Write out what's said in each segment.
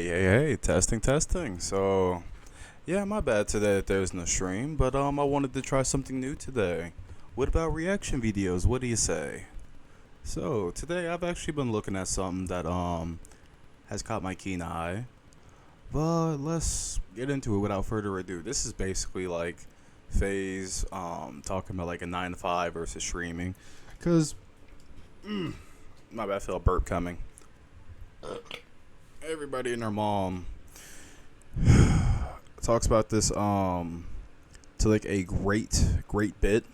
Hey, testing. So, yeah, my bad today that there's no stream, but I wanted to try something new today. What about reaction videos? What do you say? So, today I've actually been looking at something that has caught my keen eye. But let's get into it without further ado. This is basically like phase talking about like a 9 to 5 versus streaming, cuz my bad, I feel a burp coming. Everybody and their mom talks about this to like a great bit,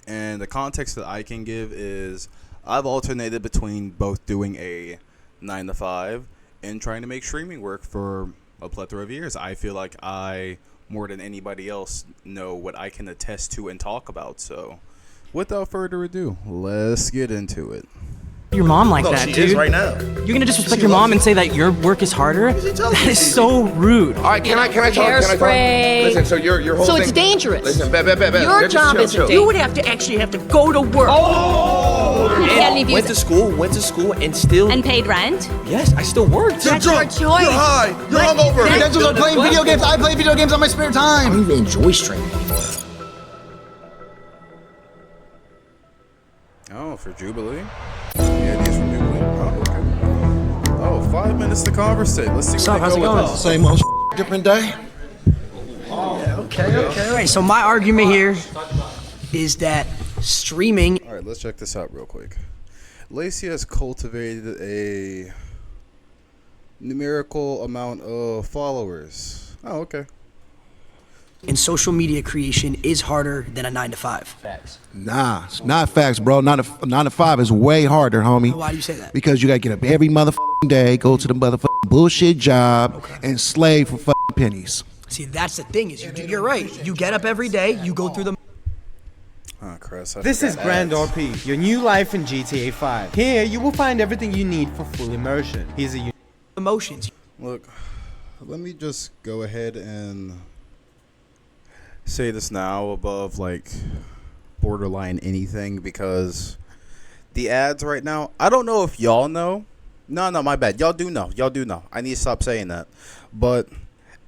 and the context that I can give is I've alternated between both doing a 9 to 5 and trying to make streaming work for a plethora of years. I feel like I, more than anybody else, know what I can attest to and talk about. So without further ado, let's get into it. Your mom like that, she dude. is right now. You're gonna disrespect your mom and say that your work is harder? That is so rude. All right, can I talk? Hairspray. Listen, so your whole So thing. it's dangerous. Listen, bet. Your job is chill. you would have to actually have to go to work. And went to school, and still. And paid rent. Yes, I still worked. That's your choice. You're high. You're hungover. You guys are playing video games. I play video games on my spare time. I don't even enjoy streaming anymore. Oh, for Jubilee? Yeah, it is for Jubilee. Oh, okay. Oh, 5 minutes to conversate. Let's see what How's they it go going? with this. Same old different day. Okay. All right, so my argument here is that streaming. All right, let's check this out real quick. Lacey has cultivated a numerical amount of followers. Oh, okay. And social media creation is harder than a 9 to 5. Nah, it's not facts, bro. 9 to 5 is way harder, homie. Why do you say that? Because you gotta get up every motherfucking day, go to the motherfucking bullshit job, and slave for fucking pennies. See, that's the thing is you're right. You get up every day, you go through the. Oh, Chris. This is Grand RP, your new life in GTA 5. Here, you will find everything you need for full immersion. Here's a emotions. Look, let me just go ahead and say this now above like borderline anything, because the ads right now, I don't know if y'all know. No, my bad. Y'all do know. I need to stop saying that. But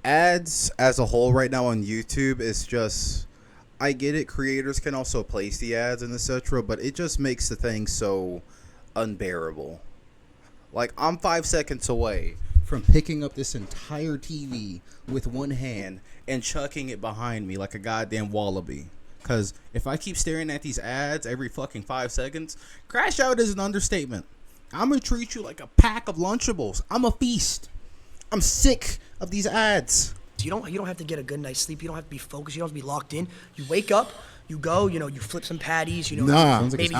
ads as a whole right now on YouTube is just, I get it, creators can also place the ads and etc., but it just makes the thing so unbearable. Like, I'm 5 seconds away from picking up this entire TV with one hand and chucking it behind me like a goddamn wallaby. Because if I keep staring at these ads every fucking 5 seconds, crash out is an understatement. I'm going to treat you like a pack of Lunchables. I'm a feast. I'm sick of these ads. You don't have to get a good night's sleep. You don't have to be focused. You don't have to be locked in. You wake up, you go, you flip some patties, maybe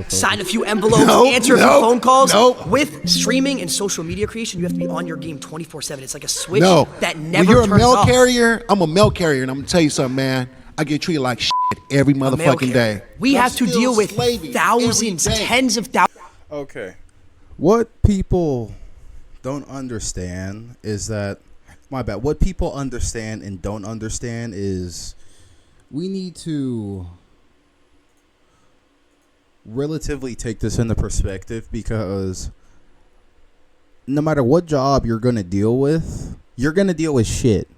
sign a few envelopes, answer a few phone calls. With streaming and social media creation, you have to be on your game 24/7. It's like a switch that never when you're a turns mail off. carrier, I'm a mail carrier, and I'm gonna tell you something, man. I get treated like shit every motherfucking day. We I'm have to still deal with slaving thousands, every day. tens of thousands. Okay. What people don't understand is that, my bad, what people understand and don't understand is we need to relatively take this into perspective, because no matter what job you're going to deal with, you're going to deal with shit,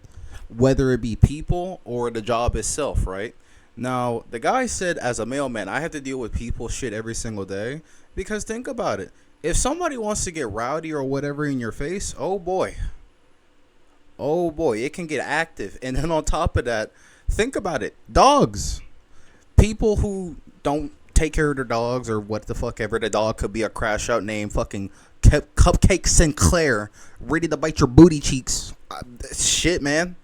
whether it be people or the job itself, right? Now, the guy said, as a mailman, I have to deal with people shit every single day, because think about it. If somebody wants to get rowdy or whatever in your face, oh boy, it can get active. And then on top of that, think about it. Dogs. People who don't take care of their dogs, or what the fuck ever. The dog could be a crash out named fucking Cupcake Sinclair, ready to bite your booty cheeks. Shit, man.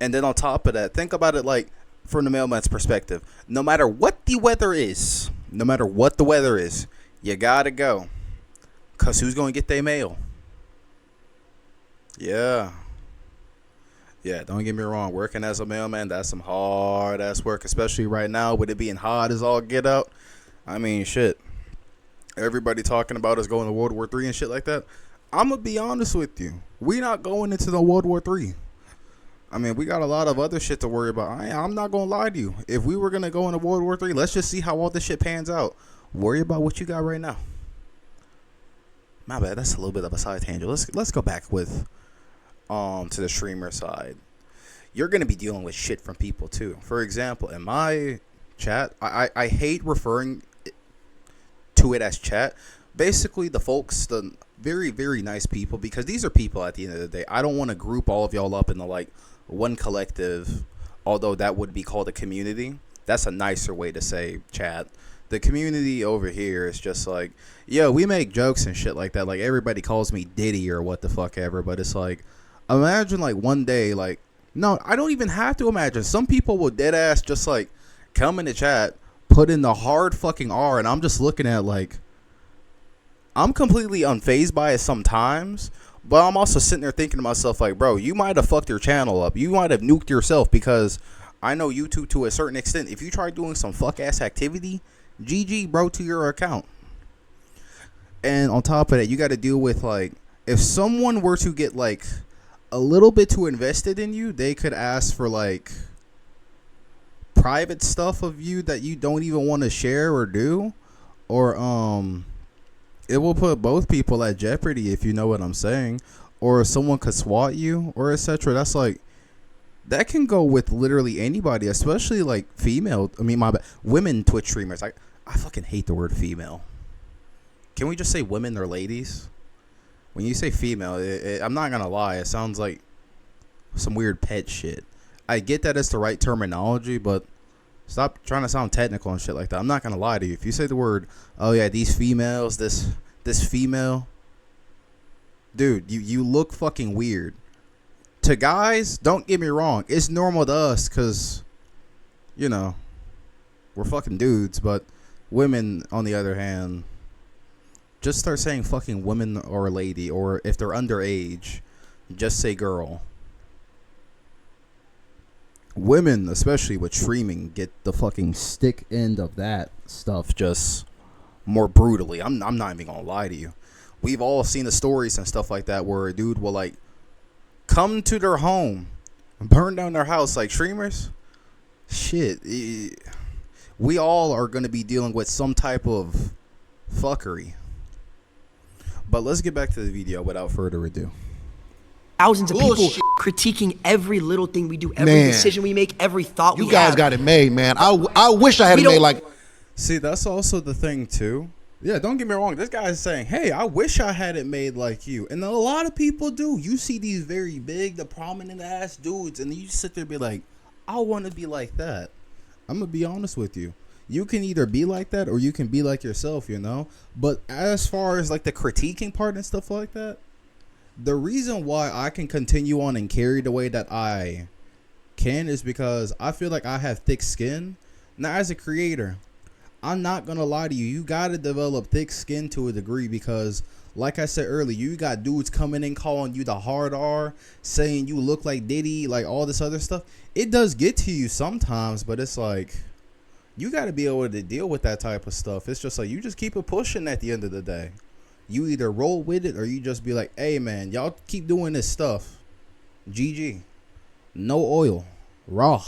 And then on top of that, think about it like from the mailman's perspective. No matter what the weather is, you gotta go. Because who's going to get their mail? Yeah, don't get me wrong. Working as a mailman, that's some hard ass work, especially right now with it being hot as all get out. I mean, shit. Everybody talking about us going to World War III and shit like that. I'm going to be honest with you. We not going into the World War III. I mean, we got a lot of other shit to worry about. I'm not going to lie to you. If we were going to go into World War III, let's just see how all this shit pans out. Worry about what you got right now. My bad. That's a little bit of a side tangent. Let's go back with to the streamer side. You're gonna be dealing with shit from people too. For example, in my chat, I hate referring to it as chat. Basically, the folks, the very, very nice people, because these are people at the end of the day. I don't want to group all of y'all up into like one collective, although that would be called a community. That's a nicer way to say chat. The community over here is just like, yo, we make jokes and shit like that. Like, everybody calls me Diddy or what the fuck ever, but it's like, imagine like one day, like, no, I don't even have to imagine. Some people will dead ass just like come in the chat, put in the hard fucking R, and I'm just looking at like, I'm completely unfazed by it sometimes, but I'm also sitting there thinking to myself like, bro, you might have fucked your channel up. You might have nuked yourself, because I know YouTube to a certain extent, if you try doing some fuck ass activity, GG, bro, to your account. And on top of that, you got to deal with like, if someone were to get like a little bit too invested in you, they could ask for like private stuff of you that you don't even want to share or do, or it will put both people at jeopardy, if you know what I'm saying. Or someone could swat you or etc. That's like, that can go with literally anybody, especially like female. I mean, women Twitch streamers. I fucking hate the word female. Can we just say women or ladies? When you say female, I'm not gonna lie, it sounds like some weird pet shit. I get that it's the right terminology, but stop trying to sound technical and shit like that. I'm not gonna lie to you. If you say the word, oh yeah, these females, this female, dude, you look fucking weird. To guys, don't get me wrong, it's normal to us, cause you know, we're fucking dudes. But women, on the other hand, just start saying fucking woman or lady, or if they're underage, just say girl. Women, especially with streaming, get the fucking stick end of that stuff just more brutally. I'm not even gonna lie to you. We've all seen the stories and stuff like that where a dude will like come to their home and burn down their house. Like, streamers, shit, we all are gonna be dealing with some type of fuckery. But let's get back to the video without further ado. Thousands of people critiquing every little thing we do, every decision we make, every thought we have. You guys got it made, man. I wish I had it made like... See, that's also the thing, too. Yeah, don't get me wrong. This guy is saying, hey, I wish I had it made like you. And a lot of people do. You see these very big, the prominent-ass dudes, and you sit there and be like, I want to be like that. I'm going to be honest with you. You can either be like that or you can be like yourself, you know? But as far as, like, the critiquing part and stuff like that, the reason why I can continue on and carry the way that I can is because I feel like I have thick skin. Now, as a creator, I'm not going to lie to you. You got to develop thick skin to a degree because, like I said earlier, you got dudes coming in calling you the hard R, saying you look like Diddy, like all this other stuff. It does get to you sometimes, but it's like, you got to be able to deal with that type of stuff. It's just like, you just keep it pushing at the end of the day. You either roll with it or you just be like, hey, man, y'all keep doing this stuff. GG. No oil. Raw.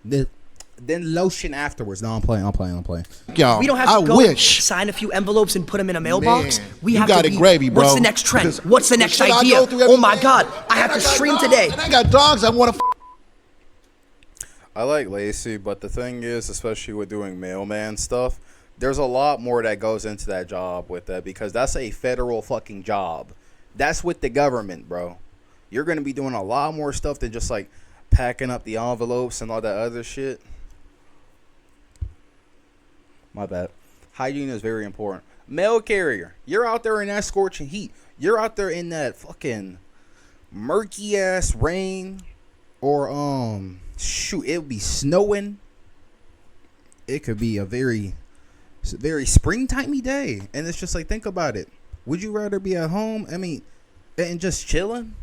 Then lotion afterwards. No, I'm playing. Y'all, We don't have to go sign a few envelopes and put them in a mailbox. Man, we you have got to it gravy, bro. What's the next trend? Because What's the next idea? Oh my God, I have to stream today. And I got dogs I want to I like Lacey, but the thing is, especially with doing mailman stuff, there's a lot more that goes into that job with that because that's a federal fucking job. That's with the government, bro. You're going to be doing a lot more stuff than just like packing up the envelopes and all that other shit. My bad. Hygiene is very important. Mail carrier, you're out there in that scorching heat. You're out there in that fucking murky ass rain, or shoot, it'll be snowing. It could be a very springtimey day, and it's just like, think about it. Would you rather be at home? I mean, and just chilling?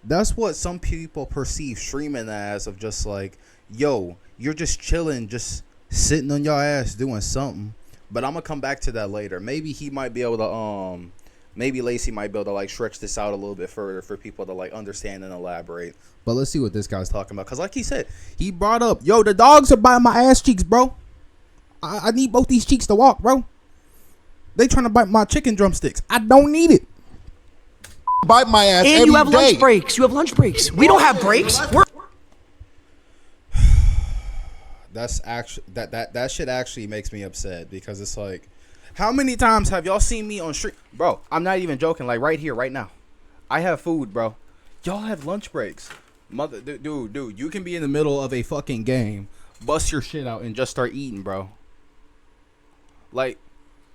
That's what some people perceive streaming as, of just like, yo, you're just chilling, just sitting on your ass doing something. But I'm gonna come back to that later. Maybe he might be able to Maybe Lacey might be able to like stretch this out a little bit further for people to like understand and elaborate. But let's see what this guy's talking about. Because like he said, he brought up, yo, the dogs are biting my ass cheeks, bro. I need both these cheeks to walk, bro. They trying to bite my chicken drumsticks. I don't need it. Bite my ass and every you have day. lunch breaks. You have lunch breaks. We don't have breaks. That's actually that shit actually makes me upset because it's like, how many times have y'all seen me on street, bro? I'm not even joking. Like right here, right now, I have food, bro. Y'all have lunch breaks, dude. You can be in the middle of a fucking game, bust your shit out, and just start eating, bro. Like,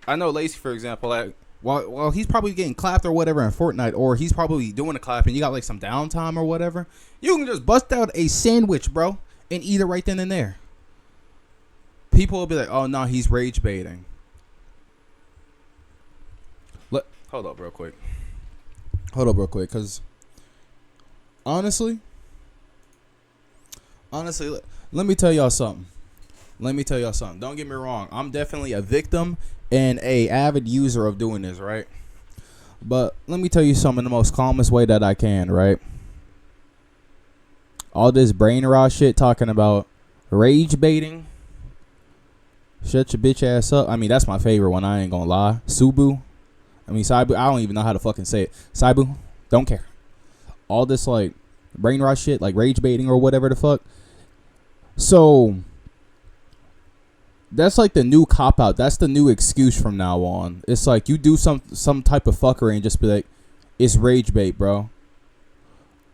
I know Lacey, for example, like. While he's probably getting clapped or whatever in Fortnite, or he's probably doing a clap and you got like some downtime or whatever, you can just bust out a sandwich, bro, and eat it right then and there. People will be like, oh no, he's rage baiting. Hold up real quick, because honestly, let me tell y'all something. Don't get me wrong, I'm definitely a victim and a avid user of doing this, right? But let me tell you something in the most calmest way that I can, right? All this brain rot shit talking about rage baiting. Shut your bitch ass up. I mean, that's my favorite one, I ain't gonna lie. Saibu. I don't even know how to fucking say it. Saibu, don't care. All this like brain rot shit, like rage baiting or whatever the fuck. So that's like the new cop out. That's the new excuse from now on. It's like you do some type of fuckery and just be like, it's rage bait, bro.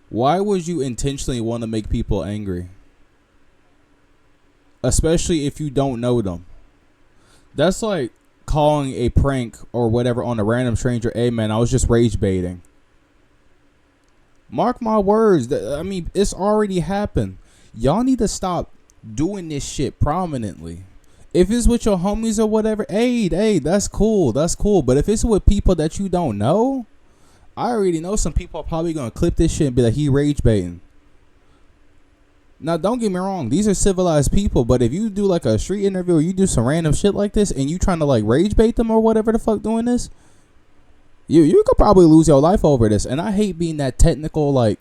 Why would you intentionally want to make people angry? Especially if you don't know them. That's like calling a prank or whatever on a random stranger. Hey man, I was just rage baiting. Mark my words. I mean, it's already happened. Y'all need to stop doing this shit prominently. If it's with your homies or whatever, hey, that's cool. But if it's with people that you don't know, I already know some people are probably going to clip this shit and be like, he rage baiting. Now, don't get me wrong. These are civilized people. But if you do like a street interview or you do some random shit like this and you trying to like rage bait them or whatever the fuck doing this, you could probably lose your life over this. And I hate being that technical, like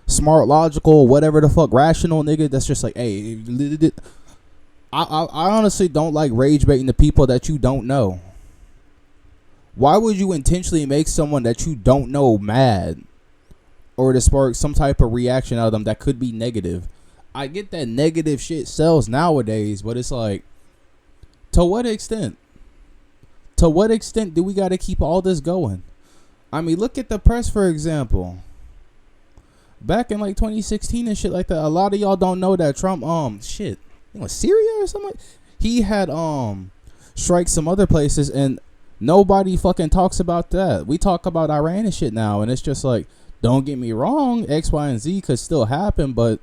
smart, logical, whatever the fuck, rational nigga that's just like, hey, I honestly don't like rage baiting the people that you don't know. Why would you intentionally make someone that you don't know mad or to spark some type of reaction out of them that could be negative? I get that negative shit sells nowadays, but it's like, to what extent? To what extent do we got to keep all this going? I mean, look at the press, for example. Back in like 2016 and shit like that, a lot of y'all don't know that Trump, Syria or something. He had strikes some other places and nobody fucking talks about that. We talk about Iran and shit now, and it's just like, don't get me wrong, X, Y, and Z could still happen, but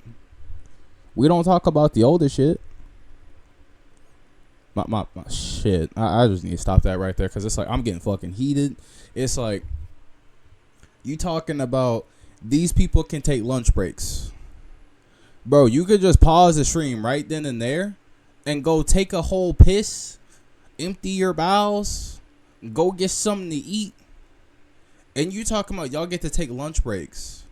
we don't talk about the older shit. My shit. I just need to stop that right there because it's like I'm getting fucking heated. It's like you talking about these people can take lunch breaks. Bro, you could just pause the stream right then and there and go take a whole piss, empty your bowels, go get something to eat. And you talking about y'all get to take lunch breaks.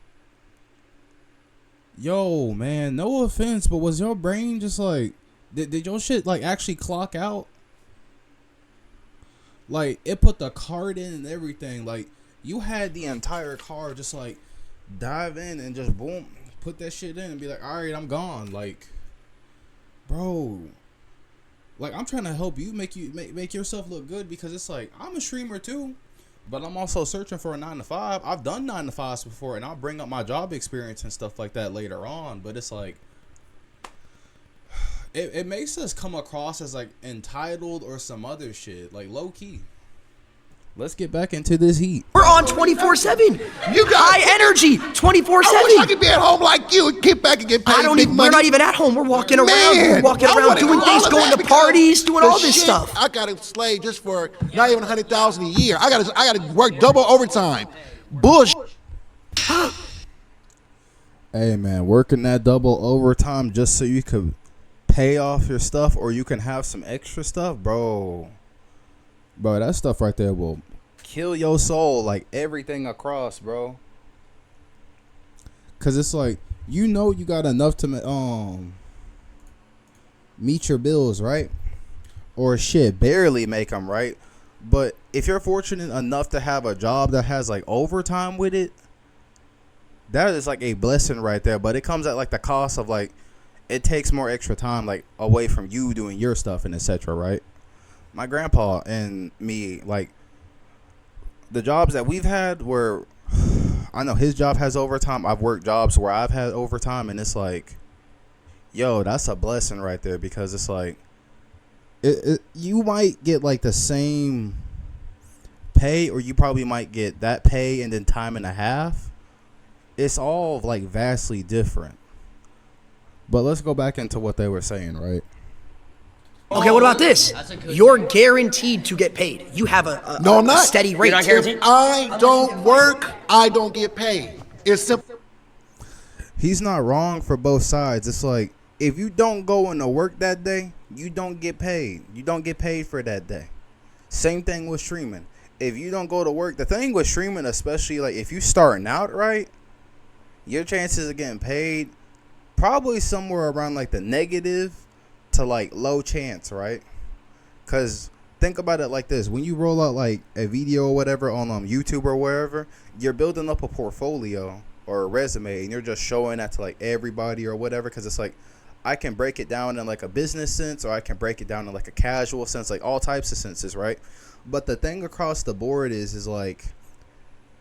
Yo, man, no offense, but was your brain just like, did your shit like actually clock out? Like, it put the card in and everything. Like, you had the entire car just like dive in and just boom, put that shit in and be like, all right, I'm gone. Like, bro, like I'm trying to help you make yourself look good because it's like I'm a streamer too, but I'm also searching for a 9-to-5. I've done 9-to-5s before, and I'll bring up my job experience and stuff like that later on. But it's like it makes us come across as like entitled or some other shit, like low key. Let's get back into this heat. We're on 24/7. You got high energy 24/7. I wish I could be at home like you and get back and get paid big money. We're not even at home. We're walking around. Man, We're walking around doing things, going to parties, doing all this stuff. I gotta slave just for not even $100,000 a year. I gotta work double overtime. Bullshit. Hey man, working that double overtime just so you could pay off your stuff or you can have some extra stuff, bro, that stuff right there will kill your soul, like everything across, bro. Cause it's like, you know, you got enough to meet your bills, right? Or shit, barely make them, right? But if you're fortunate enough to have a job that has like overtime with it, that is like a blessing right there. But it comes at like the cost of like, it takes more extra time like away from you doing your stuff and etc. Right? My grandpa and me, like the jobs that we've had where I know his job has overtime. I've worked jobs where I've had overtime, and it's like, yo, that's a blessing right there, because it's like, you might get like the same pay, or you probably might get that pay and then time and a half. It's all like vastly different. But let's go back into what they were saying, right? Okay, what about this? You're guaranteed to get paid. You have a No, I'm not. steady rate. If I don't work, I don't get paid. It's simple. He's not wrong for both sides. It's like, if you don't go into work that day, you don't get paid. You don't get paid for that day. Same thing with streaming. If you don't go to work, the thing with streaming, especially like if you starting out, right, your chances of getting paid probably somewhere around like the negative to like low chance, right? Because think about it like this: when you roll out like a video or whatever on YouTube or wherever, you're building up a portfolio or a resume, and you're just showing that to like everybody or whatever. Because it's like, I can break it down in like a business sense, or I can break it down in like a casual sense, like all types of senses, right? But the thing across the board is like,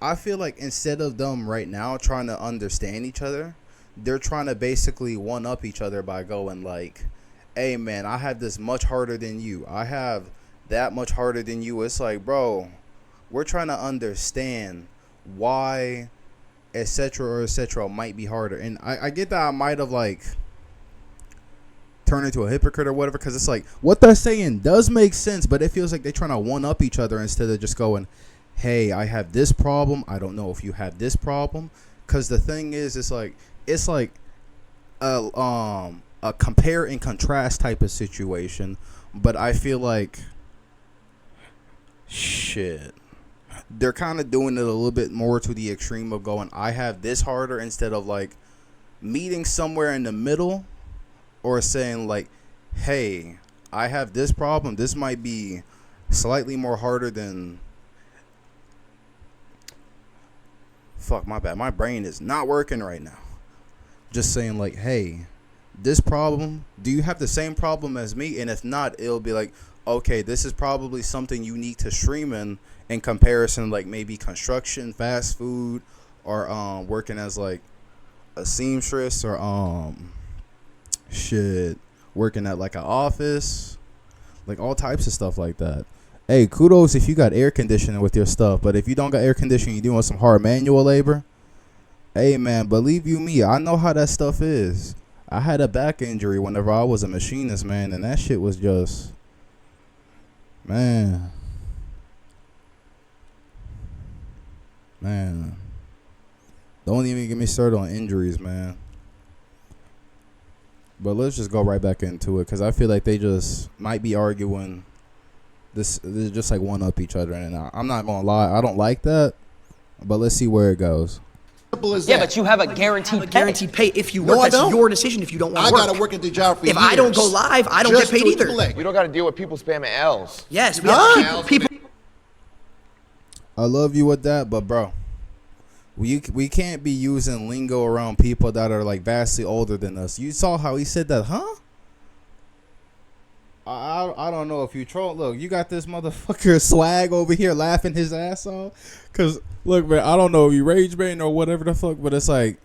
I feel like instead of them right now trying to understand each other, they're trying to basically one up each other by going like, hey man, I have this much harder than you, I have that much harder than you. It's like, bro, we're trying to understand why etc. or etc. might be harder. And I get that I might have like turned into a hypocrite or whatever, because it's like, what they're saying does make sense, but it feels like they're trying to one up each other instead of just going, hey, I have this problem, I don't know if you have this problem. Because the thing is, it's like a compare and contrast type of situation. But I feel like, shit, they're kind of doing it a little bit more to the extreme of going, I have this harder, instead of like meeting somewhere in the middle, or saying like, hey, I have this problem, this might be slightly more harder than, fuck, my bad, my brain is not working right now. Just saying like, hey, this problem, do you have the same problem as me? And if not, it'll be like, okay, this is probably something unique to streaming in comparison, like maybe construction, fast food, or working as like a seamstress, or shit, working at like an office, like all types of stuff like that. Hey, kudos if you got air conditioning with your stuff, but if you don't got air conditioning, you're doing some hard manual labor, hey man, believe you me, I know how that stuff is. I had a back injury whenever I was a machinist, man, and that shit was just, man, don't even get me started on injuries, man. But let's just go right back into it, because I feel like they just might be arguing this. They're just like one up each other, and I'm not gonna lie, I don't like that. But let's see where it goes. Yeah, but you have a guaranteed pay if you work. No, I That's don't. your decision if you don't want to work. I gotta work at the job for If years. I don't go live, I don't get paid either. We don't got to deal with people spamming L's. Yes, we have people. I love you with that, but bro, we can't be using lingo around people that are like vastly older than us. You saw how he said that, huh? I don't know if you troll. Look, you got this motherfucker swag over here laughing his ass off. Cause look, man, I don't know if you rage baiting or whatever the fuck, but it's like,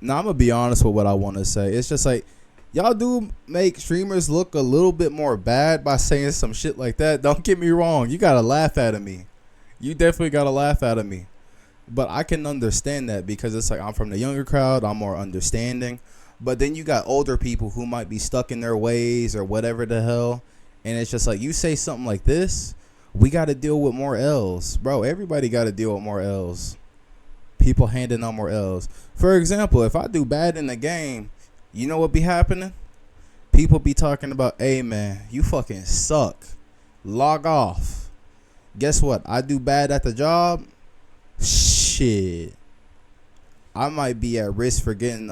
now I'm gonna be honest with what I want to say. It's just like, y'all do make streamers look a little bit more bad by saying some shit like that. Don't get me wrong, you gotta laugh at me. You definitely gotta laugh at me. But I can understand that, because it's like, I'm from the younger crowd, I'm more understanding. But then you got older people who might be stuck in their ways or whatever the hell. And it's just like, you say something like this, we got to deal with more L's. Bro, everybody got to deal with more L's. People handing out more L's. For example, if I do bad in the game, you know what be happening? People be talking about, hey man, you fucking suck. Log off. guess what? I do bad at the job. Shit, I might be at risk for getting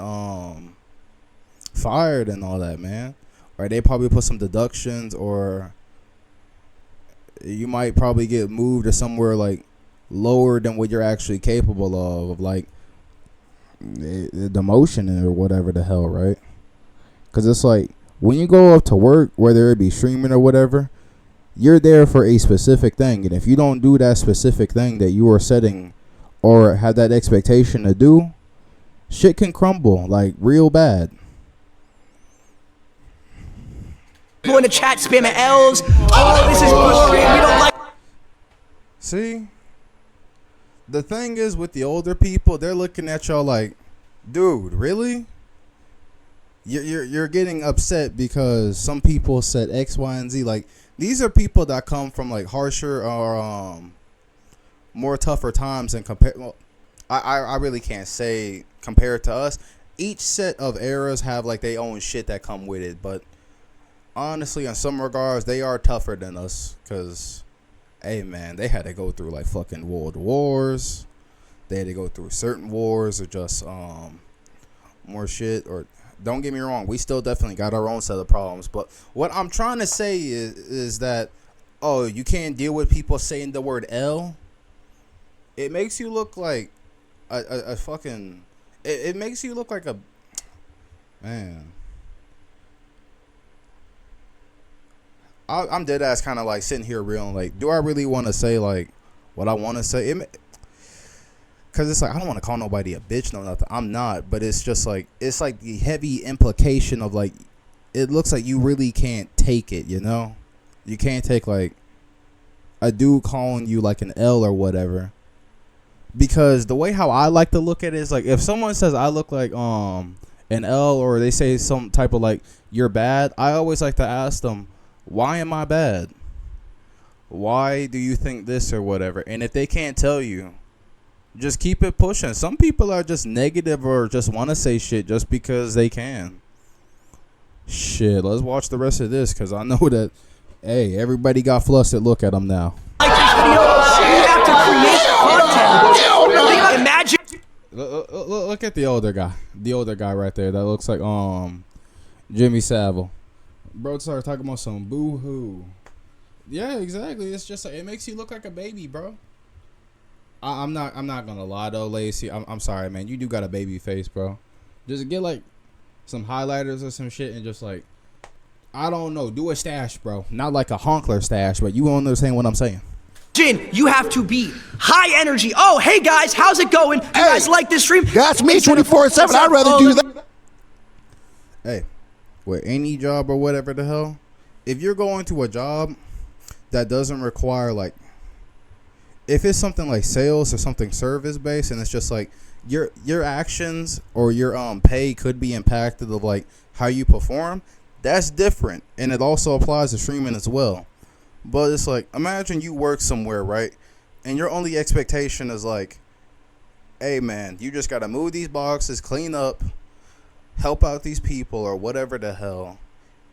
fired and all that, man. Or they probably put some deductions, or you might probably get moved to somewhere like lower than what you're actually capable of like the demotion or whatever the hell, right? Because it's like when you go up to work, whether it be streaming or whatever, you're there for a specific thing, and if you don't do that specific thing that you are setting or have that expectation to do, shit can crumble like real bad. Go in the chat, spamming L's. Oh, this is boring. We don't like. See, the thing is with the older people, they're looking at y'all like, dude, really? You're getting upset because some people said X, Y, and Z. Like, these are people that come from like harsher or more tougher times and compare. Well, I really can't say compared to us. Each set of eras have like their own shit that come with it, but honestly, in some regards, they are tougher than us. Cause, hey man, they had to go through like fucking world wars. They had to go through certain wars or just more shit. Or don't get me wrong, we still definitely got our own set of problems. But what I'm trying to say is that, oh, you can't deal with people saying the word L. It makes you look like a fucking. It makes you look like a man. I'm dead ass kind of like sitting here real like, do I really want to say like what I want to say? Because it's like, I don't want to call nobody a bitch, no nothing. I'm not, but it's just like, it's like the heavy implication of like, it looks like you really can't take it, you know? You can't take like a dude calling you like an L or whatever. Because the way how I like to look at it is like, if someone says I look like an L, or they say some type of like, you're bad, I always like to ask them, why am I bad? Why do you think this or whatever? And if they can't tell you, just keep it pushing. Some people are just negative or just want to say shit just because they can. Shit, let's watch the rest of this because I know that, hey, everybody got flustered. Look at them now. Like this video, you have to create content. Imagine. Look at the older guy. The older guy right there. That looks like Jimmy Savile. Bro started talking about some boo-hoo. Yeah, exactly. It's just like, it makes you look like a baby, bro. I'm not gonna lie though, Lacey. I'm sorry, man. You do got a baby face, bro. Just get like some highlighters or some shit and just like, I don't know, do a stash, bro. Not like a honkler stash, but you understand what I'm saying. Jin, you have to be high energy. Oh, hey guys, how's it going? You guys like this stream? That's me 24/7. I'd rather do that. Hey, with any job or whatever the hell, if you're going to a job that doesn't require like, if it's something like sales or something service based, and it's just like your actions or your pay could be impacted of like how you perform, that's different, and it also applies to streaming as well. But it's like, imagine you work somewhere, right, and your only expectation is like, hey man, you just gotta move these boxes, clean up, help out these people or whatever the hell.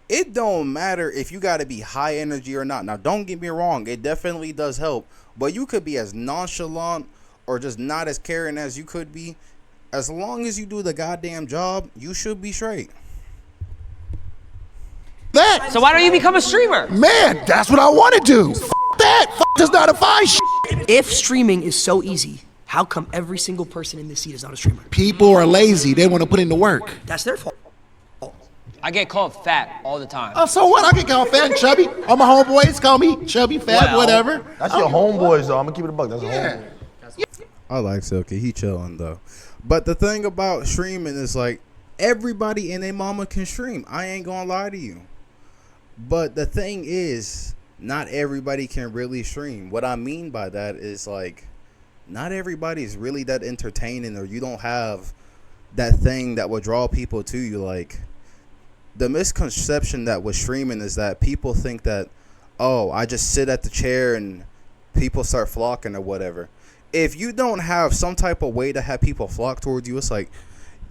It don't matter if you got to be high energy or not. Now, don't get me wrong. It definitely does help. But you could be as nonchalant or just not as caring as you could be. As long as you do the goddamn job, you should be straight. That. So why don't you become a streamer? Man, that's what I want to do. F that. F does not define shit. If streaming is so easy, how come every single person in this seat is not a streamer? People are lazy. They want to put in the work. That's their fault. I get called fat all the time. Oh, so what? I get called fat and chubby. All my homeboys call me chubby, fat, whatever. That's your homeboys, though. I'm gonna keep it a buck. That's a homeboy. I like Silky. He chilling, though. But the thing about streaming is, like, everybody and their mama can stream. I ain't gonna lie to you. But the thing is, not everybody can really stream. What I mean by that is, like, not everybody's really that entertaining, or you don't have that thing that will draw people to you. Like, the misconception that with streaming is that people think that, oh, I just sit at the chair and people start flocking or whatever. If you don't have some type of way to have people flock towards you, it's like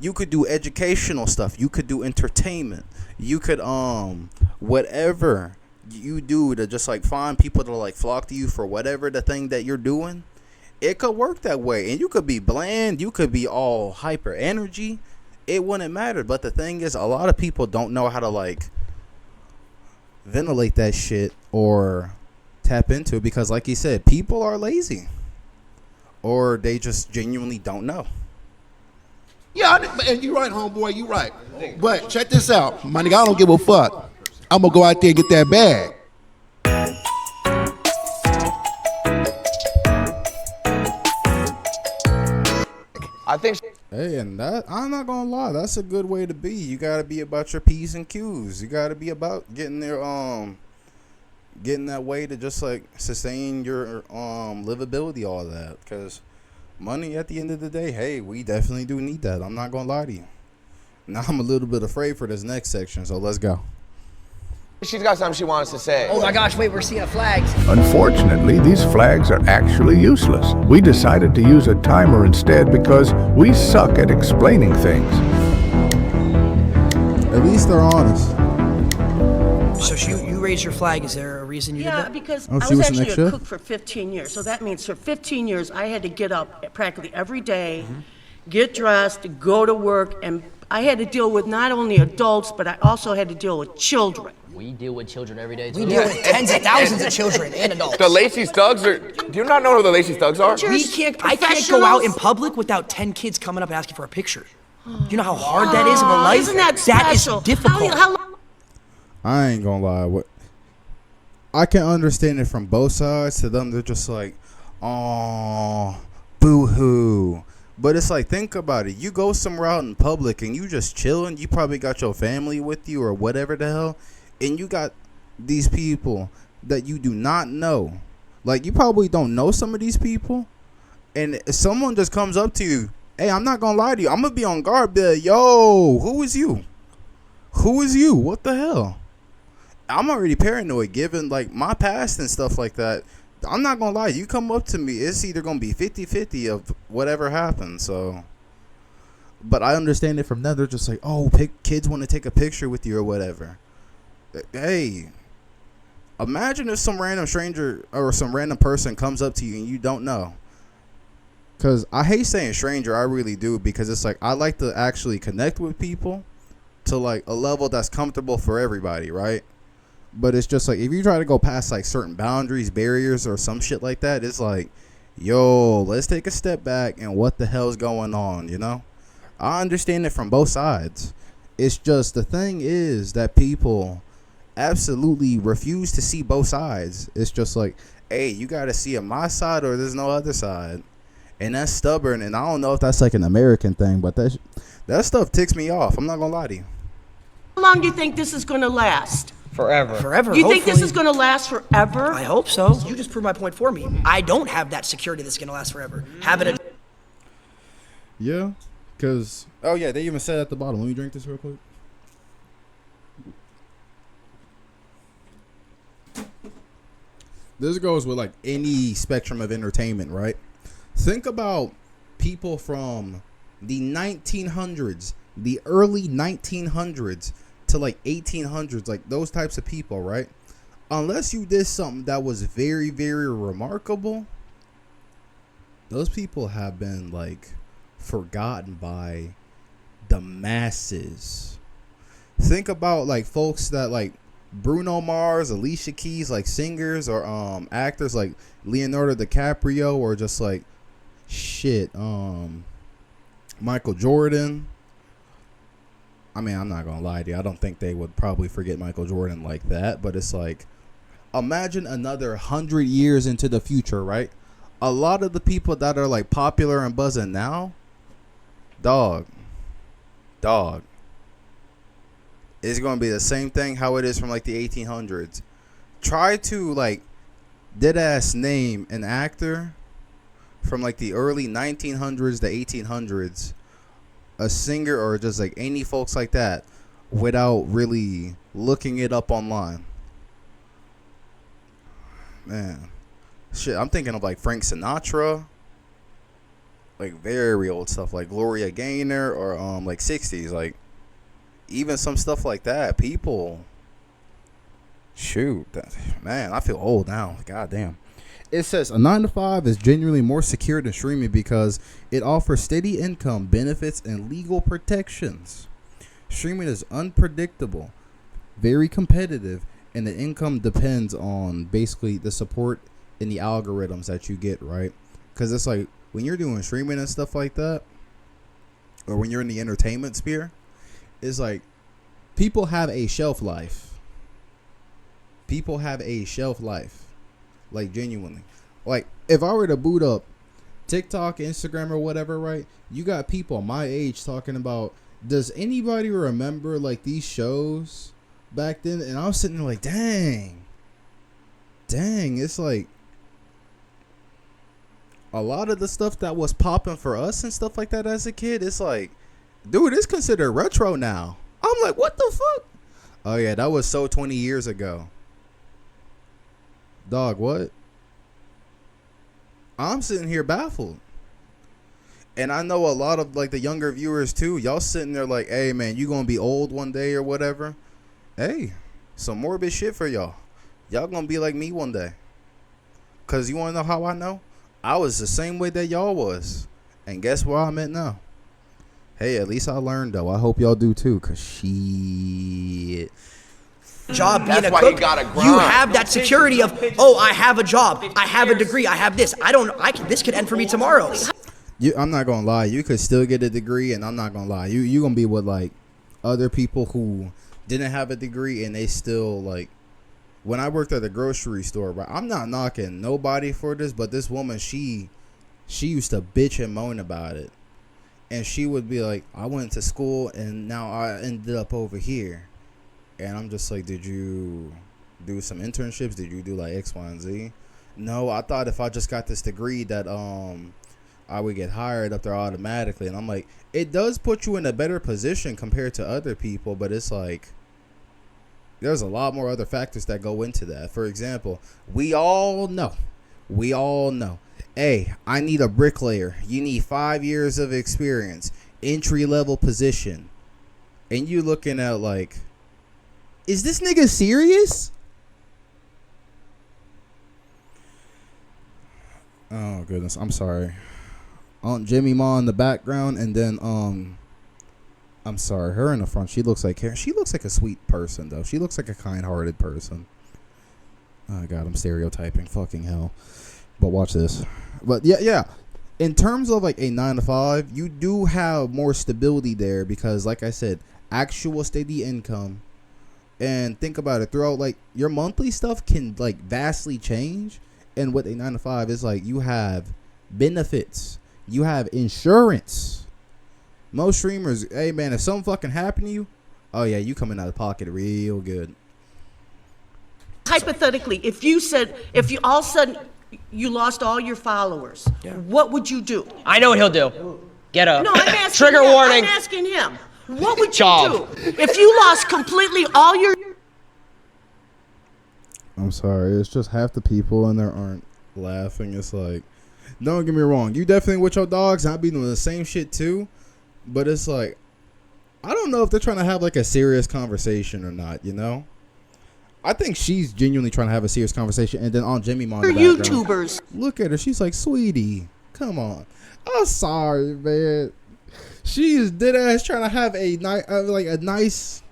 you could do educational stuff, you could do entertainment, you could whatever you do to just like find people to like flock to you for whatever the thing that you're doing, it could work that way. And you could be bland, you could be all hyper energy, it wouldn't matter. But the thing is, a lot of people don't know how to like ventilate that shit or tap into it, because like you said, people are lazy or they just genuinely don't know. Yeah, and you're right, homeboy. You're right. But check this out, my nigga. I don't give a fuck. I'm gonna go out there and get that bag. I think. Hey, and that, I'm not gonna lie, that's a good way to be. You gotta be about your P's and Q's. You gotta be about getting there, getting that way to just like sustain your livability, all that. Because money at the end of the day, hey, we definitely do need that. I'm not gonna lie to you. Now I'm a little bit afraid for this next section, so let's go. She's got something she wants to say. Oh my gosh, wait, we're seeing flags. Unfortunately, these flags are actually useless. We decided to use a timer instead because we suck at explaining things. At least they're honest. So you raised your flag. Is there a reason you did Yeah, that? because Oh, I she was was the actually next a shift? cook for 15 years. So that means for 15 years, I had to get up practically every day, get dressed, go to work, and I had to deal with not only adults, but I also had to deal with children. We deal with children every day, too. We deal with tens of thousands of children and adults. The Lacey Thugs are. Do you not know who the Lacey Thugs are? I can't go out in public without 10 kids coming up asking for a picture. You know how hard that is in a life? Isn't that That is special? difficult. I ain't gonna lie. What I can understand it from both sides. To them, they're just like, "Oh, boo-hoo." But it's like, think about it. You go somewhere out in public and you just chilling. You probably got your family with you or whatever the hell, and you got these people that you do not know. Like, you probably don't know some of these people, and if someone just comes up to you, hey, I'm not gonna lie to you, I'm gonna be on guard. Be like, yo, who is you? Who is you? What the hell? I'm already paranoid given like my past and stuff like that. I'm not gonna lie, you come up to me, it's either gonna be 50-50 of whatever happens. So, but I understand it from them. They're just like, oh, kids want to take a picture with you or whatever. Hey, imagine if some random stranger or some random person comes up to you and you don't know. Because I hate saying stranger, I really do, because it's like I like to actually connect with people to like a level that's comfortable for everybody, right? But it's just like, if you try to go past like certain boundaries, barriers, or some shit like that, it's like, yo, let's take a step back and what the hell's going on, you know? I understand it from both sides. It's just, the thing is that people absolutely refuse to see both sides. It's just like, hey, you got to see on my side or there's no other side. And that's stubborn, and I don't know if that's like an American thing, but that stuff ticks me off. I'm not going to lie to you. How long do you think this is going to last? Forever. Forever. You think this hopefully. is going to last forever? I hope so. You just proved my point for me. I don't have that security that's going to last forever. Yeah, because, oh yeah, they even said at the bottom. Let me drink this real quick. This goes with like any spectrum of entertainment, right? Think about people from the 1900s, the early 1900s to like 1800s, like those types of people, right? Unless you did something that was very, very remarkable, those people have been like forgotten by the masses. Think about like folks that like Bruno Mars, Alicia Keys, like singers or actors like Leonardo DiCaprio, or just like Michael Jordan. I mean, I'm not gonna lie to you, I don't think they would probably forget Michael Jordan like that, but it's like, imagine another 100 years into the future, right? A lot of the people that are like popular and buzzing now, dog, it's gonna be the same thing how it is from like the 1800s. Try to like dead ass name an actor from like the early 1900s to 1800s, a singer or just like any folks like that, without really looking it up online. Man, shit, I'm thinking of like Frank Sinatra, like very old stuff like Gloria Gaynor, or like 60s, like even some stuff like that. People Shoot, man, I feel old now. God damn. It says a 9 to 5 is genuinely more secure than streaming because it offers steady income, benefits, and legal protections. Streaming is unpredictable, very competitive, and the income depends on basically the support and the algorithms that you get, right? Because it's like when you're doing streaming and stuff like that, or when you're in the entertainment sphere, it's like people have a shelf life. People have a shelf life. Like, genuinely. Like, if I were to boot up TikTok, Instagram, or whatever, right? You got people my age talking about, does anybody remember, like, these shows back then? And I was sitting there like, dang, it's like a lot of the stuff that was popping for us and stuff like that as a kid, it's like, dude, it's considered retro now. I'm like, what the fuck? Oh, yeah, that was so 20 years ago. Dog, what? I'm sitting here baffled. And I know a lot of, like, the younger viewers, too. Y'all sitting there like, hey, man, you gonna be old one day or whatever. Hey, some morbid shit for y'all. Y'all gonna be like me one day. Because you want to know how I know? I was the same way that y'all was. And guess where I'm at now? Hey, at least I learned, though. I hope y'all do, too. Because shit. Job being That's a why cook, he gotta grind. you have that security of, oh, I have a job, I have a degree, I have this. This could end for me tomorrow. I'm not gonna lie, you could still get a degree, and I'm not gonna lie, you gonna be with like other people who didn't have a degree and they still like. When I worked at the grocery store, right, I'm not knocking nobody for this, but this woman, she used to bitch and moan about it, and she would be like, I went to school and now I ended up over here. And I'm just like, did you do some internships? Did you do like X, Y, and Z? No, I thought if I just got this degree that I would get hired up there automatically. And I'm like, it does put you in a better position compared to other people, but it's like there's a lot more other factors that go into that. For example, we all know. Hey, I need a bricklayer. You need 5 years of experience, entry level position, and you looking at like, is this nigga serious? Oh goodness, I'm sorry. Aunt Jimmy Ma in the background, and then I'm sorry, her in the front. She looks like a sweet person though. She looks like a kind-hearted person. Oh God, I'm stereotyping. Fucking hell. But watch this. But yeah. In terms of like a 9 to 5, you do have more stability there because, like I said, actual steady income. And think about it, throughout like your monthly stuff can like vastly change. And with a 9 to 5, it's like you have benefits, you have insurance. Most streamers, hey man, if something fucking happened to you, oh yeah, you coming out of pocket real good. Hypothetically, if you all of a sudden you lost all your followers, what would you do? I know what he'll do. Get up. No, I'm asking Trigger him. warning. I'm asking him. What would you Job. do if you lost completely all your? I'm sorry, it's just half the people in there aren't laughing. It's like, don't get me wrong, you definitely with your dogs, I'd be doing the same shit too. But it's like, I don't know if they're trying to have like a serious conversation or not, you know? I think she's genuinely trying to have a serious conversation. And then Aunt Jimmy Ma in the background, YouTubers. Look at her, she's like, sweetie, come on. I'm sorry, man. She is dead ass trying to have a nice,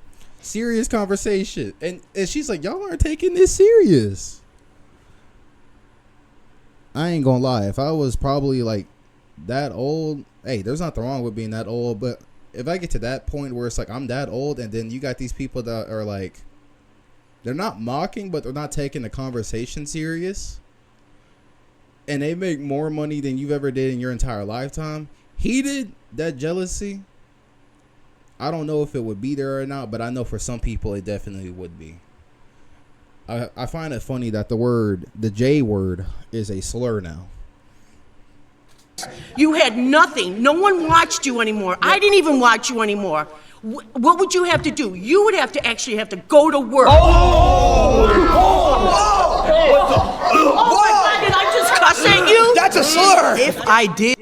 serious conversation, and she's like, y'all aren't taking this serious. I ain't gonna lie, if I was probably like that old, hey, there's nothing wrong with being that old, but if I get to that point where it's like I'm that old, and then you got these people that are like, they're not mocking, but they're not taking the conversation serious, and they make more money than you've ever did in your entire lifetime. Heated, that jealousy, I don't know if it would be there or not, but I know for some people it definitely would be. I find it funny that the J word is a slur now. You had nothing. No one watched you anymore. I didn't even watch you anymore. What would you have to do? You would have to go to work. Oh my God, did I just cuss at you? That's a slur. If I did.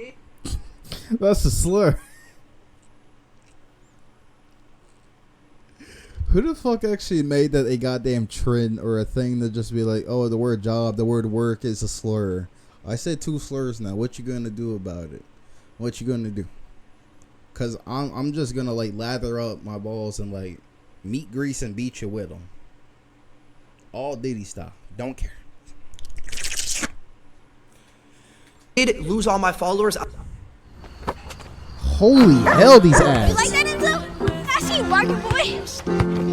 That's a slur. Who the fuck actually made that a goddamn trend or a thing to just be like, oh, the word job, the word work is a slur? I said 2 slurs now. What you gonna do about it? What you gonna do? Cause I'm just gonna like lather up my balls and like meat grease and beat you with them. All Diddy style. Don't care. Did lose all my followers. Holy hell, these ads. You like that, Enzo? I see you barking, boy.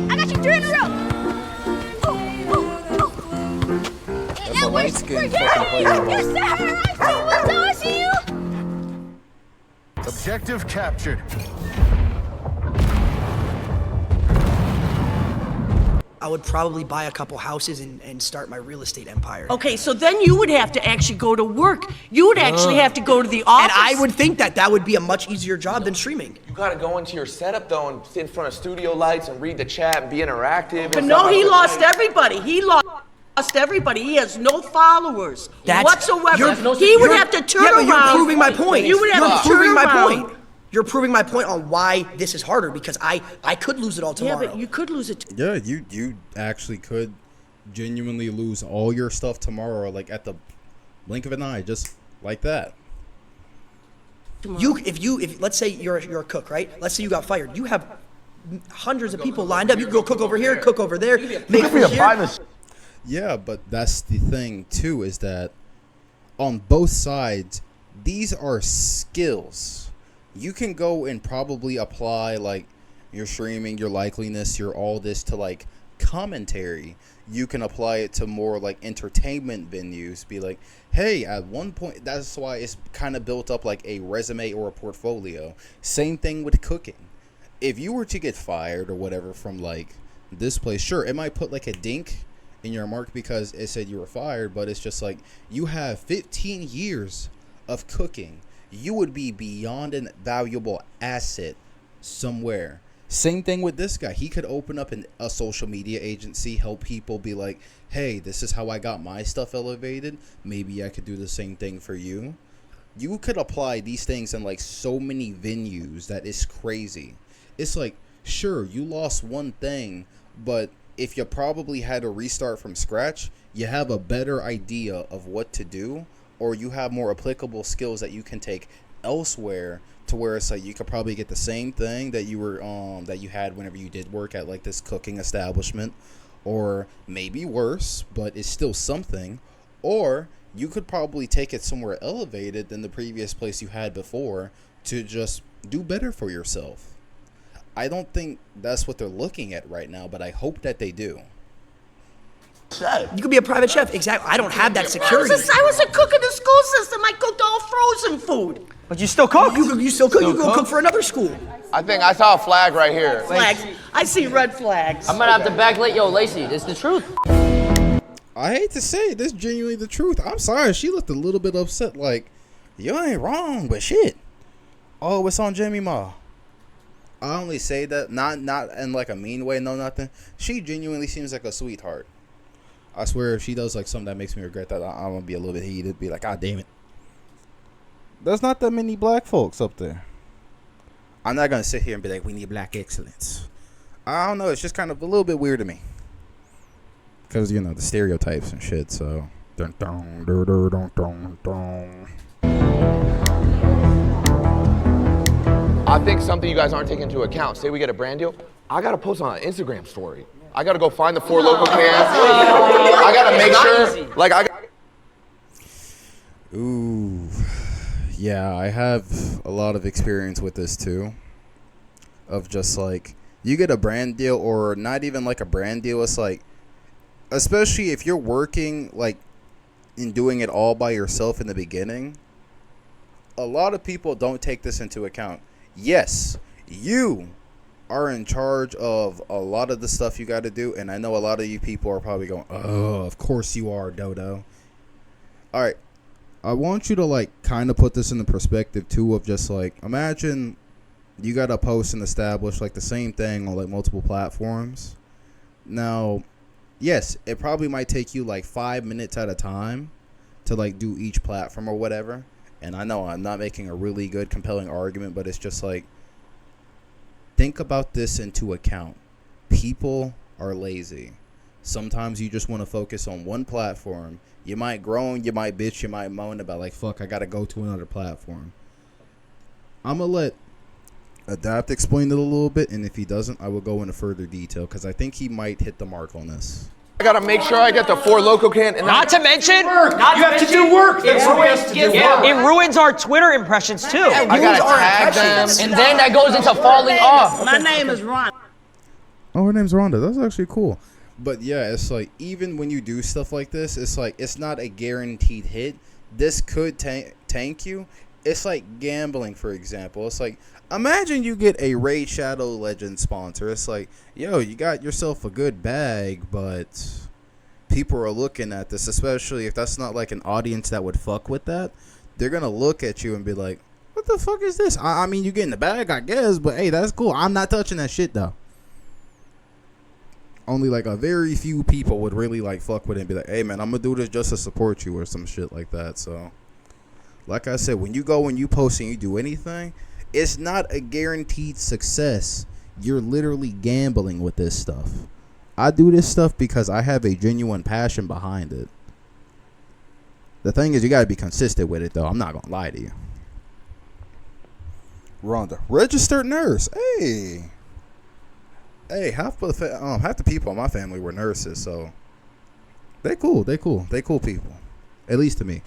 I got you 3 in a row. Oh. That's a light skin fucking player. Yes, sir. I see you. Objective captured. I would probably buy a couple houses and start my real estate empire. Okay, so then you would have to actually go to work. You would actually have to go to the office. And I would think that would be a much easier job than streaming. You gotta go into your setup though and sit in front of studio lights and read the chat and be interactive. But no, he lost everybody. He lost everybody. He has no followers whatsoever. He would have to turn around. You're proving my point. You would have to turn around. You're proving my point on why this is harder because I could lose it all tomorrow. Yeah, but you could lose it. Yeah, you actually could genuinely lose all your stuff tomorrow, like at the blink of an eye, just like that. If let's say you're a cook, right? Let's say you got fired. You have hundreds of people lined up. You can go cook over here, cook over there, make food here. Yeah, but that's the thing too, is that on both sides, these are skills. You can go and probably apply like your streaming, your likeliness, your all this to like commentary. You can apply it to more like entertainment venues. Be like, hey, at one point, that's why it's kind of built up like a resume or a portfolio. Same thing with cooking. If you were to get fired or whatever from like this place, sure, it might put like a dink in your mark because it said you were fired, but it's just like you have 15 years of cooking. You would be beyond a valuable asset somewhere. Same thing with this guy. He could open up a social media agency, help people be like, hey, this is how I got my stuff elevated. Maybe I could do the same thing for you. You could apply these things in like so many venues that it's crazy. It's like, sure, you lost one thing, but if you probably had to restart from scratch, you have a better idea of what to do, or you have more applicable skills that you can take elsewhere to where it's like you could probably get the same thing that you were that you had whenever you did work at like this cooking establishment, or maybe worse, but it's still something. Or you could probably take it somewhere elevated than the previous place you had before to just do better for yourself. I don't think that's what they're looking at right now, but I hope that they do. You could be a private chef. Exactly. I don't have that security. I was a cook in the school system. I cooked all frozen food. But you still cook. You still cook. You go cook for another school. I think I saw a flag right here. Flags. I see red flags. I'm gonna have to backlight. Yo, Lacey, it's the truth. I hate to say it, this is genuinely the truth. I'm sorry, she looked a little bit upset. Like, you ain't wrong, but shit. Oh, it's on Jimmy Ma. I only say that not in like a mean way, no nothing. She genuinely seems like a sweetheart. I swear, if she does like something that makes me regret that, I'm gonna be a little bit heated. Be like, God damn it. There's not that many black folks up there. I'm not gonna sit here and be like, we need black excellence. I don't know. It's just kind of a little bit weird to me, because you know the stereotypes and shit. So, dun, dun, dun, dun, dun, dun, dun. I think something you guys aren't taking into account. Say we get a brand deal, I gotta post on an Instagram story. I gotta go find the 4 local cans. I gotta make sure, like Ooh, yeah, I have a lot of experience with this too. Of just like, you get a brand deal, or not even like a brand deal. It's like, especially if you're working like and doing it all by yourself in the beginning, a lot of people don't take this into account. Yes, you are in charge of a lot of the stuff you got to do, and I know a lot of you people are probably going, oh, of course you are, Dodo. All right, I want you to like kind of put this in the perspective too of just like, imagine you got to post and establish like the same thing on like multiple platforms. Now, yes, it probably might take you like 5 minutes at a time to like do each platform or whatever. And I know I'm not making a really good, compelling argument, but it's just like, think about this into account. people are lazy. Sometimes you just want to focus on one platform. You might groan, you might bitch, you might moan about like, fuck, I gotta go to another platform. I'm gonna let Adapt explain it a little bit, and if he doesn't, I will go into further detail because I think he might hit the mark on this. I gotta make sure I get the 4 local can. And Not to mention, you have to do work. it ruins our Twitter impressions too. I gotta tag them. And then that goes into falling off. My name is Ron. Oh, her name's Rhonda. That's actually cool. But yeah, it's like, even when you do stuff like this, it's like, it's not a guaranteed hit. This could tank you. It's like gambling, for example. It's like, imagine you get a Raid Shadow Legends sponsor. It's like, yo, you got yourself a good bag, but people are looking at this, especially if that's not like an audience that would fuck with that. They're going to look at you and be like, what the fuck is this? I mean, you get in the bag, I guess, but hey, that's cool. I'm not touching that shit, though. Only like a very few people would really like fuck with it and be like, hey, man, I'm going to do this just to support you or some shit like that. So, like I said, when you go and you post and you do anything, it's not a guaranteed success. You're literally gambling with this stuff. I do this stuff because I have a genuine passion behind it. The thing is, you got to be consistent with it, though. I'm not going to lie to you. Rhonda, registered nurse. Hey, half the people in my family were nurses, so they cool people. At least to me.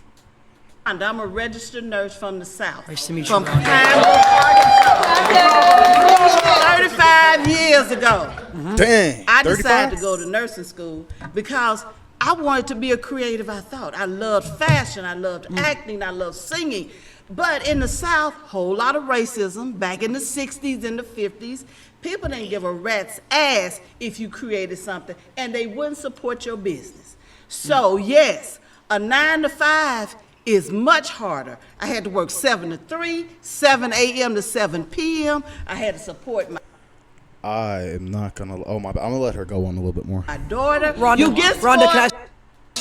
I'm a registered nurse from the South. Nice to meet you, From Rhonda. Pineville, 35 years ago. Dang. I 35? decided to go to nursing school because I wanted to be a creative, I thought. I loved fashion, I loved acting, I loved singing. But in the South, whole lot of racism. Back in the 60s and the 50s, people didn't give a rat's ass if you created something, and they wouldn't support your business. So yes, a 9 to 5 is much harder. I had to work 7 to 3, 7 a.m. to 7 p.m. I had to support I am not gonna. Oh my! I'm gonna let her go on a little bit more. my daughter. Rhonda, You get spoiled. Rhonda, can I ask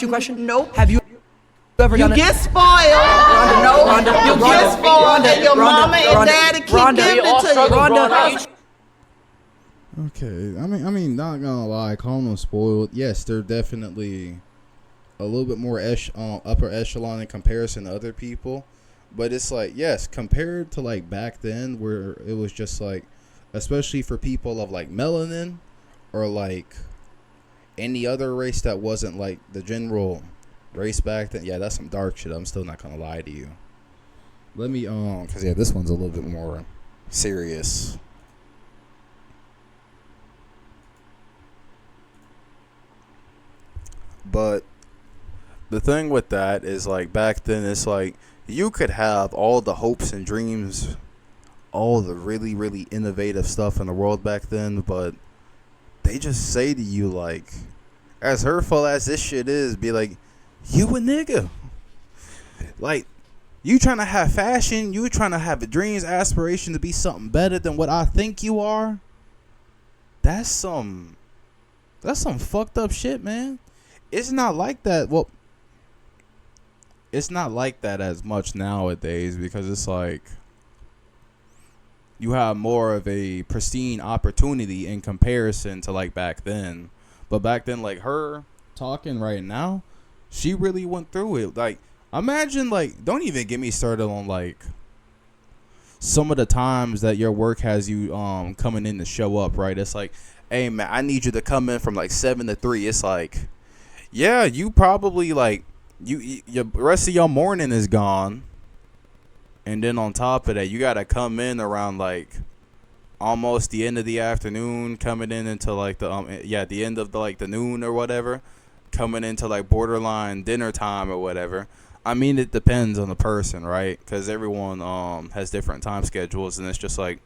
you a question? Nope. Have you ever You done get it? spoiled. No, Rhonda, you Rhonda, get spoiled, and your Rhonda, mama and Rhonda, daddy keep Rhonda, giving we all it to you. struggle growing Rhonda, up. Okay, I mean, not gonna lie, calling them spoiled. Yes, they're definitely a little bit more upper echelon in comparison to other people, but it's like, yes, compared to like back then, where it was just like, especially for people of like melanin or like any other race that wasn't like the general race back then. Yeah, that's some dark shit. I'm still not gonna lie to you. Let me because yeah, this one's a little bit more serious. But the thing with that is, like, back then, it's like you could have all the hopes and dreams, all the really, really innovative stuff in the world back then, but they just say to you, like, as hurtful as this shit is, be like, you a nigga. Like, you trying to have fashion, you trying to have a dreams, aspiration to be something better than what I think you are. That's some fucked up shit, man. It's not like that. Well, it's not like that as much nowadays because it's like you have more of a pristine opportunity in comparison to like back then. But back then, like her talking right now, she really went through it. Like, imagine, like, don't even get me started on like some of the times that your work has you coming in to show up, right? It's like, hey man, I need you to come in from like 7 to 3. It's like, yeah, you probably like your rest of your morning is gone, and then on top of that, you gotta come in around like almost the end of the afternoon, coming in into like the the end of the like the noon or whatever, coming into like borderline dinner time or whatever. I mean, it depends on the person, right? Because everyone has different time schedules, and it's just like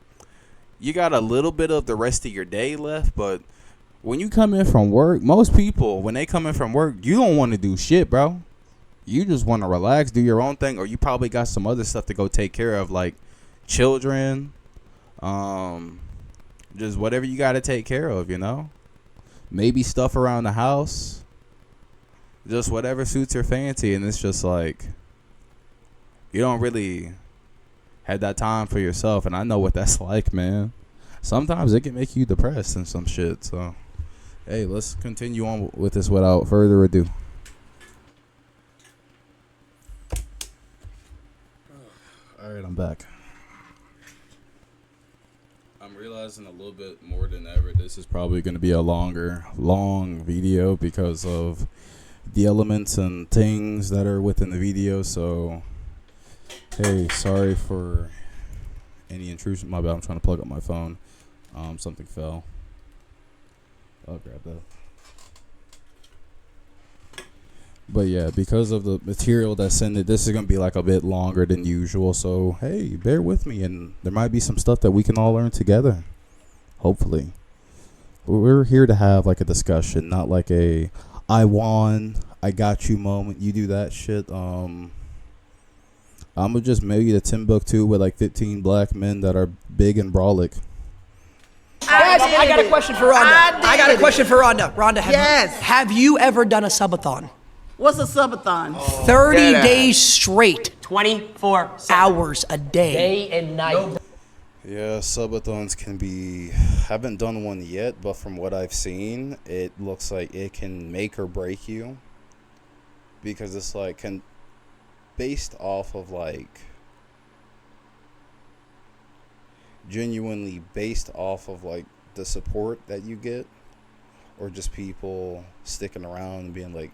you got a little bit of the rest of your day left, but when you come in from work, most people, when they come in from work, you don't want to do shit, bro. You just want to relax, do your own thing, or you probably got some other stuff to go take care of, like children, just whatever you got to take care of, you know? Maybe stuff around the house, just whatever suits your fancy, and it's just like you don't really have that time for yourself, and I know what that's like, man. sometimes it can make you depressed and some shit. So, hey, let's continue on with this without further ado. All right, I'm back. I'm realizing a little bit more than ever this is probably going to be a long video because of the elements and things that are within the video. So, hey, sorry for any intrusion. My bad, I'm trying to plug up my phone. Something fell. I'll grab that. But yeah, because of the material that's in it, this is going to be like a bit longer than usual. So, hey, bear with me. And there might be some stuff that we can all learn together. Hopefully. We're here to have like a discussion, not like a I won, I got you moment. You do that shit. I'm going to just maybe the Timbuktu with like 15 black men that are big and brolic. Guys, I got a question for Rhonda. Rhonda, have you ever done a subathon? What's a subathon? 30 days straight. 24 hours a day. Day and night. Yeah, subathons can be, haven't done one yet, but from what I've seen, it looks like it can make or break you. Because it's like, based off of like, genuinely based off of like the support that you get, or just people sticking around and being like,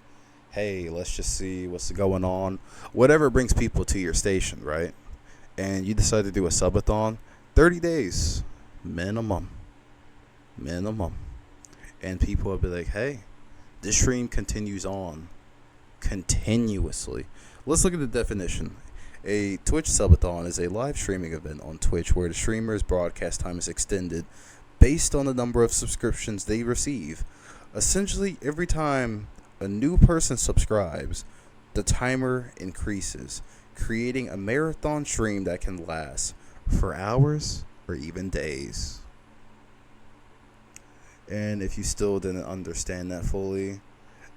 hey, let's just see what's going on. Whatever brings people to your station, right? And you decide to do a subathon, 30 days minimum. And people will be like, hey, this stream continues on continuously. Let's look at the definition. A Twitch subathon is a live streaming event on Twitch where the streamer's broadcast time is extended based on the number of subscriptions they receive. Essentially, every time a new person subscribes, the timer increases, creating a marathon stream that can last for hours or even days. And if you still didn't understand that fully,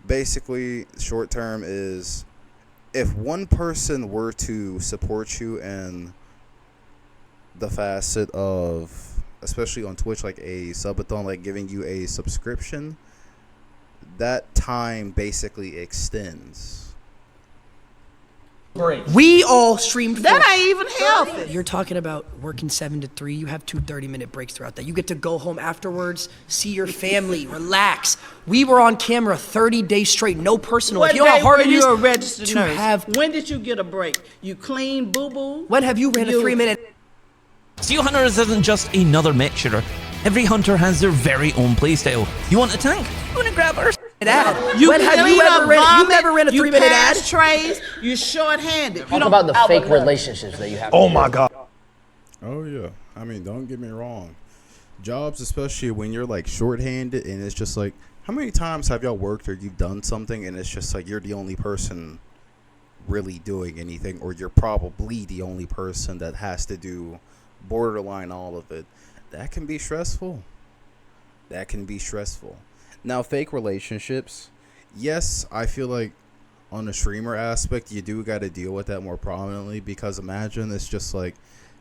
basically, short term is if one person were to support you in the facet of, especially on Twitch, like a subathon, like giving you a subscription, that time basically extends. We all streamed. That ain't even healthy. You're talking about working 7 to 3. You have 2 30-minute breaks throughout that. You get to go home afterwards, see your family, relax. We were on camera 30 days straight, no personal. What You know how hard it is a registered to nurse? have. When did you get a break? You clean, boo-boo? When have you ran a 3-minute? Steel Hunters isn't just another mech shooter. Every hunter has their very own playstyle. You want a tank? You want to grab her? Ad. You When have you ever ran? You never ran a 3-minute ad? You pass trays. You're short-handed. Talk about the fake relationships that you have. Oh my god. Oh yeah. I mean, don't get me wrong. Jobs, especially when you're like shorthanded, and it's just like, how many times have y'all worked or you've done something, and it's just like you're the only person really doing anything, or you're probably the only person that has to do borderline all of it. That can be stressful. Now, fake relationships, yes, I feel like on the streamer aspect, you do got to deal with that more prominently, because imagine it's just like,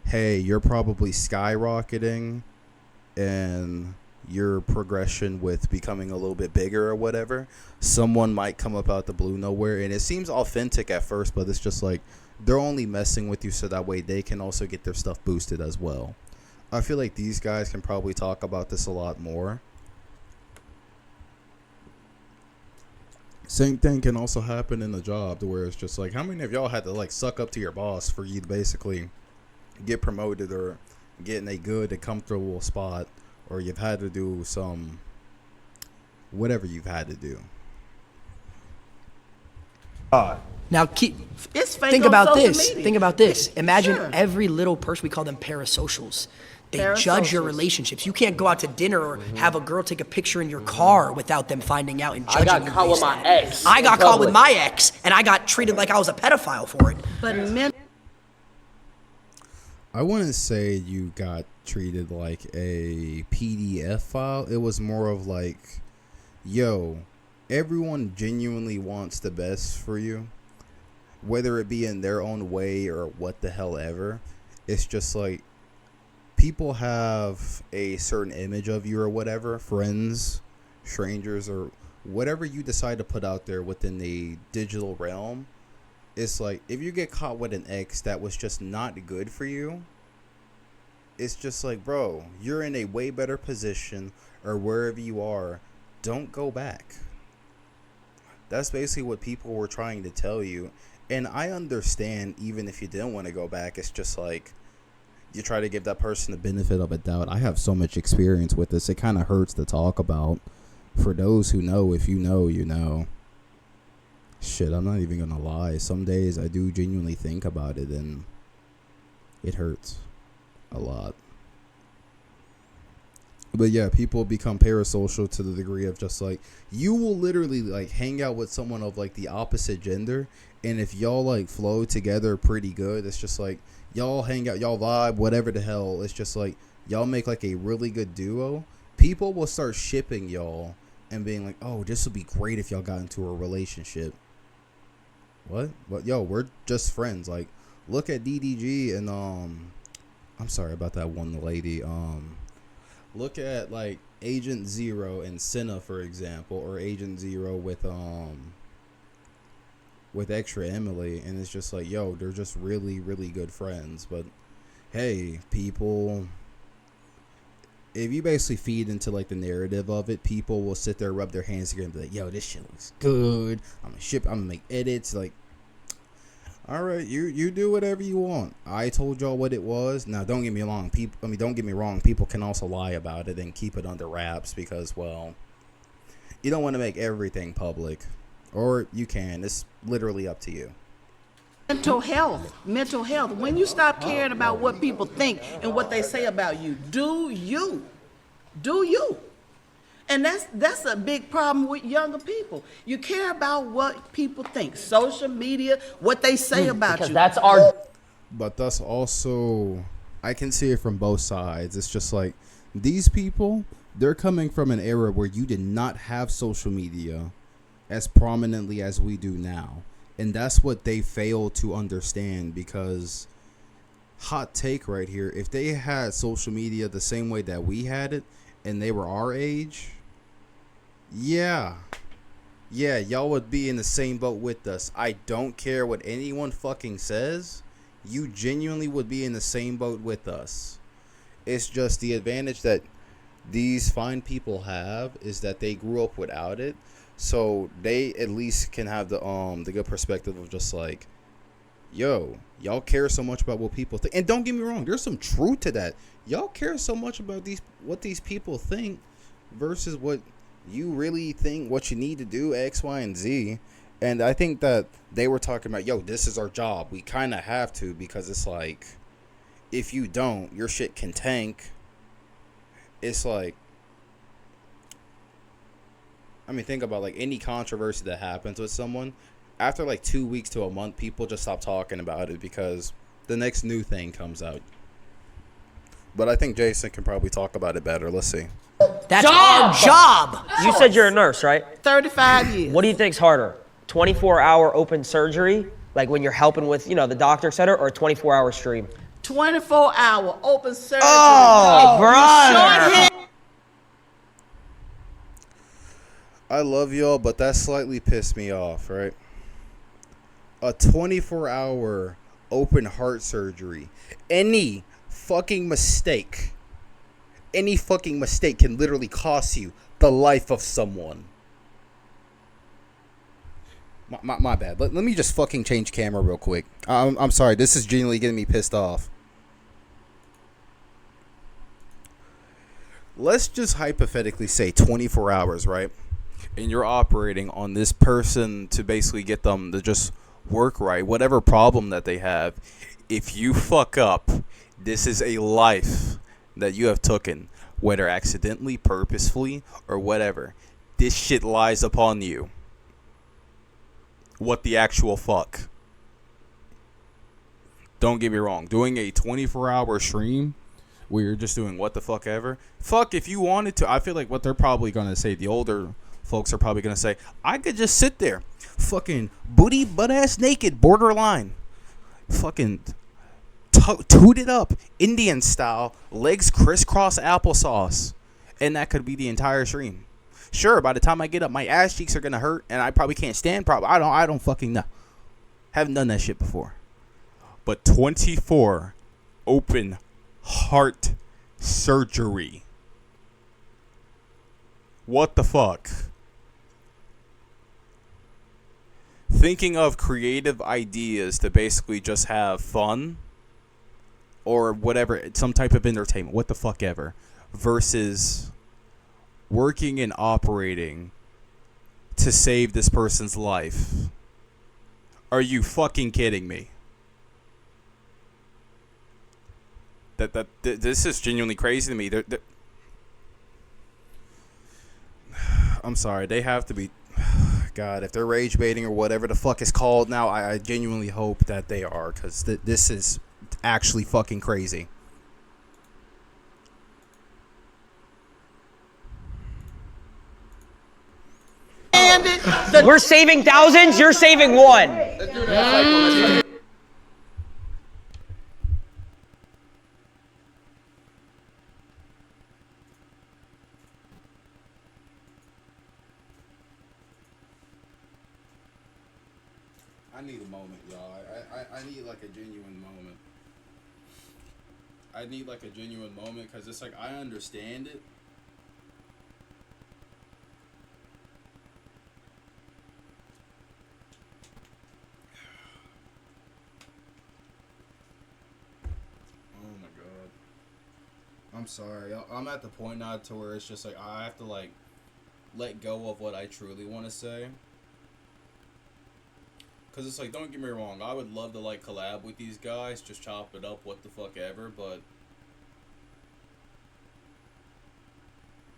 hey, you're probably skyrocketing and your progression with becoming a little bit bigger or whatever. Someone might come up out the blue nowhere, and it seems authentic at first, but it's just like they're only messing with you so that way they can also get their stuff boosted as well. I feel like these guys can probably talk about this a lot more. Same thing can also happen in the job, to where it's just like, how many of y'all had to like suck up to your boss for you to basically get promoted or get in a good and comfortable spot, or you've had to do some whatever you've had to do. Now think about this. Imagine every little person, we call them parasocials. They judge your relationships. You can't go out to dinner or have a girl take a picture in your car without them finding out and judging you. I got caught with my ex. I got caught with my ex, and I got treated like I was a pedophile for it. But men, I wouldn't say you got treated like a PDF file. It was more of like, yo, everyone genuinely wants the best for you, whether it be in their own way or what the hell ever. It's just like, people have a certain image of you or whatever, friends, strangers, or whatever you decide to put out there within the digital realm. It's like, if you get caught with an ex that was just not good for you, it's just like, bro, you're in a way better position, or wherever you are, don't go back. That's basically what people were trying to tell you. And I understand, even if you didn't want to go back, it's just like, you try to give that person the benefit of a doubt. I have so much experience with this. It kind of hurts to talk about. For those who know, if you know, you know. Shit, I'm not even going to lie. Some days I do genuinely think about it, and it hurts a lot. But yeah, people become parasocial to the degree of just like, you will literally like hang out with someone of like the opposite gender, and if y'all like flow together pretty good, it's just like y'all hang out, y'all vibe, whatever the hell. It's just like y'all make like a really good duo. People will start shipping y'all and being like, oh, this would be great if y'all got into a relationship. What? But yo, we're just friends. Like, look at DDG and I'm sorry about that one lady. Look at like Agent Zero and Senna, for example, or Agent Zero with Extra Emily, and it's just like, yo, they're just really, really good friends. But hey, people, if you basically feed into like the narrative of it, people will sit there, rub their hands together, and be like, yo, this shit looks good. I'm gonna make edits. Like, all right, you do whatever you want. I told y'all what it was. Now, don't get me wrong. Don't get me wrong. People can also lie about it and keep it under wraps because, well, you don't want to make everything public, or you can. It's literally up to you. Mental health. When you stop caring about what people think and what they say about you, do you. And that's a big problem with younger people. You care about what people think, social media, what they say about because you. that's our. But that's also, I can see it from both sides. It's just like, these people, they're coming from an era where you did not have social media as prominently as we do now. And that's what they fail to understand, because, hot take right here, if they had social media the same way that we had it and they were our age, yeah, y'all would be in the same boat with us. I don't care what anyone fucking says. You genuinely would be in the same boat with us. It's just the advantage that these fine people have is that they grew up without it. So they at least can have the good perspective of just like, yo, y'all care so much about what people think. And don't get me wrong, there's some truth to that. Y'all care so much about what these people think versus what you really think what you need to do, X, Y, and Z. And I think that they were talking about, yo, this is our job. We kind of have to, because it's like, if you don't, your shit can tank. It's like, I mean, think about like any controversy that happens with someone. After like 2 weeks to a month, people just stop talking about it because the next new thing comes out. But I think Jason can probably talk about it better. Let's see. That's our job. You said you're a nurse, right? 35 years. What do you think's harder? 24-hour open surgery, like when you're helping with, the doctor, et cetera, or a 24-hour stream? 24-hour open surgery. Oh, brother. I love y'all, but that slightly pissed me off, right? A 24-hour open heart surgery. Any fucking mistake can literally cost you the life of someone. My bad. Let me just fucking change camera real quick. I'm sorry. This is genuinely getting me pissed off. Let's just hypothetically say 24 hours, right? And you're operating on this person to basically get them to just work right, whatever problem that they have. If you fuck up, this is a life that you have taken, whether accidentally, purposefully, or whatever. This shit lies upon you. What the actual fuck? Don't get me wrong. Doing a 24-hour stream where you're just doing what the fuck ever. Fuck, if you wanted to. I feel like what they're probably going to say, the older folks are probably going to say, I could just sit there. Fucking booty, butt-ass naked, borderline. Fucking tooted up Indian style, legs crisscross applesauce, and that could be the entire stream. Sure, by the time I get up, my ass cheeks are gonna hurt, and I probably can't stand. I don't fucking know. Haven't done that shit before. But 24 open heart surgery. What the fuck? Thinking of creative ideas to basically just have fun or whatever, some type of entertainment, what the fuck ever, versus working and operating to save this person's life. Are you fucking kidding me? This is genuinely crazy to me. I'm sorry, they have to be. God, if they're rage baiting or whatever the fuck is called now, I genuinely hope that they are, because this is actually fucking crazy. We're saving thousands, you're saving one. I need a moment, y'all. I need like a genuine moment. I need like a genuine moment, because it's like I understand it. Oh my god. I'm sorry. I'm at the point now to where it's just like I have to like let go of what I truly want to say. Because it's like, don't get me wrong, I would love to like collab with these guys, just chop it up, what the fuck ever, but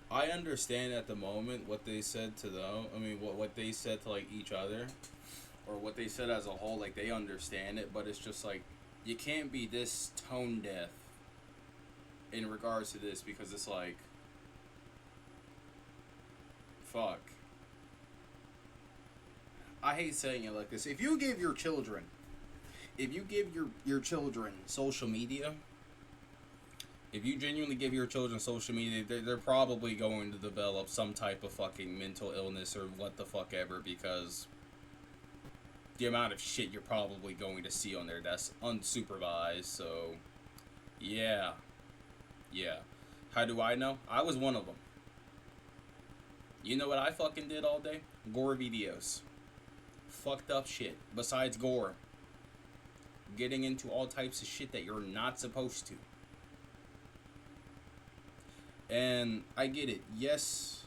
I understand at the moment what they said to them. I mean, what they said to like each other, or what they said as a whole. Like, they understand it, but it's just like you can't be this tone deaf in regards to this, because it's like, fuck. I hate saying it like this. If you give your children social media, if you genuinely give your children social media, they're probably going to develop some type of fucking mental illness or what the fuck ever, because the amount of shit you're probably going to see on there that's unsupervised. So, yeah. How do I know? I was one of them. You know what I fucking did all day? Gore videos. Fucked up shit. Besides gore. Getting into all types of shit that you're not supposed to. And I get it. Yes,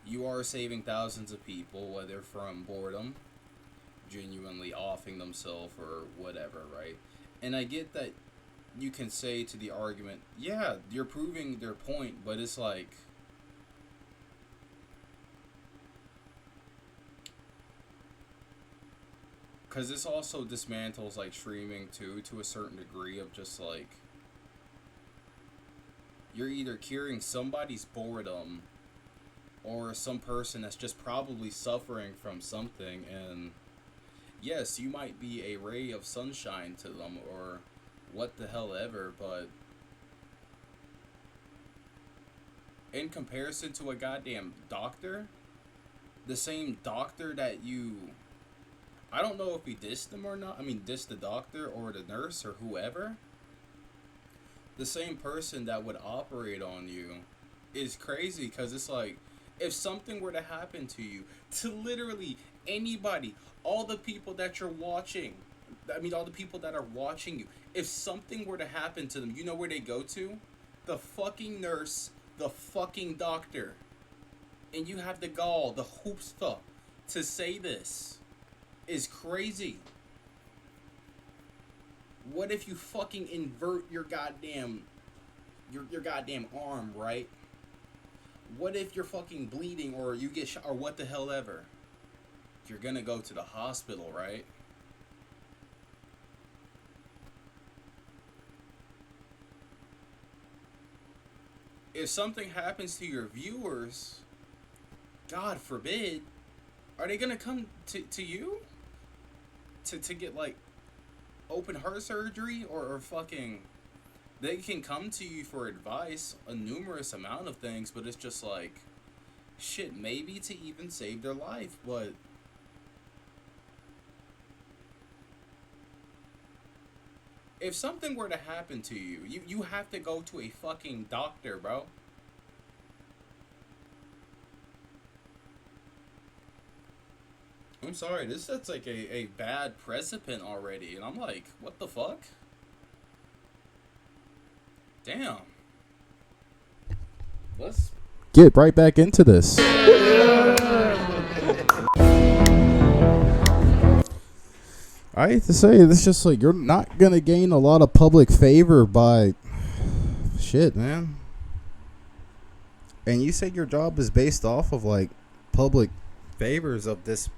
you are saving thousands of people, whether from boredom, genuinely offing themselves, or whatever, right? And I get that you can say to the argument, yeah, you're proving their point, but it's like, because this also dismantles like streaming too, to a certain degree, of just like, you're either curing somebody's boredom or some person that's just probably suffering from something, and yes, you might be a ray of sunshine to them or what the hell ever, but in comparison to a goddamn doctor, the same doctor that you, I don't know if he dissed them or not, I mean dissed the doctor or the nurse or whoever, the same person that would operate on you is crazy, because it's like, if something were to happen to you, to literally anybody, all the people that you're watching, I mean all the people that are watching you, if something were to happen to them, you know where they go to? The fucking nurse, the fucking doctor. And you have the gall, the chutzpah to say this is crazy. What if you fucking invert your goddamn your goddamn arm, right? What if you're fucking bleeding, or you get shot, or what the hell ever? You're gonna go to the hospital, right? If something happens to your viewers, God forbid, are they gonna come to you? To get like, open heart surgery or fucking, they can come to you for advice, a numerous amount of things, but it's just like, shit, maybe to even save their life, but if something were to happen to you, you have to go to a fucking doctor, bro. I'm sorry, this sets like a bad precedent already, and I'm like, what the fuck? Damn. Let's get right back into this. I hate to say this, just like you're not gonna gain a lot of public favor by shit, man. And you said your job is based off of like public favors of this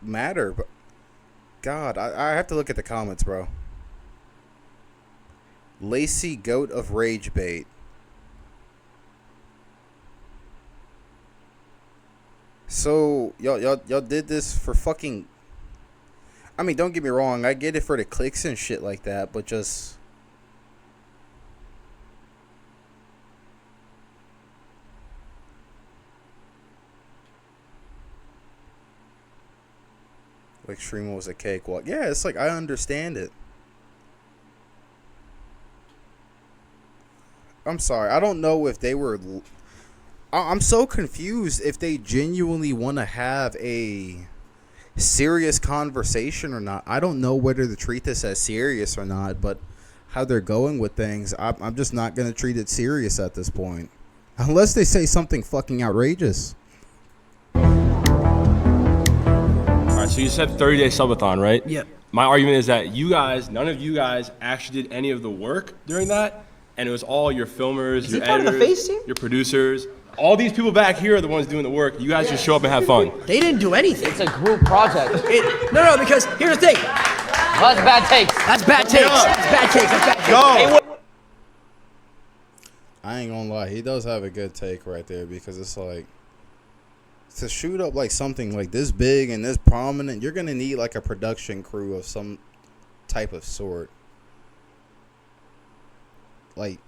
matter, but God, I have to look at the comments, bro. Lacey Goat of Rage Bait. So y'all did this for fucking, I mean, don't get me wrong, I get it for the clicks and shit like that, but just like Shremo was a cakewalk. Yeah, it's like I understand it. I'm sorry, I don't know if they were, I'm so confused if they genuinely want to have a serious conversation or not. I don't know whether to treat this as serious or not, but how they're going with things, I'm just not going to treat it serious at this point. Unless they say something fucking outrageous. Alright, so you said 30-day subathon, right? Yep. My argument is that you guys, none of you guys actually did any of the work during that, and it was all your filmers, your editors, your producers. All these people back here are the ones doing the work. You guys just show up and have fun. They didn't do anything. It's a group project. No, because here's the thing. Well, that's bad takes. That's bad takes. That's bad takes. That's bad takes. Go. I ain't gonna lie, he does have a good take right there, because it's like, to shoot up like something like this big and this prominent, you're gonna need like a production crew of some type of sort. Like,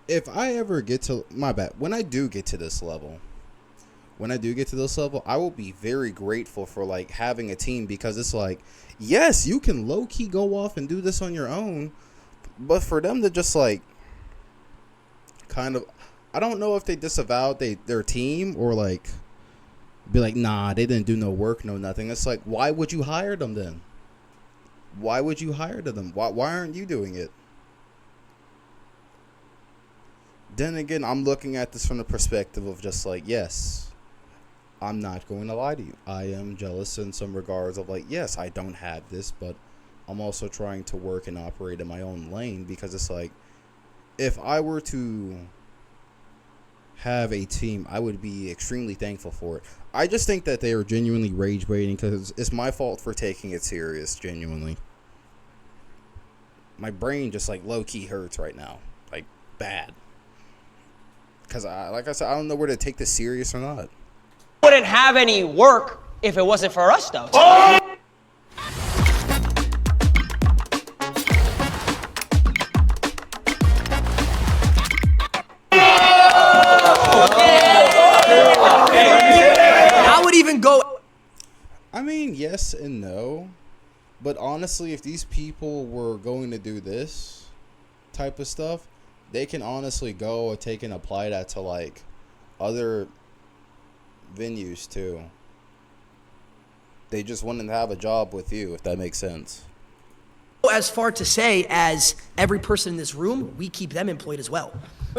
if I ever get to, my bad, when I do get to this level, I will be very grateful for like having a team, because it's like, yes, you can low-key go off and do this on your own, but for them to just like kind of, I don't know if they disavowed their team or like be like, nah, they didn't do no work, no nothing. It's like, why would you hire them then? Why would you hire them? Why aren't you doing it? Then again, I'm looking at this from the perspective of just like, yes, I'm not going to lie to you. I am jealous in some regards of like, yes, I don't have this, but I'm also trying to work and operate in my own lane, because it's like, if I were to have a team, I would be extremely thankful for it. I just think that they are genuinely rage baiting, because it's my fault for taking it serious, genuinely. My brain just like low-key hurts right now, like bad. Because, like I said, I don't know whether to take this serious or not. Wouldn't have any work if it wasn't for us, though. Oh! I would even go. I mean, yes and no. But honestly, if these people were going to do this type of stuff, they can honestly go and take and apply that to like other venues too. They just wouldn't have a job with you, if that makes sense. As far to say as every person in this room, we keep them employed as well.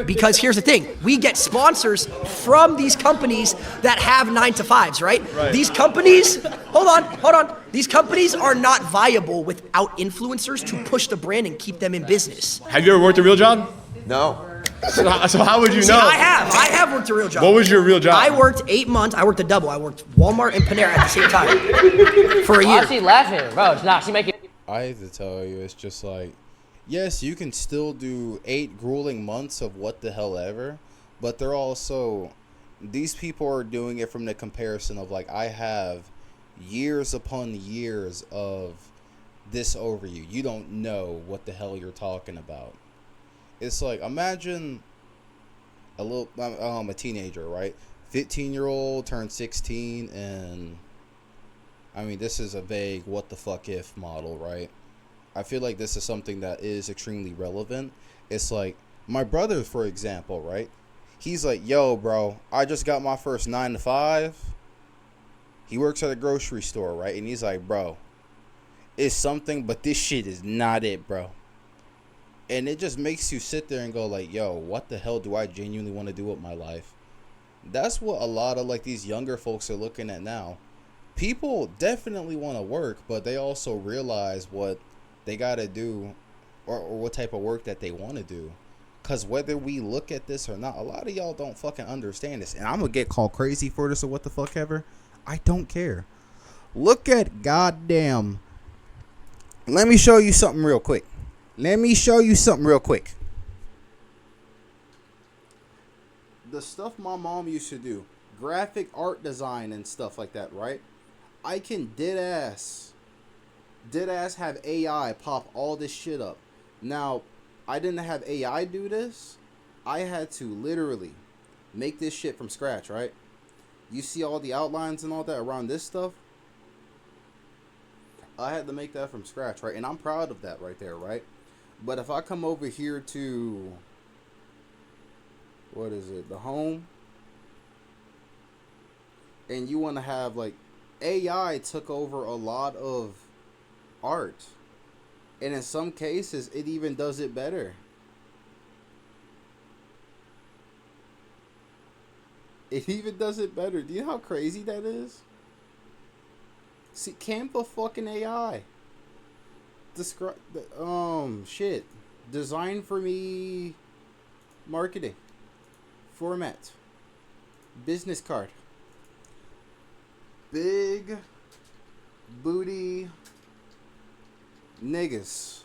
Because here's the thing, we get sponsors from these companies that have 9-to-5s, right? These companies, hold on. These companies are not viable without influencers to push the brand and keep them in business. Have you ever worked a real job? No. So how would you know? See, I have worked a real job. What was your real job? I worked 8 months. I worked a double. I worked Walmart and Panera at the same time for a year. Why is she laughing, bro? It's not. She making. I have to tell you, it's just like, yes, you can still do 8 grueling months of what the hell ever, but they're also, these people are doing it from the comparison of like, I have years upon years of this over you. You don't know what the hell you're talking about. It's like, imagine a teenager, right? 15-year-old turned 16, and I mean, this is a vague what the fuck if model, right? I feel like this is something that is extremely relevant. It's like my brother, for example, right? He's like, yo, bro, I just got my first 9 to 5. He works at a grocery store, right? And he's like, bro, it's something, but this shit is not it, bro. And it just makes you sit there and go like, yo, what the hell do I genuinely want to do with my life? That's what a lot of like these younger folks are looking at now. People definitely want to work, but they also realize what they got to do or what type of work that they want to do. Because whether we look at this or not, a lot of y'all don't fucking understand this. And I'm going to get called crazy for this or what the fuck ever. I don't care. Look at goddamn. Let me show you something real quick. The stuff my mom used to do, graphic art design and stuff like that, right? I can dead ass have AI pop all this shit up. Now, I didn't have AI do this. I had to literally make this shit from scratch, right? You see all the outlines and all that around this stuff? I had to make that from scratch, right? And I'm proud of that right there, right? But if I come over here to, what is it, the home, and you want to have like, AI took over a lot of art, and in some cases it even does it better. Do you know how crazy that is? See, Canva fucking AI. Describe shit. Design for me. Marketing. Format. Business card. Big booty niggas.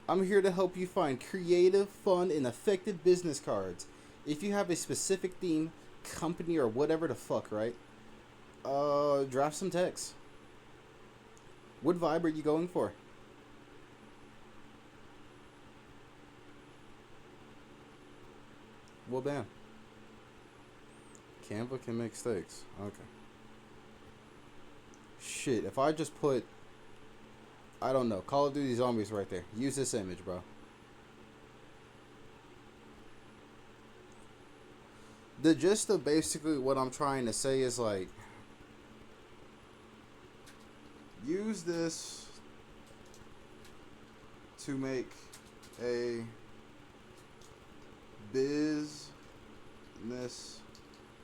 I'm here to help you find creative, fun, and effective business cards. If you have a specific theme, company, or whatever the fuck, right? Draft some text. What vibe are you going for? Well, bam. Canva can make mistakes. Okay. Shit, if I just put, I don't know, Call of Duty Zombies right there. Use this image, bro. The gist of basically what I'm trying to say is like, use this to make a business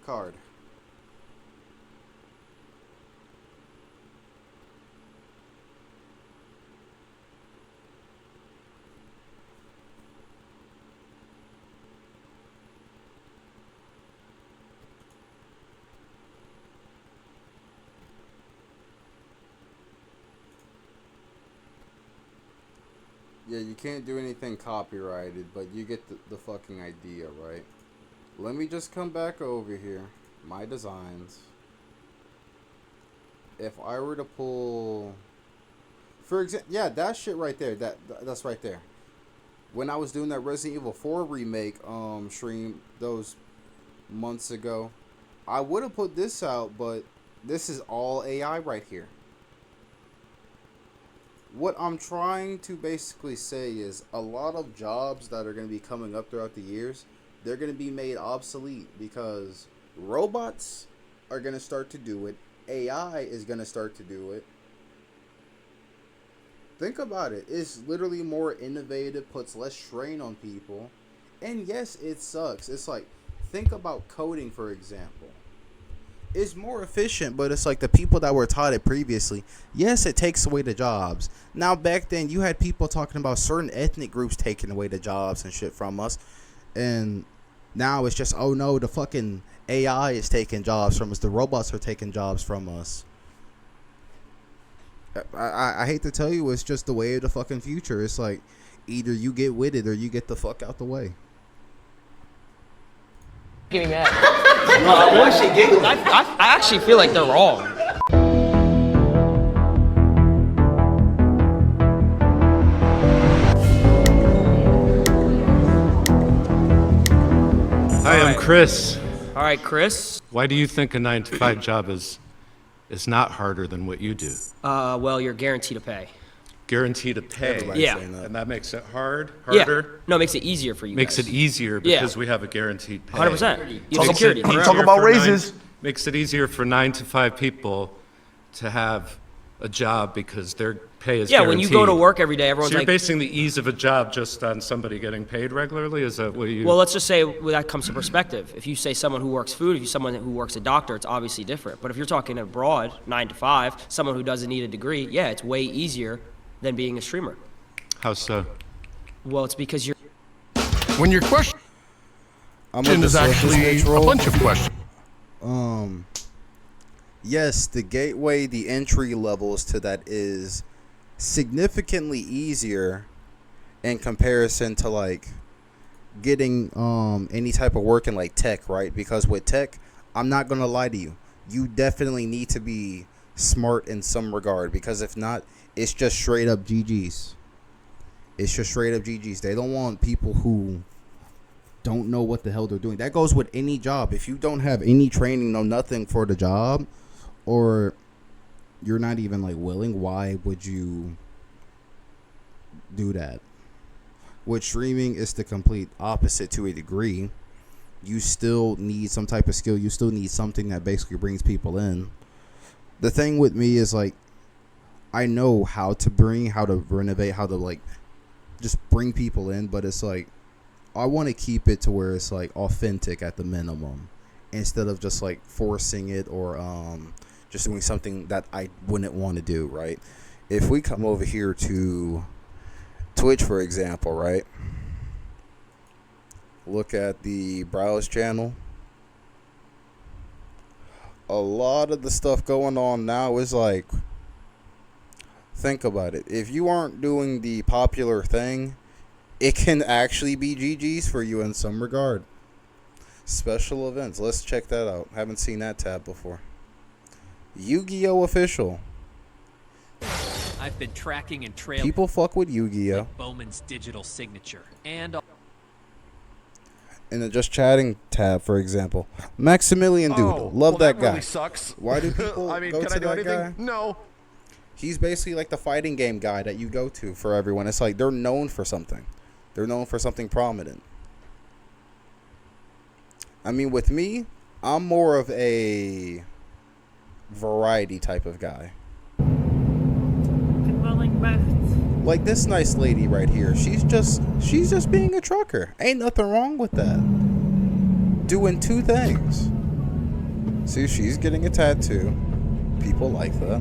card. Yeah, you can't do anything copyrighted, but you get the fucking idea, right? Let me just come back over here. My designs. If I were to pull, for example, yeah, that shit right there. That's right there. When I was doing that Resident Evil 4 remake stream those months ago, I would have put this out, but this is all AI right here. What I'm trying to basically say is a lot of jobs that are going to be coming up throughout the years, they're going to be made obsolete because robots are going to start to do it. AI is going to start to do it. Think about it. It's literally more innovative, puts less strain on people. And yes, it sucks. It's like, think about coding, for example. It's more efficient, but it's like the people that were taught it previously. Yes, it takes away the jobs. Now, back then, you had people talking about certain ethnic groups taking away the jobs and shit from us. And now it's just, oh no, the fucking AI is taking jobs from us. The robots are taking jobs from us. I hate to tell you, it's just the way of the fucking future. It's like, either you get with it or you get the fuck out the way. Getting mad. Why she giggling? I actually feel like they're wrong. Hi, I'm Chris. All right, Chris. Why do you think a 9-to-5 job is not harder than what you do? Well, you're guaranteed to pay. Guaranteed to pay. Everybody's Yeah. saying that. And that makes it harder? Yeah. No, it makes it easier for you Makes guys. it easier Yeah. because we have a guaranteed pay. 100%. You have Makes security. it Talk easier about for raises. Makes it easier for 9-to-5 people to have a job because their pay is Yeah, guaranteed. when you go to work every day, everyone's so you're like- basing the ease of a job just on somebody getting paid regularly? Is that what you... Well, let's just say that comes to perspective. If you say someone who works food, if you someone who works a doctor, it's obviously different. But if you're talking abroad, 9 to 5, someone who doesn't need a degree, yeah, it's way easier than being a streamer. How so? Well, it's because you're... When your question is actually a bunch of questions. Yes, the gateway, the entry levels to that is significantly easier in comparison to like getting any type of work in like tech, right? Because with tech, I'm not gonna lie to you, you definitely need to be smart in some regard, because if not, it's just straight up GGs. It's just straight up GGs. They don't want people who don't know what the hell they're doing. That goes with any job. If you don't have any training, no nothing for the job, or you're not even like willing, why would you do that? With streaming, it's the complete opposite to a degree. You still need some type of skill. You still need something that basically brings people in. The thing with me is like, I know how to renovate, how to like just bring people in, but it's like I want to keep it to where it's like authentic at the minimum, instead of just like forcing it or just doing something that I wouldn't want to do, right? If we come over here to Twitch, for example, right? Look at the browse channel. A lot of the stuff going on now is like, think about it. If you aren't doing the popular thing, it can actually be GG's for you in some regard. Special events. Let's check that out. Haven't seen that tab before. Yu-Gi-Oh! Official. I've been tracking and trailing People fuck with Yu-Gi-Oh! Bowman's digital signature and In the just chatting tab, for example, Maximilian Doodle. Love that guy. Really sucks. Why do people I mean, go can to I do that anything? guy? No. He's basically like the fighting game guy that you go to for everyone. It's like they're known for something. They're known for something prominent. I mean, with me, I'm more of a variety type of guy. Like this nice lady right here. She's just being a trucker. Ain't nothing wrong with that. Doing two things. See, she's getting a tattoo. People like that.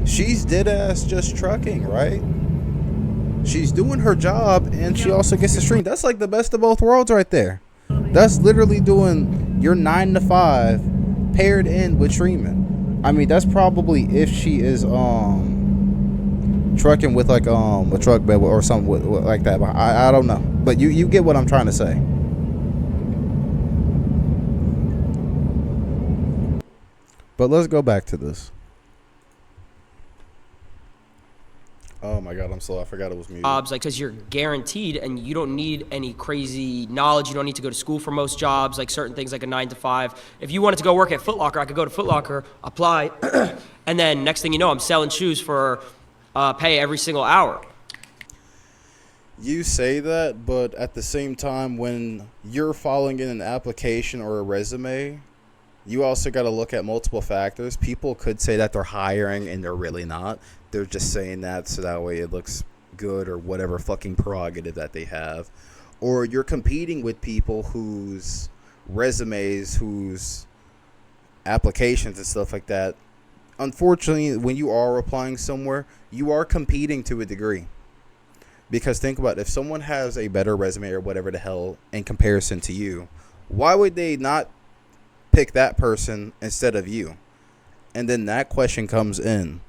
She's dead ass just trucking, right? She's doing her job and she also gets to stream. That's like the best of both worlds right there. That's literally doing your 9 to 5 paired in with streaming. I mean, that's probably if she is trucking with like a truck bed or something like that. But I don't know. But you get what I'm trying to say. But let's go back to this. Oh my god, I'm slow. I forgot it was muted. Jobs, like, because you're guaranteed and you don't need any crazy knowledge. You don't need to go to school for most jobs, like certain things like a 9 to 5. If you wanted to go work at Foot Locker, I could go to Foot Locker, apply, and then next thing you know, I'm selling shoes for pay every single hour. You say that, but at the same time, when you're filing in an application or a resume, you also got to look at multiple factors. People could say that they're hiring and they're really not. They're just saying that so that way it looks good or whatever fucking prerogative that they have. Or you're competing with people whose resumes, whose applications and stuff like that. Unfortunately, when you are applying somewhere, you are competing to a degree. Because think about it, if someone has a better resume or whatever the hell in comparison to you, why would they not pick that person instead of you? And then that question comes in.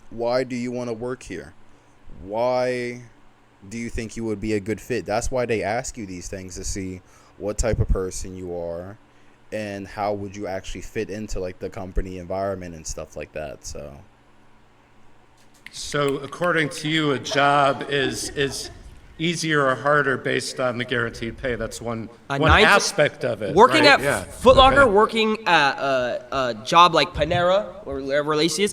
Why do you want to work here? Why do you think you would be a good fit? That's why they ask you these things, to see what type of person you are and how would you actually fit into like the company environment and stuff like that. So according to you, a job is easier or harder based on the guaranteed pay. That's one aspect of it. Working right? at Foot Locker, Okay. working at a job like Panera or wherever Lacey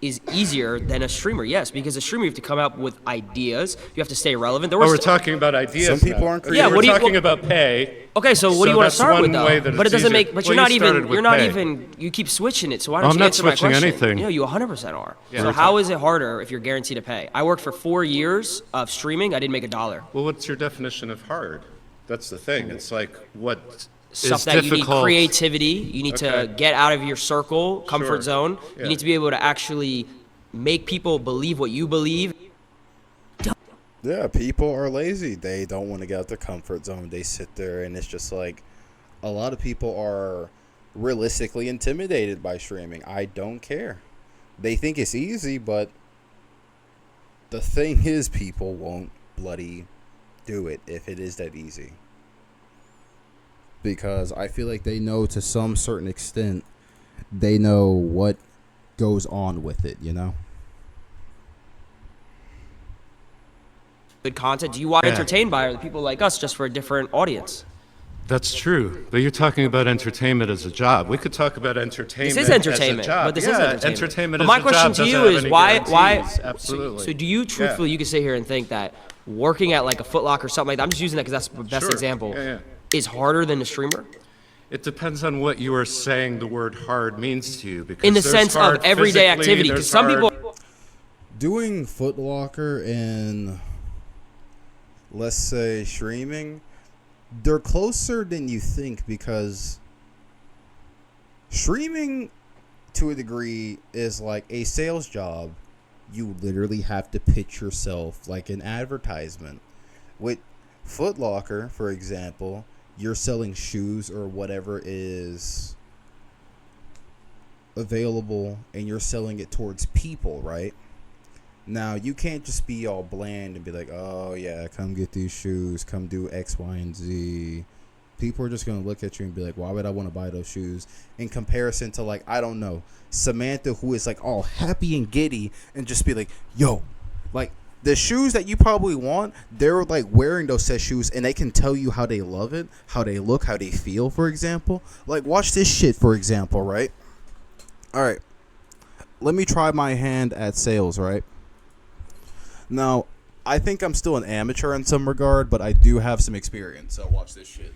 is easier than a streamer. Yes, because a streamer you have to come up with ideas. You have to stay relevant. We're talking about ideas. Some people now. aren't Yeah, We're what do you- talking about pay. Okay, so what do you want to that's start with one way though? that But it it's doesn't easier. make. But Well, you're not you started even. with You're not pay. even. You keep switching it. So why don't I'm you not answer my switching question? anything. You know, you 100% are. Yeah. So how is it harder if you're guaranteed to pay? I worked for 4 years of streaming. I didn't make $1. Well, what's your definition of hard? That's the thing. It's like what Stuff is that you need difficult. creativity. You need Okay. to get out of your circle, comfort Sure. zone. Yeah. You need to be able to actually make people believe what you believe. Yeah, people are lazy. They don't want to get out their comfort zone. They sit there, and it's just like a lot of people are realistically intimidated by streaming. I don't care. They think it's easy, but the thing is, people won't bloody do it if it is that easy. Because I feel like they know to some certain extent, they know what goes on with it, you know? Good content. Do you want Yeah. entertained by, or the people like us just for a different audience? That's true, but you're talking about entertainment as a job. We could talk about entertainment. This is entertainment, as a job. but this yeah, is entertainment. Entertainment But as my a question job to you doesn't have is any why? guarantees. Absolutely. So do you truthfully, you can sit here and think that working at like a Foot Locker or something like that, I'm just using that because that's the best Sure. example, Yeah, yeah. is harder than a streamer? It depends on what you are saying the word hard means to you. Because In the there's sense of hard everyday physically, activity, there's because some hard- people. Doing Foot Locker and, let's say, streaming, they're closer than you think, because streaming to a degree is like a sales job. You literally have to pitch yourself like an advertisement. With Foot Locker, for example, you're selling shoes or whatever is available, and you're selling it towards people, right? Now, you can't just be all bland and be like, oh, yeah, come get these shoes, come do X, Y, and Z. People are just going to look at you and be like, why would I want to buy those shoes? In comparison to, like, I don't know, Samantha, who is, like, all happy and giddy and just be like, yo, like, the shoes that you probably want, they're, like, wearing those set shoes, and they can tell you how they love it, how they look, how they feel, for example. Like, watch this shit, for example, right? All right. Let me try my hand at sales, right? Now, I think I'm still an amateur in some regard, but I do have some experience, so watch this shit.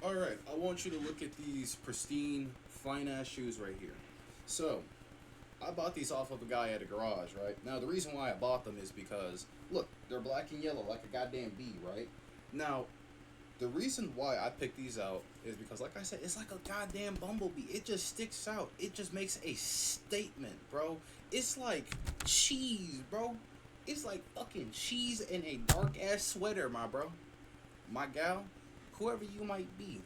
Alright, I want you to look at these pristine, fine-ass shoes right here. So, I bought these off of a guy at a garage, right? Now, the reason why I bought them is because, look, they're black and yellow like a goddamn bee, right? Now, the reason why I picked these out is because, like I said, it's like a goddamn bumblebee. It just sticks out. It just makes a statement, bro. It's like cheese, bro. It's like fucking cheese in a dark-ass sweater, my bro. My gal, whoever you might be.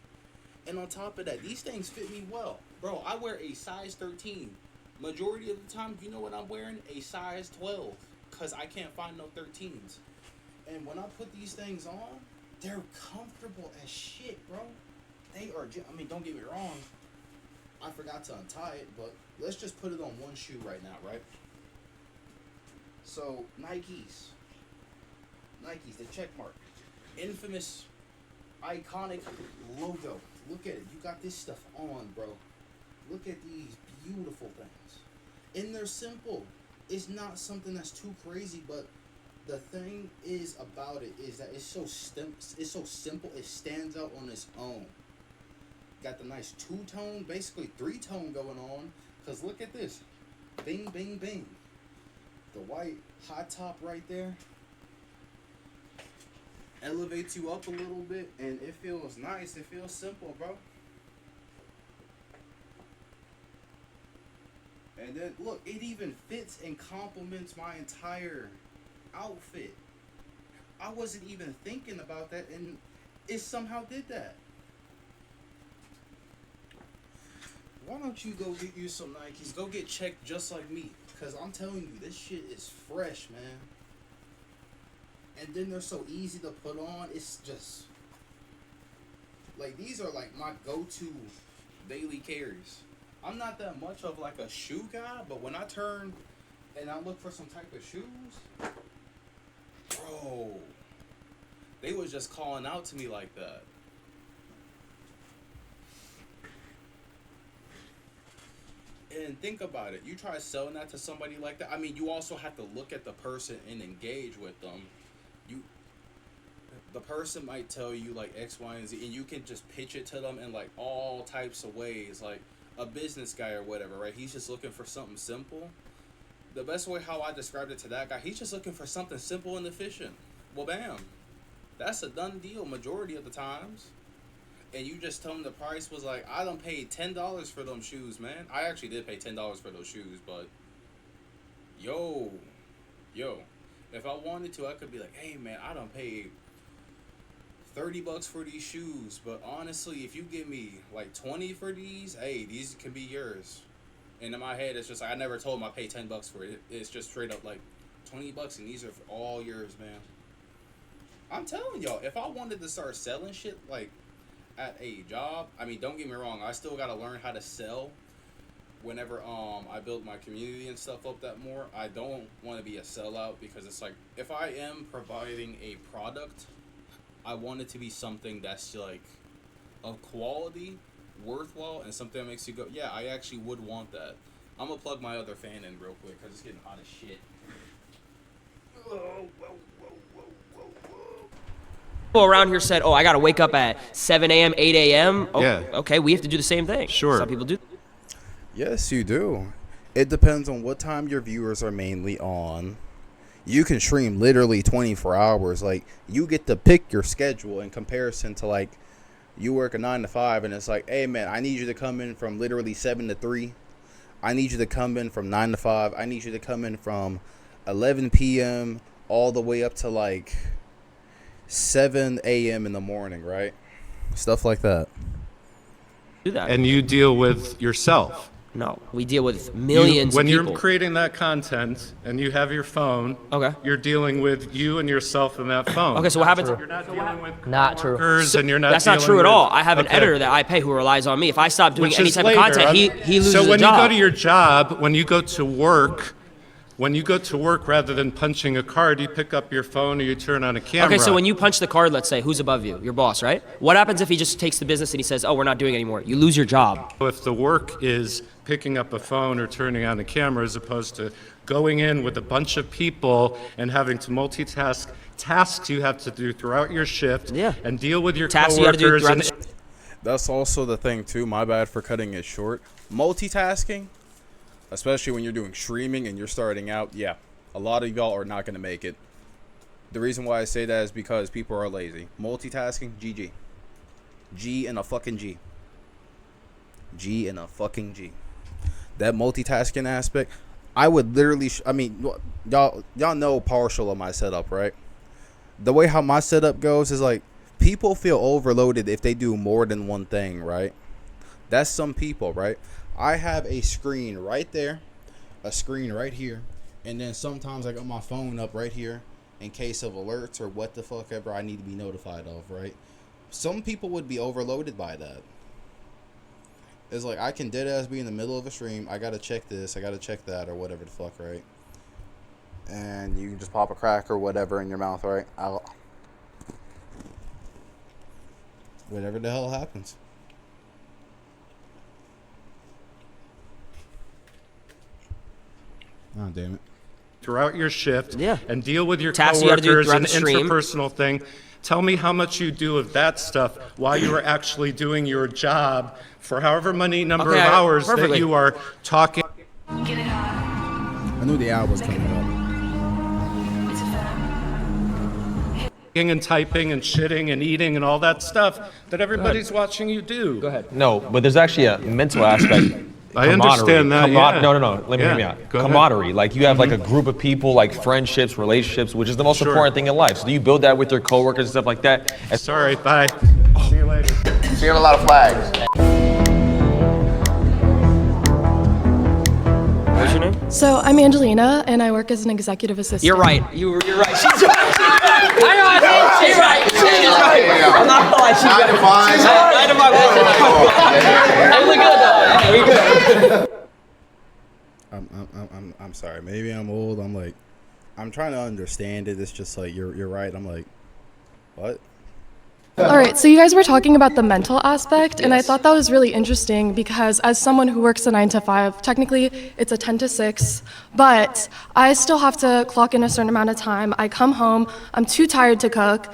And on top of that, these things fit me well. Bro, I wear a size 13. Majority of the time, you know what I'm wearing? A size 12. Because I can't find no 13s. And when I put these things on, they're comfortable as shit, bro. They are, I mean, don't get me wrong. I forgot to untie it, but let's just put it on one shoe right now, right? So, Nikes, the check mark. Infamous, iconic logo. Look at it. You got this stuff on, bro. Look at these beautiful things. And they're simple. It's not something that's too crazy, but the thing is about it is that it's so simple. It stands out on its own. Got the nice two-tone, basically three-tone going on. Because look at this. Bing, bing, bing. The white hot top right there elevates you up a little bit, and it feels nice. It feels simple, bro. And then, look, it even fits and complements my entire outfit. I wasn't even thinking about that, and it somehow did that. Why don't you go get you some Nikes? Go get checked just like me. Because I'm telling you, this shit is fresh, man. And then they're so easy to put on. It's just Like, these are like my go-to daily carries. I'm not that much of like a shoe guy, but when I turn and I look for some type of shoes, bro, they was just calling out to me like that. And think about it. You try selling that to somebody like that. I mean, you also have to look at the person and engage with them. The person might tell you like X, Y, and Z, and you can just pitch it to them in like all types of ways. Like a business guy or whatever, right? He's just looking for something simple. The best way how I described it to that guy, he's just looking for something simple and efficient. Well, bam. That's a done deal majority of the times. And you just tell him the price was like, I done paid $10 for them shoes, man. I actually did pay $10 for those shoes, but yo, if I wanted to, I could be like, hey man, I done paid $30 for these shoes, but honestly, if you give me like 20 for these, hey, these can be yours. And in my head, it's just like, I never told him I paid $10 for it. It's just straight up like $20, and these are all yours, man. I'm telling y'all, if I wanted to start selling shit like at a job, I mean, don't get me wrong, I still gotta learn how to sell. Whenever I build my community and stuff up that more, I don't want to be a sellout, because it's like, if I am providing a product, I want it to be something that's like of quality, worthwhile, and something that makes you go, yeah, I actually would want that. I'm gonna plug my other fan in real quick because it's getting hot as shit. People around here said, oh, I gotta wake up at 7 a.m., 8 a.m. Oh, Yeah. Okay, we have to do the same thing. Sure. Some people do. Yes, you do. It depends on what time your viewers are mainly on. You can stream literally 24 hours. Like, you get to pick your schedule in comparison to, like, you work a 9 to 5, and it's like, hey, man, I need you to come in from literally 7 to 3. I need you to come in from 9 to 5. I need you to come in from 11 p.m. all the way up to, like, 7 a.m. in the morning, right? Stuff like that. Do that. And you deal with yourself. No, we deal with millions when of people. you're creating that content and you have your phone, okay, you're dealing with you and yourself in that phone. Okay, so what happens? You're not dealing with Not true. coworkers, and you're not That's not dealing true at with- all. I have an Okay. editor that I pay who relies on me. If I stop doing Which any is type later. of content, he loses So when a job. you go to your job, when you go to work, rather than punching a card, you pick up your phone or you turn on a camera. Okay, so when you punch the card, let's say, who's above you? Your boss, right? What happens if he just takes the business and he says, oh, we're not doing it anymore? You lose your job. If the work is picking up a phone or turning on a camera as opposed to going in with a bunch of people and having to multitask tasks you have to do throughout your shift and deal with your coworkers. That's also the thing too. My bad for cutting it short. Multitasking, especially when you're doing streaming and you're starting out, yeah, a lot of y'all are not going to make it. The reason why I say that is because people are lazy. Multitasking, GG. G and a fucking G. G and a fucking G. That multitasking aspect, I would literally, y'all know partial of my setup, right? The way how my setup goes is like, people feel overloaded if they do more than one thing, right? That's some people, right? I have a screen right there, a screen right here, and then sometimes I got my phone up right here in case of alerts or what the fuck ever I need to be notified of, right? Some people would be overloaded by that. It's like, I can deadass be in the middle of a stream, I gotta check this, I gotta check that, or whatever the fuck, right? And you can just pop a crack or whatever in your mouth, right? Whatever the hell happens. Oh, damn it. Throughout your shift and deal with your Tasks you gotta do coworkers throughout and the stream. interpersonal thing. Tell me how much you do of that stuff while you are actually doing your job for however many number of hours that you are talking. I knew the hour was coming up. And typing and shitting and eating and all that stuff that everybody's watching you do. Go ahead. No, but there's actually a mental aspect. I understand that, yeah. No. Let me hear me Yeah, out. go ahead. Camaraderie. Like, you have like a group of people, like friendships, relationships, which is the most Sure. important thing in life. So do you build that with your coworkers and stuff like that? Sorry, bye. See you later. So you have a lot of flags. What's your name? So I'm Angelina, and I work as an executive assistant. You're right. You're right. She's right. I know. She's right. She's right. I'm not gonna lie. She's right. 9 to 5 wasn't. Hey, we good though. Hey, we good. I'm sorry. Maybe I'm old. I'm trying to understand it. It's just like you're right. I'm like, what? All right, so you guys were talking about the mental aspect, and I thought that was really interesting because as someone who works a 9 to 5, technically it's a 10 to 6, but I still have to clock in a certain amount of time. I come home, I'm too tired to cook.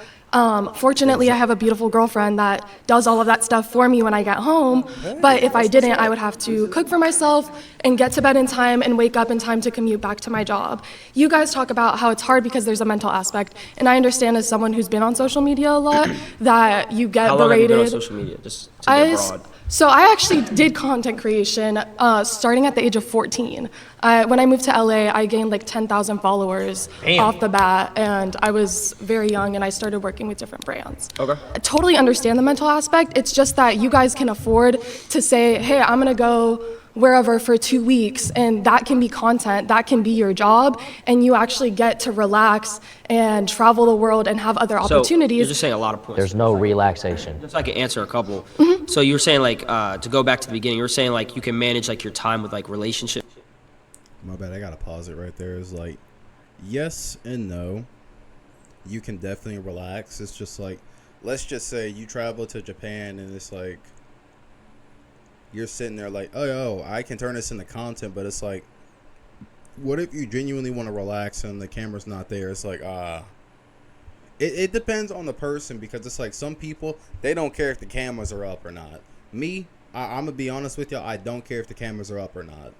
Fortunately, I have a beautiful girlfriend that does all of that stuff for me when I get home, but if I didn't, I would have to cook for myself and get to bed in time and wake up in time to commute back to my job. You guys talk about how it's hard because there's a mental aspect, and I understand as someone who's been on social media a lot that you get How long have you berated. been on social media? Just to get broad. So I actually did content creation starting at the age of 14. When I moved to LA, I gained like 10,000 followers off the bat, and I was very young, and I started working with different brands. Okay. I totally understand the mental aspect. It's just that you guys can afford to say, hey, I'm gonna go wherever for 2 weeks, and that can be content, that can be your job, and you actually get to relax and travel the world and have other opportunities. So you're just saying a lot of points. There's no relaxation. Just so I can answer a couple. So you were saying like to go back to the beginning, you were saying like you can manage like your time with like relationships. My bad. I gotta pause it right there. It's like, yes and no. You can definitely relax. It's just like, let's just say you travel to Japan and it's like, you're sitting there like, oh, I can turn this into content, but it's like, what if you genuinely want to relax and the camera's not there? It's like, it depends on the person, because it's like some people, they don't care if the cameras are up or not. Me, I'm gonna be honest with y'all, I don't care if the cameras are up or not.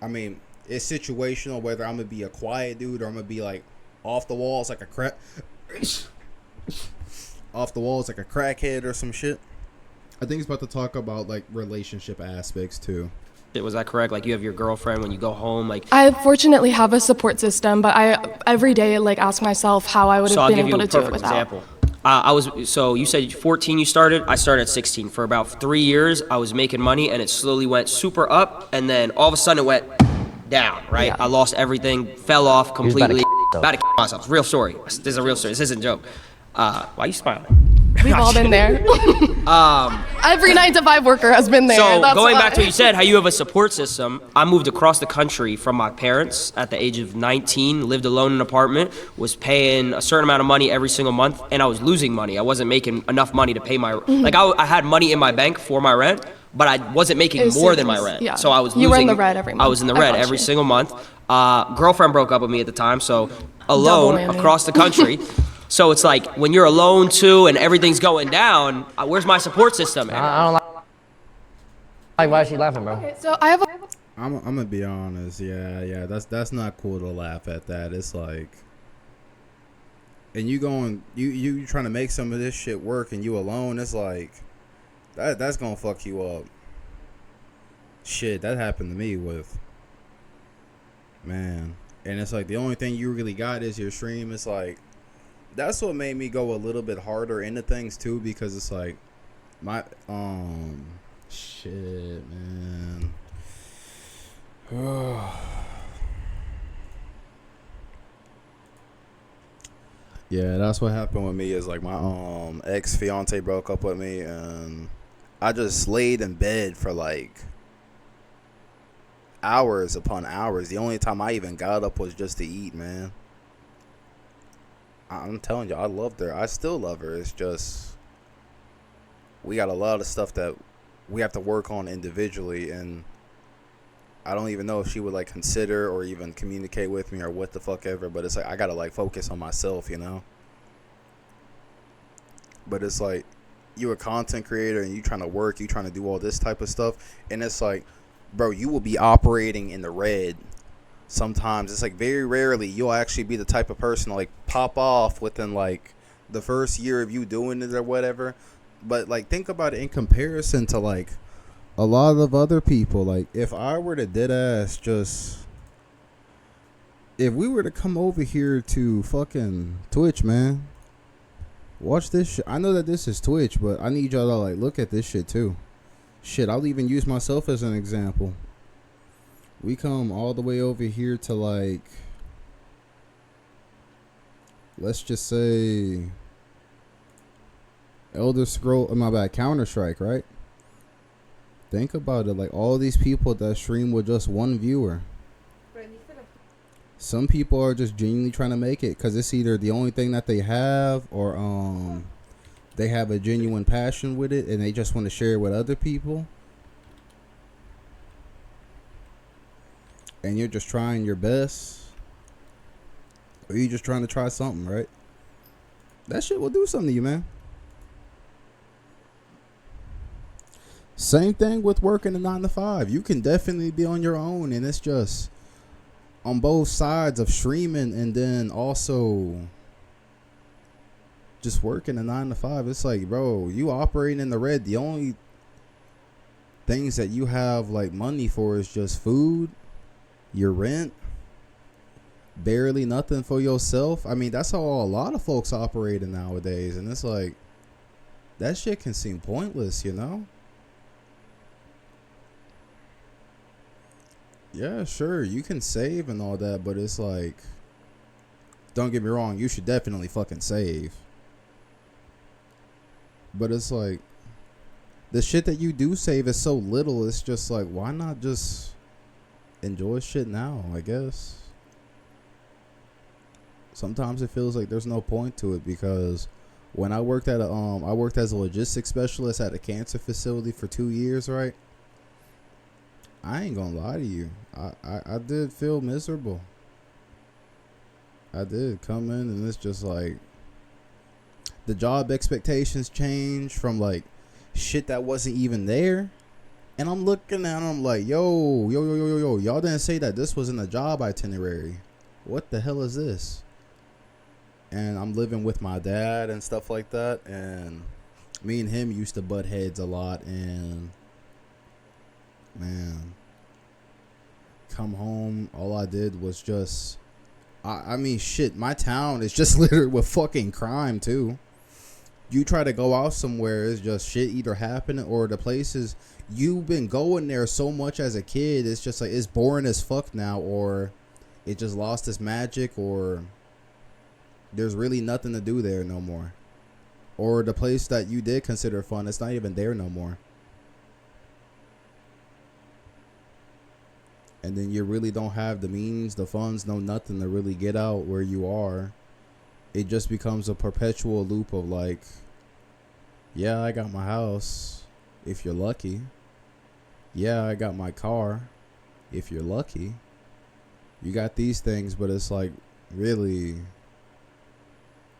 I mean, it's situational whether I'm gonna be a quiet dude or I'm gonna be like off the walls like a crackhead or some shit. I think he's about to talk about like relationship aspects too. Was that correct? Like you have your girlfriend when you go home, like. I fortunately have a support system, but I every day like ask myself how I would have been able to do it without. Example. So you said 14 you started. I started at 16. For about 3 years, I was making money, and it slowly went super up, and then all of a sudden it went down. Right? Yeah. I lost everything, fell off completely. About to myself. Real story. This is a real story. This isn't a joke. Why are you smiling? We've all been there. Every 9 to 5 worker has been there. So That's going why. back to what you said, how you have a support system. I moved across the country from my parents at the age of 19, lived alone in an apartment, was paying a certain amount of money every single month, and I was losing money. I wasn't making enough money to pay my, like I had money in my bank for my rent, but I wasn't making more than my rent. Yeah. So I was losing. You were in the red every month. I was in the red every single month. Girlfriend broke up with me at the time, so alone Double whammy. across the country. So it's like when you're alone too and everything's going down, where's my support system? I don't like why is she laughing, bro? Okay, so I have a. I'm gonna be honest. Yeah. That's not cool to laugh at that. It's like, and you trying to make some of this shit work and you alone. It's like, that's gonna fuck you up. Shit, that happened to me with, man. And it's like the only thing you really got is your stream. It's like, that's what made me go a little bit harder into things too, because it's like my shit, man. Yeah, that's what happened with me. Is like my ex fiance broke up with me, and I just laid in bed for like hours upon hours. The only time I even got up was just to eat, man. I'm telling you, I loved her. I still love her. It's just, we got a lot of stuff that we have to work on individually, and I don't even know if she would like consider or even communicate with me or what the fuck ever, but it's like I gotta like focus on myself, you know? But it's like, you're a content creator and you trying to work, you trying to do all this type of stuff, and it's like, bro, you will be operating in the red. Sometimes it's like very rarely you'll actually be the type of person to like pop off within like the first year of you doing it or whatever. But like, think about it in comparison to like a lot of other people. Like, if I were to dead ass just, if we were to come over here to fucking Twitch, man, watch this shit. I know that this is Twitch, but I need y'all to like look at this shit too. Shit, I'll even use myself as an example. We come all the way over here to like, let's just say Counter-Strike, right? Think about it, like all these people that stream with just one viewer. Some people are just genuinely trying to make it because it's either the only thing that they have, or they have a genuine passion with it and they just want to share it with other people. And you're just trying your best, or you're just trying to try something, right? That shit will do something to you, man. Same thing with working a 9 to 5. You can definitely be on your own, and it's just on both sides of streaming and then also just working a 9 to 5. It's like, bro, you operating in the red. The only things that you have like money for is just food, your rent, barely nothing for yourself. I mean, that's how a lot of folks operating nowadays, and it's like that shit can seem pointless, you know? Yeah, sure, you can save and all that, but it's like, don't get me wrong, you should definitely fucking save. But it's like, the shit that you do save is so little, it's just like, why not just enjoy shit now, I guess? Sometimes it feels like there's no point to it, because when I worked at I worked as a logistics specialist at a cancer facility for 2 years, right? I ain't gonna lie to you. I did feel miserable. I did come in and it's just like the job expectations change from like shit that wasn't even there. And I'm looking at them like, yo, y'all didn't say that this was in the job itinerary. What the hell is this? And I'm living with my dad and stuff like that. And me and him used to butt heads a lot. And man, come home, all I did was just I mean shit, my town is just littered with fucking crime too. You try to go out somewhere, it's just shit either happening, or the places you've been going there so much as a kid, it's just like it's boring as fuck now, or it just lost its magic, or there's really nothing to do there no more, or the place that you did consider fun, it's not even there no more. And then you really don't have the means, the funds, no nothing to really get out where you are. It just becomes a perpetual loop of like, yeah, I got my house, if you're lucky. Yeah, I got my car, if you're lucky. You got these things, but it's like, really,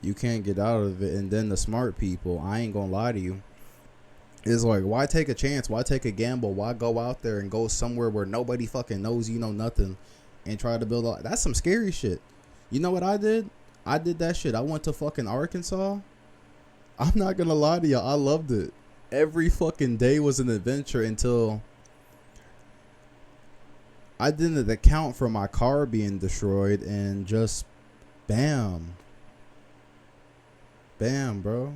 you can't get out of it. And then the smart people, I ain't gonna lie to you, it's like, why take a chance? Why take a gamble? Why go out there and go somewhere where nobody fucking knows you know nothing and try to build a... That's some scary shit. You know what I did? I did that shit. I went to fucking Arkansas. I'm not gonna lie to you, I loved it. Every fucking day was an adventure until I didn't account for my car being destroyed, and just bam. Bam, bro.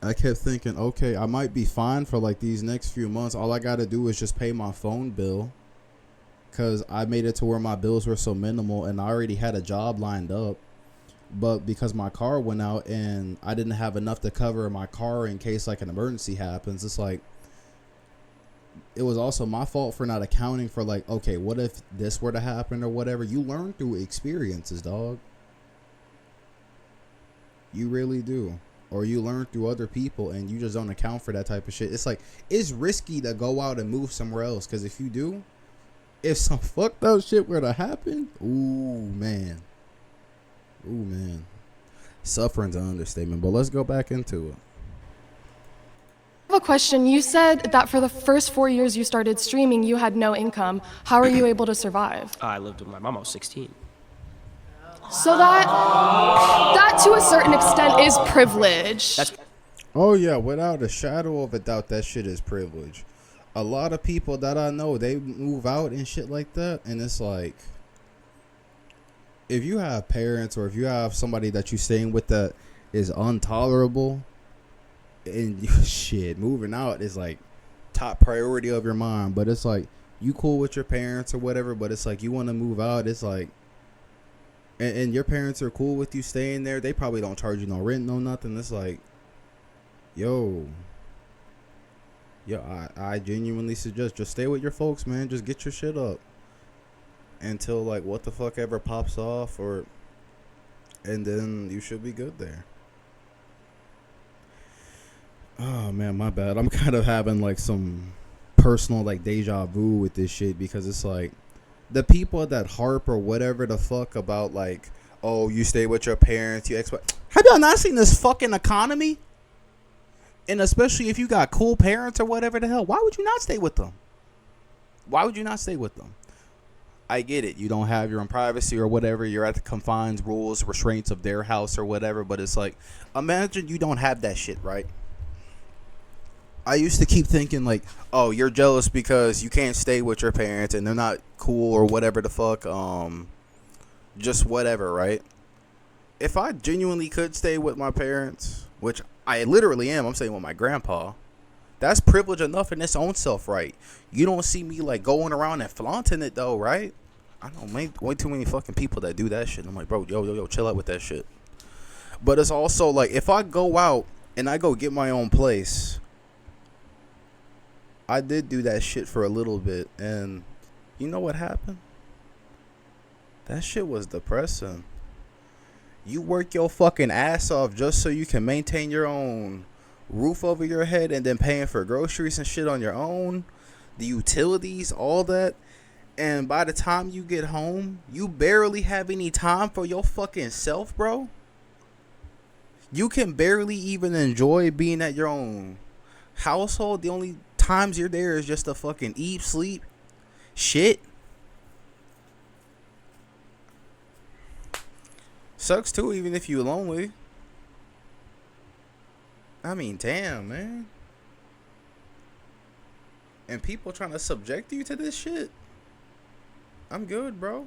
I kept thinking, okay, I might be fine for like these next few months. All I gotta do is just pay my phone bill, because I made it to where my bills were so minimal and I already had a job lined up. But because my car went out and I didn't have enough to cover my car in case like an emergency happens, it's like, it was also my fault for not accounting for like, okay, what if this were to happen or whatever. You learn through experiences, dog. You really do. Or you learn through other people, and you just don't account for that type of shit. It's like, it's risky to go out and move somewhere else, because if you do, if some fucked up shit were to happen, ooh man, suffering's an understatement. But let's go back into it. I have a question. You said that for the first 4 years you started streaming, you had no income. How are you able to survive? I lived with my mom. I was 16. So that to a certain extent is privilege. Oh yeah, without a shadow of a doubt, that shit is privilege. A lot of people that I know, they move out and shit like that, and it's like, if you have parents or if you have somebody that you're staying with that is intolerable, and shit, moving out is like top priority of your mind. But it's like, you cool with your parents or whatever, but it's like you want to move out. It's like, and your parents are cool with you staying there. They probably don't charge you no rent, no nothing. It's like, yo, I genuinely suggest just stay with your folks, man. Just get your shit up until like what the fuck ever pops off, and then you should be good there. Oh man, my bad. I'm kind of having like some personal like deja vu with this shit, because it's like the people that harp or whatever the fuck about like, oh, you stay with your parents, you have y'all not seen this fucking economy? And especially if you got cool parents or whatever the hell, why would you not stay with them? Why would you not stay with them? I get it. You don't have your own privacy or whatever. You're at the confines, rules, restraints of their house or whatever. But it's like, imagine you don't have that shit, right? I used to keep thinking like, oh, you're jealous because you can't stay with your parents and they're not cool or whatever the fuck. Just whatever, right? If I genuinely could stay with my parents, which I literally am, I'm staying with my grandpa. That's privilege enough in its own self, right? You don't see me like going around and flaunting it though, right? I know way too many fucking people that do that shit. I'm like, bro, yo, chill out with that shit. But it's also like, if I go out and I go get my own place, I did do that shit for a little bit, and you know what happened? That shit was depressing. You work your fucking ass off just so you can maintain your own roof over your head, and then paying for groceries and shit on your own, the utilities, all that. And by the time you get home, you barely have any time for your fucking self, bro. You can barely even enjoy being at your own household. The only times you're there is just to fucking eat, sleep, shit. Sucks too, even if you're lonely. I mean, damn, man. And people trying to subject you to this shit. I'm good, bro.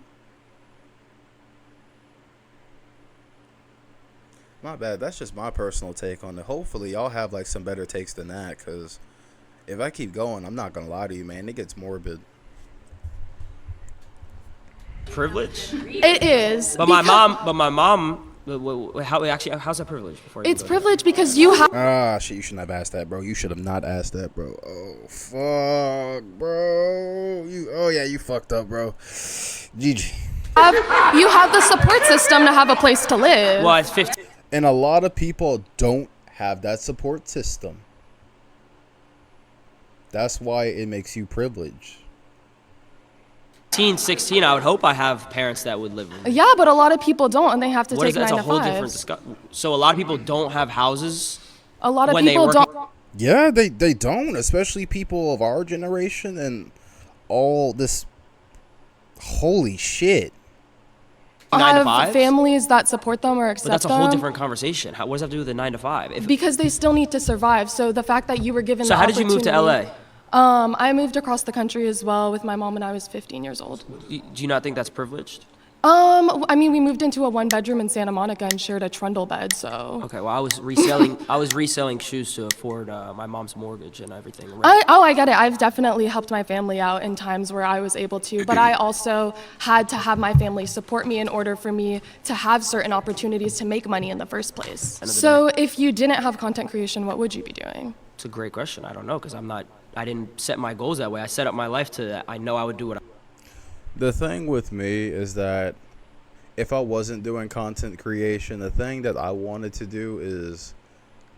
My bad. That's just my personal take on it. Hopefully, y'all have like some better takes than that, because if I keep going, I'm not gonna lie to you, man. It gets morbid. Privilege? It is. But my mom. How's that privilege? It's privilege because you have. Ah, shit! You shouldn't have asked that, bro. You should have not asked that, bro. Oh fuck, bro. You fucked up, bro. GG. You have the support system to have a place to live. Well, it's 15. And a lot of people don't have that support system. That's why it makes you privileged. 16, I would hope I have parents that would live with me. Yeah, but a lot of people don't, and they have to take 9 to 5. That's a whole different discussion. So a lot of people don't have houses. A lot of people don't. Yeah, they don't, especially people of our generation and all this. Holy shit. 9 to 5? Have families that support them or accept them. But that's a whole different conversation. What does that have to do with the 9 to 5? Because they still need to survive. So the fact that you were given. So how did you move to LA? I moved across the country as well with my mom when I was 15 years old. Do you not think that's privileged? I mean, we moved into a 1-bedroom in Santa Monica and shared a trundle bed, so. Okay, well, I was reselling shoes to afford my mom's mortgage and everything. I get it. I've definitely helped my family out in times where I was able to, but I also had to have my family support me in order for me to have certain opportunities to make money in the first place. So if you didn't have content creation, what would you be doing? It's a great question. I don't know, because I didn't set my goals that way. I set up my life to, I know I would do what The thing with me is that if I wasn't doing content creation, the thing that I wanted to do is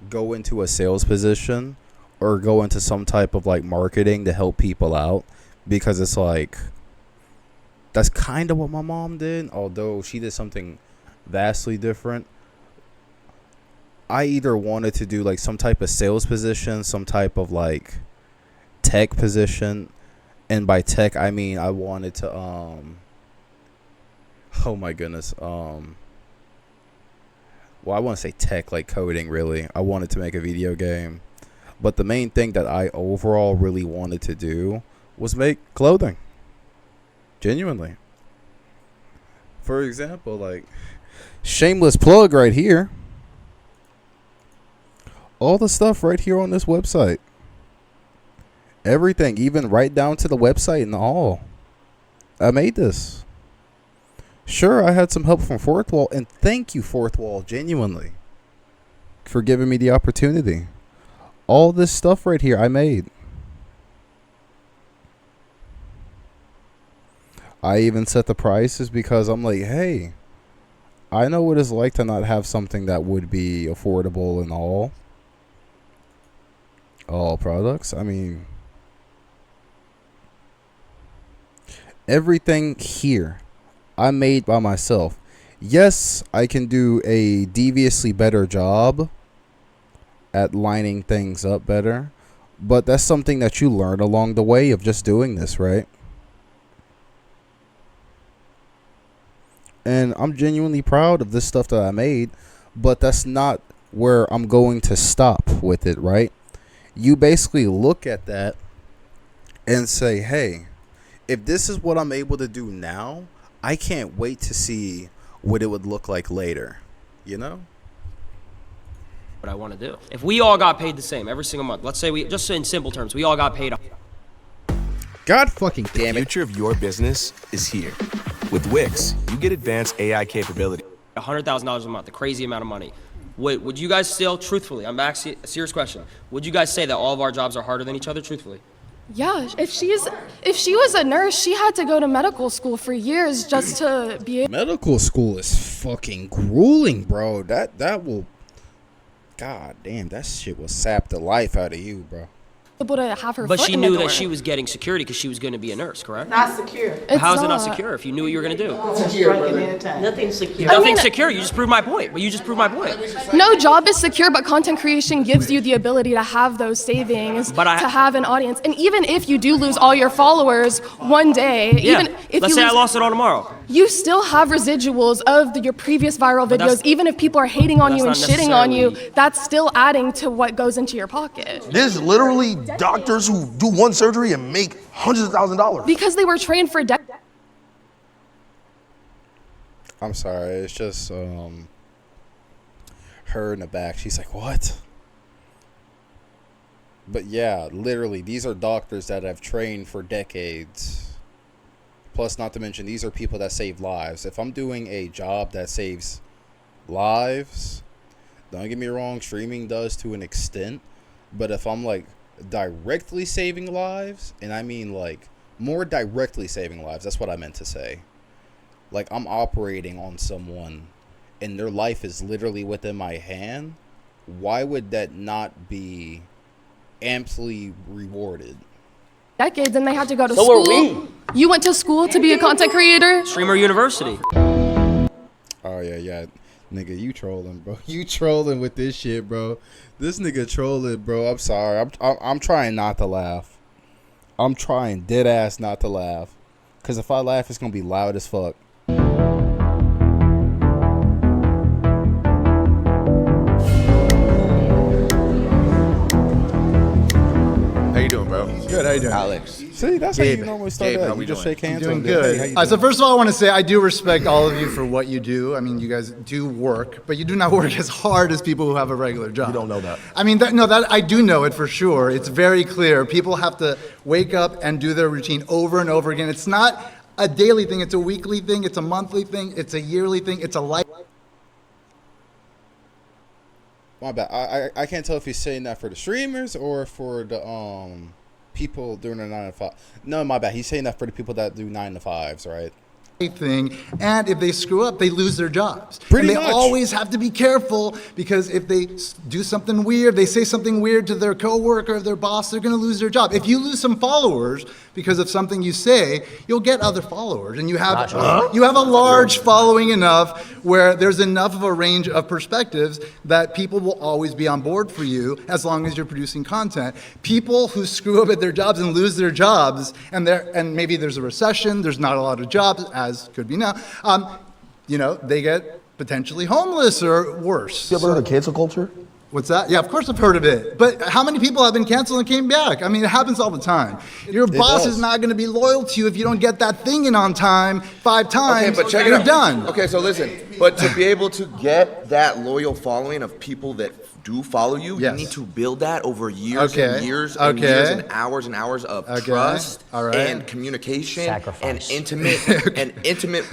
go into a sales position or go into some type of like marketing to help people out, because it's like that's kind of what my mom did, although she did something vastly different. I either wanted to do like some type of sales position, some type of like tech position, and by tech I mean I wanted to oh my goodness, well, I want to say tech, like coding, really. I wanted to make a video game, but the main thing that I overall really wanted to do was make clothing. Genuinely. For example, like, shameless plug right here, all the stuff right here on this website Everything, even right down to the website and all. I made this. Sure, I had some help from Fourth Wall, and thank you, Fourth Wall, genuinely, for giving me the opportunity. All this stuff right here I made. I even set the prices because I'm like, hey, I know what it's like to not have something that would be affordable in all products. I mean, everything here I made by myself. Yes, I can do a deviously better job at lining things up better, but that's something that you learn along the way of just doing this, right? And I'm genuinely proud of this stuff that I made, but that's not where I'm going to stop with it, right? You basically look at that and say, hey, if this is what I'm able to do now, I can't wait to see what it would look like later, you know? What I want to do. If we all got paid the same every single month, let's say just in simple terms, we all got paid. God fucking damn it. The future of your business is here. With Wix, you get advanced AI capability. $100,000 a month, a crazy amount of money. Would you guys still, truthfully, I'm asking a serious question, would you guys say that all of our jobs are harder than each other, truthfully? Yeah, if she was a nurse, she had to go to medical school for years just to be able. Medical school is fucking grueling, bro. That will, god damn, that shit will sap the life out of you, bro. Able to have her But foot she in the knew door. that she was getting security because she was going to be a nurse, correct? Not secure. How is it not secure if you knew what you were going to do? Nothing secure. Nothing's secure. You just proved my point. But you just proved my point. No job is secure, but content creation gives you the ability to have those savings, to have an audience. And even if you do lose all your followers one day, Yeah. even if Let's you say I lose, lost it all tomorrow. you still have residuals of your previous viral But videos. that's- Even if people are hating on but you and that's shitting not on you, that's still adding to what goes into your pocket. There's literally doctors who do one surgery and make hundreds of thousands of dollars. Because they were trained for decades. I'm sorry, it's just her in the back. She's like, what? But yeah, literally, these are doctors that have trained for decades. Plus, not to mention, these are people that save lives. If I'm doing a job that saves lives, don't get me wrong, streaming does to an extent. But if I'm like directly saving lives, and I mean like more directly saving lives, that's what I meant to say. Like I'm operating on someone and their life is literally within my hand, why would that not be amply rewarded? Decades, and they had to go to So school. are we. You went to school to be a content creator? Streamer University. Oh yeah, nigga, you trolling, bro. You trolling with this shit, bro. This nigga trolling, bro. I'm sorry. I'm trying not to laugh. I'm trying dead ass not to laugh, cause if I laugh, it's gonna be loud as fuck. How you doing, bro? Good, how you doing? Alex. See, that's how you normally start Gabe, out. how You we just doing? shake hands. Doing on good. Hey, how you So doing? first of all, I want to say I do respect all of you for what you do. I mean, you guys do work, but you do not work as hard as people who have a regular job. You don't know that. I mean, that I do know it for sure. It's very clear. People have to wake up and do their routine over and over again. It's not a daily thing. It's a weekly thing. It's a monthly thing. It's a yearly thing. It's a life. My bad. I can't tell if he's saying that for the streamers or for the people doing their 9 to 5. No, my bad. He's saying that for the people that do 9 to 5s, right? Thing, and if they screw up, they lose their jobs. Pretty and they much. always have to be careful, because if they do something weird, they say something weird to their coworker or their boss, they're going to lose their job. If you lose some followers because of something you say, you'll get other followers, and you have a large following enough where there's enough of a range of perspectives that people will always be on board for you as long as you're producing content. People who screw up at their jobs and lose their jobs, and maybe there's a recession, there's not a lot of jobs, as could be now, they get potentially homeless or worse. You ever heard of cancel culture? What's that? Yeah, of course I've heard of it. But how many people have been canceled and came back? I mean, it happens all the time. Your boss is not going to be loyal to you if you don't get that thing in on time 5 times. Okay, but check it you're out. done. Okay, so listen. But to be able to get that loyal following of people that do follow you, you need to build that over years and years and years and hours of trust and communication and intimate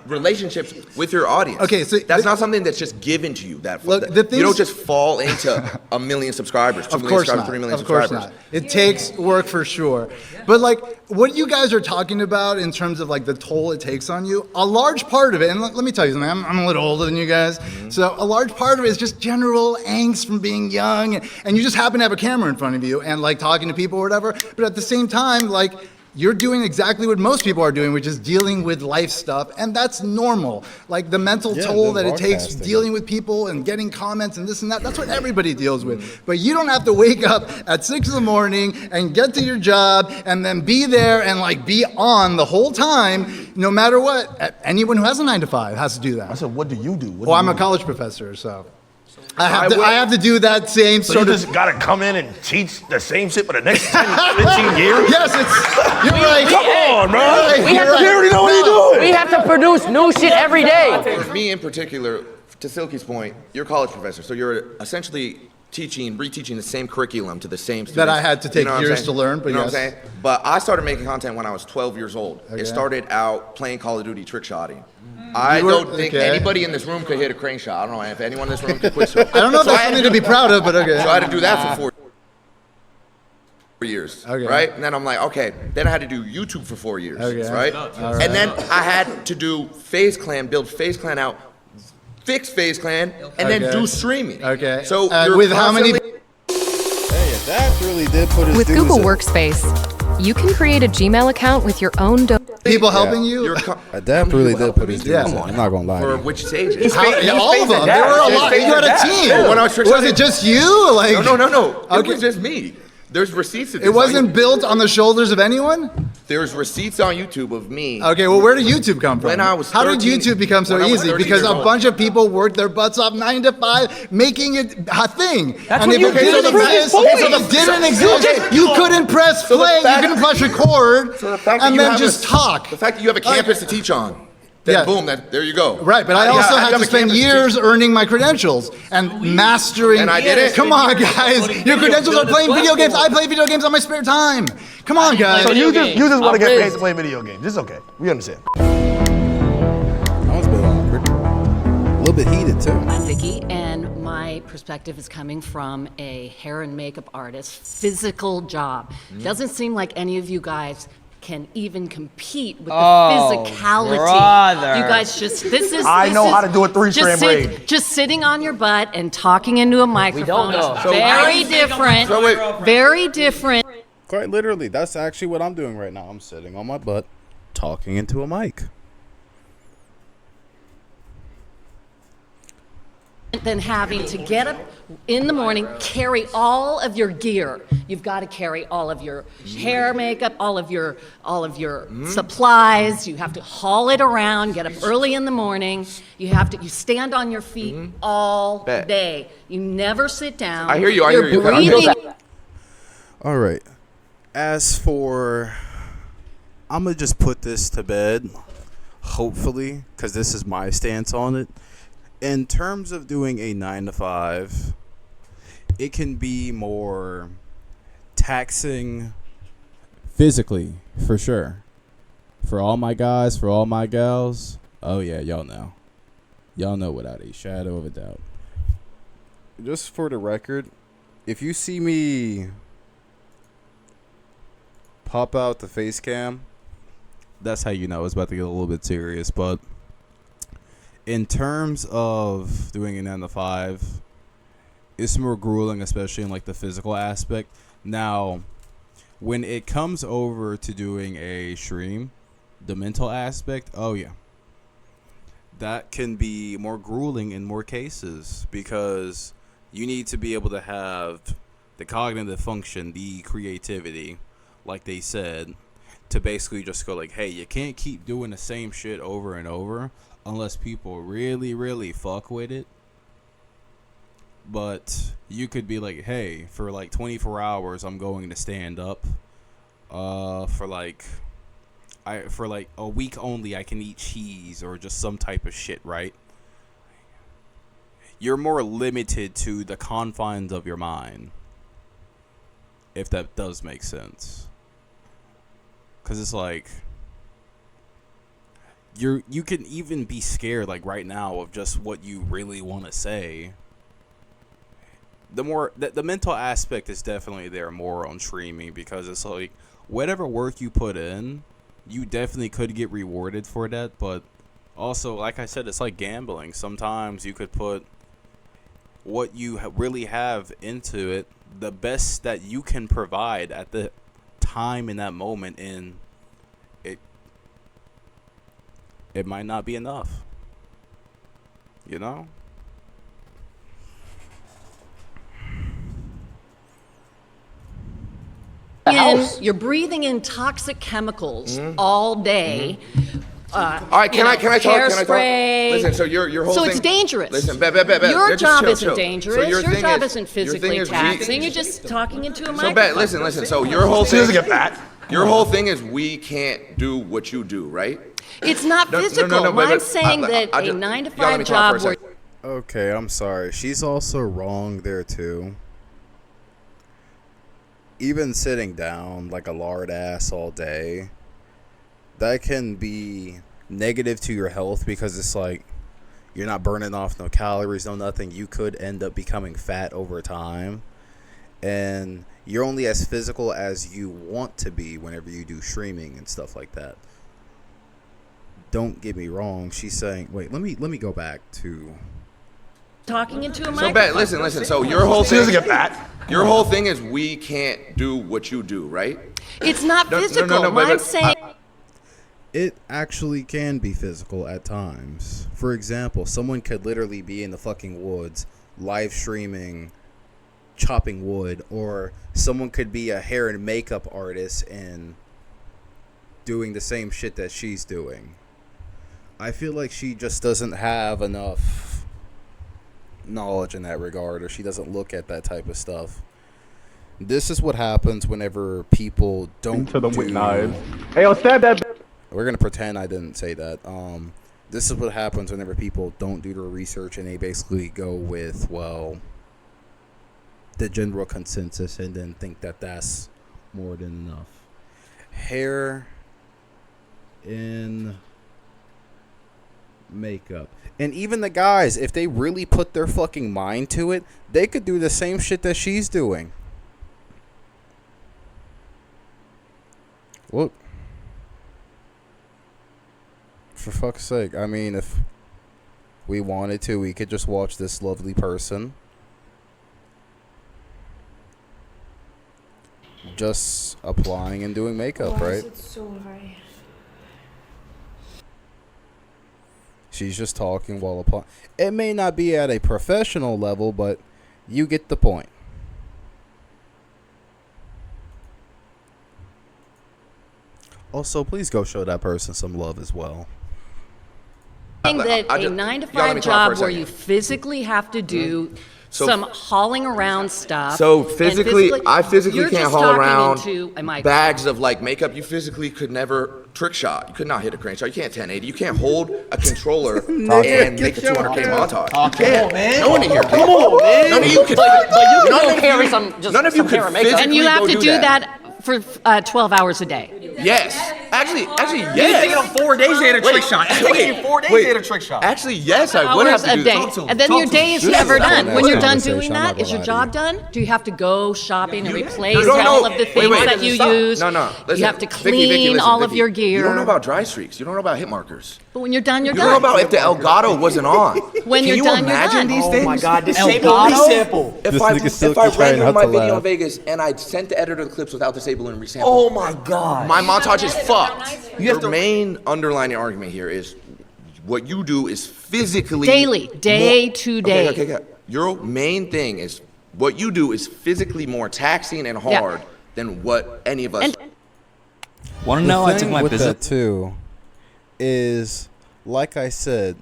relationships with your audience. Okay, so that's not something that's just given to you. You don't just fall into 1 million subscribers, 2 million subscribers, 3 million subscribers. Of course not. It takes work for sure. But like what you guys are talking about in terms of like the toll it takes on you, a large part of it, and let me tell you something, I'm a little older than you guys, so a large part of it is just general angst from being young, and you just happen to have a camera in front of you and like talking to people or whatever, but at the same time, like, you're doing exactly what most people are doing, which is dealing with life stuff, and that's normal. Like the mental toll that it takes dealing with people and getting comments and this and that, that's what everybody deals with. But you don't have to wake up at 6 in the morning and get to your job and then be there and like be on the whole time, no matter what. Anyone who has a 9 to 5 has to do that. I said, what do you do? Well, I'm a college professor, so. I have to do that same So sort you of. just gotta come in and teach the same shit for the next 10, 15 years? Yes, you're right. Come on, bro. We already know what you're doing. We have to produce new shit every day. For me in particular, to Silky's point, you're a college professor, so you're essentially reteaching the same curriculum to the same students. That I had to take what I'm years saying? to learn, but you know yes. what I'm saying? But I started making content when I was 12 years old. Okay. It started out playing Call of Duty trick shotting. I don't think anybody in this room could hit a crane shot. I don't know if anyone in this room could quick scope. I don't know if that's something to be proud of, but okay. So I had to do that for 4 years, right? And then I'm like, okay. Then I had to do YouTube for 4 years, right? All right. And then I had to do FaZe Clan, build FaZe Clan out, fix FaZe Clan, and then do streaming. Okay. So with how many? That really did put his With dues Google in. Workspace, you can create a Gmail account with your own people helping you. That really did put his dues in. I'm not gonna lie. For to you. which stages? All of them. There were a lot. You had a team. When I was Was it just you? Like No. It was just me. There's receipts of this. It wasn't built on the shoulders of anyone? There's receipts on YouTube of me. Okay, well, where did YouTube come from? When I was How did 13 YouTube become so when I was easy? 13 Because years a old. bunch of people worked their butts off 9 to 5, making it a thing. That's and what if you it did didn't in the exist, first if place. it didn't So- exist, you couldn't press So the play, you fact- couldn't press record, So the fact that and you then have just a- talk. The fact that you have a campus to teach on. Then boom, there you go. Right, but I also had to spend years earning my credentials and mastering. And I did it. Come on, guys. Your credentials are playing video games. I play video games on my spare time. Come on, guys. So you just want to get paid to play video games. It's okay. We understand. That was a bit awkward. A little bit heated too. I'm Vicky, and my perspective is coming from a hair and makeup artist, physical job. Doesn't seem like any of you guys can even compete with the physicality. brother. You guys I know how to do a 3-strand braid. Just sitting on your butt and talking into a microphone know. is So very different. So wait. Very different. Quite literally, that's actually what I'm doing right now. I'm sitting on my butt, talking into a mic. Than having to get up in the morning, carry all of your gear. You've got to carry all of your hair, makeup, all of your supplies. You have to haul it around. Get up early in the morning. You stand on your feet all day. You never sit down. I hear you. You're breathing. All right. As for, I'm gonna just put this to bed, hopefully, because this is my stance on it. In terms of doing a 9 to 5, it can be more taxing physically, for sure. For all my guys, for all my gals, oh yeah, y'all know. Y'all know without a shadow of a doubt. Just for the record, if you see me pop out the face cam, that's how you know it's about to get a little bit serious. But in terms of doing a 9 to 5, it's more grueling, especially in like the physical aspect. Now, when it comes over to doing a stream, the mental aspect, oh yeah, that can be more grueling in more cases, because you need to be able to have the cognitive function, the creativity, like they said, to basically just go like, hey, you can't keep doing the same shit over and over unless people really, really fuck with it. but you could be like, hey, for like 24 hours, I'm going to stand up. For like a week only, I can eat cheese or just some type of shit, right? You're more limited to the confines of your mind, if that does make sense. Because it's like, you can even be scared, like right now, of just what you really want to say. The mental aspect is definitely there more on streaming, because it's like, whatever work you put in, you definitely could get rewarded for that. But also, like I said, it's like gambling. Sometimes you could put what you really have into it, the best that you can provide at the time in that moment, and it might not be enough, you know? You're breathing in toxic chemicals all day. All right, can I talk? Hairspray. Listen, so your whole So thing. it's dangerous. Listen, Your job isn't chill. dangerous. So your thing job is- isn't your thing physically is taxing. You're just talking into a microphone. Listen. So your whole thing. Your whole thing is we can't do what you do, right? It's not physical. I'm saying that a 9-to-5 job where. Okay, I'm sorry. She's also wrong there too. Even sitting down like a lard ass all day, that can be negative to your health, because it's like you're not burning off no calories, no nothing. You could end up becoming fat over time, and you're only as physical as you want to be whenever you do streaming and stuff like that. Don't get me wrong. She's saying, wait, let me go back to talking into a microphone. Listen. So your whole thing. Your whole thing is we can't do what you do, right? It's not physical. I'm saying. It actually can be physical at times. For example, someone could literally be in the fucking woods live streaming chopping wood, or someone could be a hair and makeup artist and doing the same shit that she's doing. I feel like she just doesn't have enough knowledge in that regard, or she doesn't look at that type of stuff. This is what happens whenever people don't to them with knives. Hey, yo, stab that. We're gonna pretend I didn't say that. This is what happens whenever people don't do their research and they basically go with, well, the general consensus, and then think that that's more than enough. Hair in makeup. And even the guys, if they really put their fucking mind to it, they could do the same shit that she's doing. Look. For fuck's sake. I mean, if we wanted to, we could just watch this lovely person just applying and doing makeup, Why right? is it so high? She's just talking while applying. It may not be at a professional level, but you get the point. Also, please go show that person some love as well. That a 9-to-5 job where you physically have to do some hauling around stuff. So physically, I physically you're can't just haul talking around into a microphone. bags of like makeup. You physically could never trick shot. You could not hit a crane shot. You can't 1080. You can't hold a controller and make a 200K montage. You can't. man. No one in here can. Come on, man. None of you could. But you none can of carry you- some None of you could hair and makeup. physically And you have go to do that for 12 hours a day. Yes. Actually, You yes. taking him 4 days to hit a trick shot. It's taking you 4 days to hit a trick shot. Actually, yes, I would have to Hours do a day. that. And then your day is This never is done. not When a you're done conversation, doing I'm not that, is gonna your lie to job done? Do you have to go shopping and replace No, no, all of the wait, things wait. that you use? No. Listen, You have to Vicky, clean listen, all of Vicky. your gear. You don't know about dry streaks. You don't know about hit markers. But when you're done, you're You done. don't know about if the Elgato wasn't on. When Can you're you done, you're imagine done. these Oh things? my God, disable Elgato? resample. If This I nigga still if I keep trying rendered not my to video laugh. in Vegas and I sent the editor the clips without disabling resample, Oh my God. my montage is fucked. You have Your to- main underlining argument here is what you do is physically Daily, day to day. Okay. Your main thing is what you do is physically more taxing and Yeah. hard than what any of us. And- Want to The know? I took thing my with visit. that too is, like I said,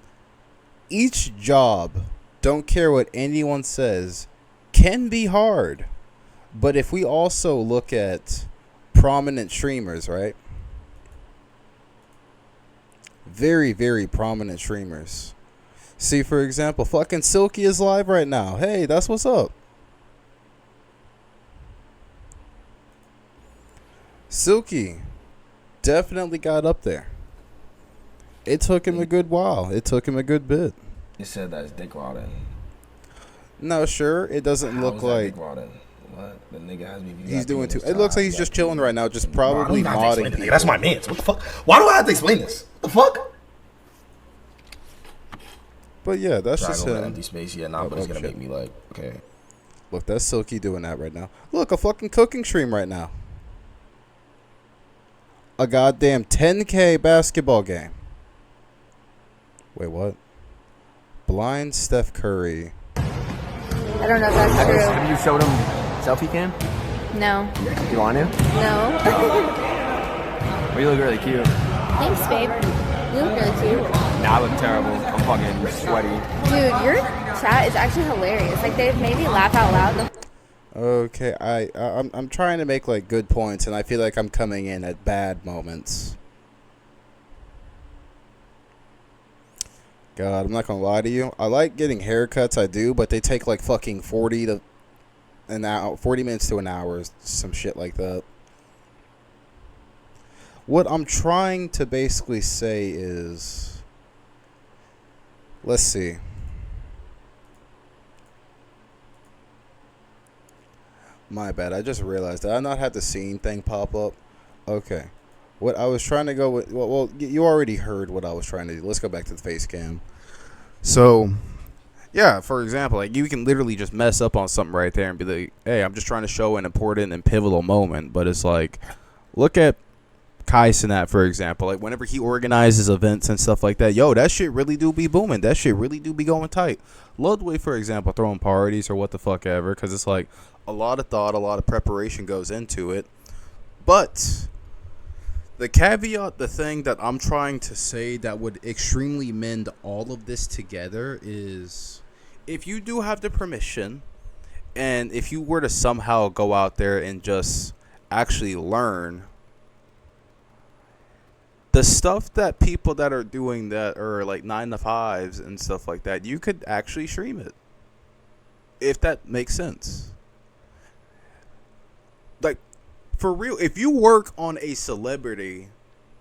each job don't care what anyone says, can be hard. But if we also look at prominent streamers, right? Very, very prominent streamers. See, for example, fucking Silky is live right now. Hey, that's what's up. Silky definitely got up there. It took him a good while. It took him a good bit. You said that his dick rotting. No, sure. It doesn't look like... What? The nigga has me. He's doing too... It looks like he's just chilling right now, just probably modding people. That's my man's. What the fuck? Why do I have to explain this? What the fuck? But yeah, that's just Drag over him. empty space, yeah, nah, but it's gonna make me like, okay. Look, that's Silky doing that right now. Look, a fucking cooking stream right now. A goddamn 10K basketball game. Wait, what? Blind Steph Curry. I don't know if that's true. Have you showed him selfie cam? No. You want to? No. Well, you look really cute. Thanks, babe. You look really cute. Nah, I look terrible. I'm fucking sweaty. Dude, your chat is actually hilarious. Like, they've made me laugh out loud. Okay, I'm trying to make like good points, and I feel like I'm coming in at bad moments. God, I'm not gonna lie to you. I like getting haircuts, I do, but they take like fucking 40 minutes to an hour, some shit like that. What I'm trying to basically say is, let's see. My bad. I just realized that I not had the scene thing pop up. Okay. What I was trying to go with... Well, you already heard what I was trying to do. Let's go back to the face cam. So, yeah, for example, like you can literally just mess up on something right there and be like, hey, I'm just trying to show an important and pivotal moment. But it's like, look at Kai Cenat, for example. Like whenever he organizes events and stuff like that, yo, that shit really do be booming. That shit really do be going tight. Ludwig, for example, throwing parties or what the fuck ever, because it's like a lot of thought, a lot of preparation goes into it. But the caveat, the thing that I'm trying to say that would extremely mend all of this together is if you do have the permission and if you were to somehow go out there and just actually learn the stuff that people that are doing that are like 9 to 5s and stuff like that, you could actually stream it. If that makes sense. Like, for real, if you work on a celebrity